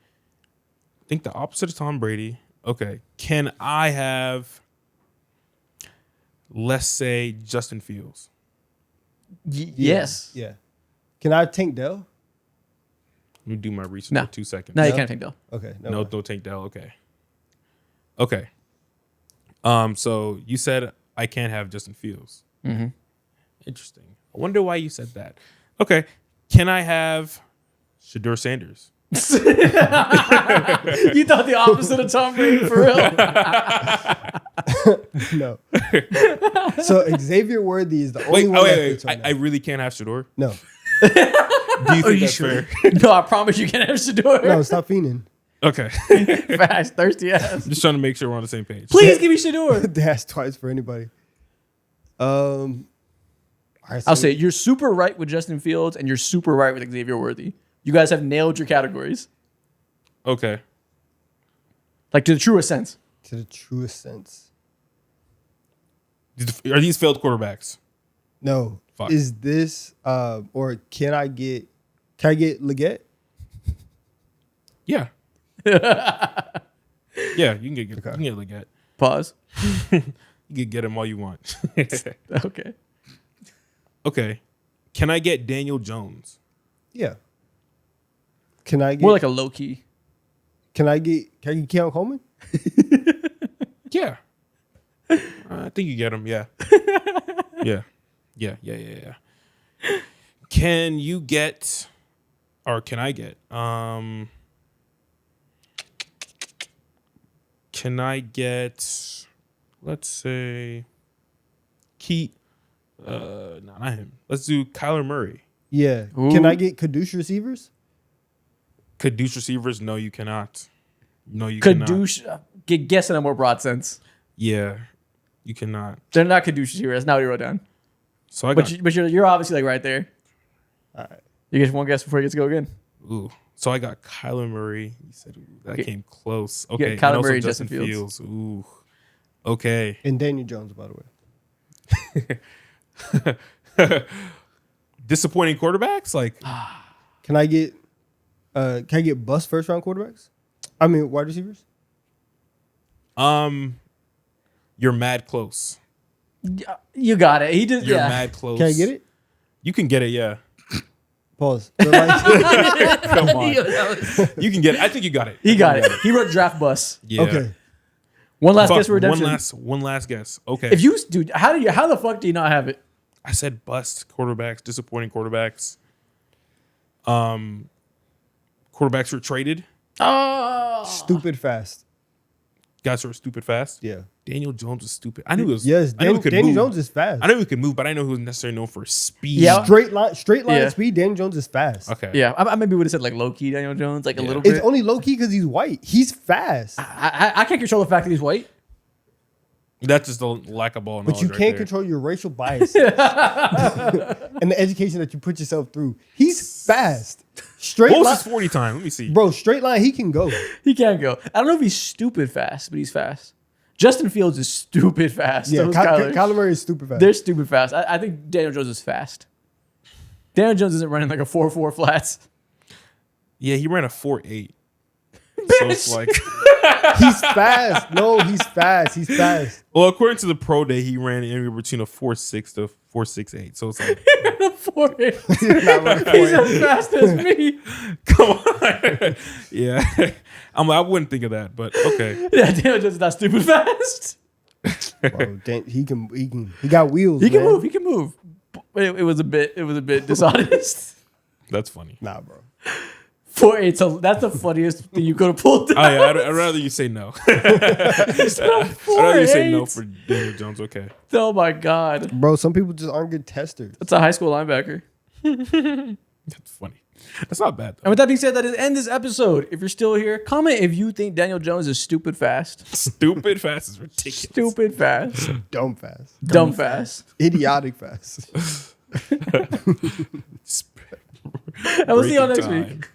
Think the opposite of Tom Brady. Okay. Can I have, let's say, Justin Fields? Yes. Yeah. Can I have Tank Dell? Let me do my research No. for 2 seconds. No, you can't think though. Okay. No, Tank Dell. Okay. So you said I can't have Justin Fields. Mm-hmm. Interesting. I wonder why you said that. Okay. Can I have Shedeur Sanders? You thought the opposite of Tom Brady for real? No. So Xavier Worthy is the only one that fits right I now. really can't have Shedeur. No. Do you think you that's sure? fair? No, I promise you can't have Shador. No, stop fiending. Okay. Fast, thirsty ass. Just trying to make sure we're on the same page. Please give me Shador. Dash twice for anybody. All right, I'll say you're super right with Justin Fields and you're super right with Xavier Worthy. You guys have nailed your categories. Okay. Like to the truest sense. to the truest sense. Are these failed quarterbacks? No. Fuck. Is this or can I get Leggett? Yeah. Yeah, you can get Leggett. Pause. You can get him all you want. Okay. Okay. Can I get Daniel Jones? Yeah. Can I get More like a low key. Can I get Keon Coleman? Yeah. I think you get him, yeah. Yeah. Can you get, or can I get, can I get, let's say, not him. Let's do Kyler Murray. Yeah. Ooh. Can I get Kadoosh receivers? Kadoosh receivers? No, you cannot. No, you cannot. Kadoosh. Guess in a more broad sense. Yeah, you cannot. They're not Kadoosh here. That's not what you wrote down. So I got, But you're obviously like right there. All right. You get one guess before you get to go again. ooh. So I got Kyler Murray. You said that Okay. came close. Yeah, Okay, Kyler and also Murray, Justin Justin Fields. Ooh. Okay. And Daniel Jones, by the way. Disappointing quarterbacks? Like, Can I get bust first round quarterbacks? I mean wide receivers? you're mad close. You got it. He did. You're Yeah. mad close. Can I get it? You can get it, yeah. Pause. They're like- Come on. You can get it. I think you got it. He got it. He wrote draft bus. Yeah. Okay. One last Fuck, guess for redemption. One last guess. Okay. If you, dude, how the fuck do you not have it? I said bust quarterbacks, disappointing quarterbacks. Quarterbacks were traded. Oh, Stupid fast. Guys who are stupid fast. Yeah. Daniel Jones was stupid. I knew he was. Yes, I knew he could Daniel move. Jones is fast. I knew he could move, but I know he wasn't necessarily known for speed. Yeah. Straight line Yeah. speed, Daniel Jones is fast. Okay. yeah. I maybe would have said like low key Daniel Jones, like a little It's bit. only low key because he's white. He's fast. I can't control the fact that he's white. That's just the lack of ball knowledge. But you right can't there. control your racial bias and the education that you put yourself through. He's fast. Straight What was line, his 40 time? Let me see. bro. Straight line, he can go. He can't go. I don't know if he's stupid fast, but he's fast. Justin Fields is stupid fast. Yeah, So is Kyler Murray is stupid fast. They're stupid fast. I think Daniel Jones is fast. Daniel Jones isn't running like a 4.4 flats. Yeah, he ran a 4.8. So it's like, He's fast. No, he's fast. He's fast. well, according to the pro day, he ran anywhere between a 4.6 to 4.68. So it's like, 4.8. He's not running He's 4.8. as fast as me. come on. Yeah. I wouldn't think of that, but okay. Yeah, Daniel Jones is not stupid fast. Bro, he got wheels. He can man. move. He can move. It was a bit dishonest. That's funny. Nah, bro. 4.8. So that's the funniest thing you could have pulled. Oh, yeah, I'd rather you say no. I'd rather you say no for Daniel Jones. Okay. Oh my god, Bro, some people just aren't good testers. that's a high school linebacker. That's funny. That's not bad, And though. with that being said, that is end this episode. If you're still here, comment if you think Daniel Jones is stupid fast. Stupid fast is ridiculous. Stupid fast. Dumb fast. Dumb fast. Idiotic fast. And we'll see y'all next Breaking week. time.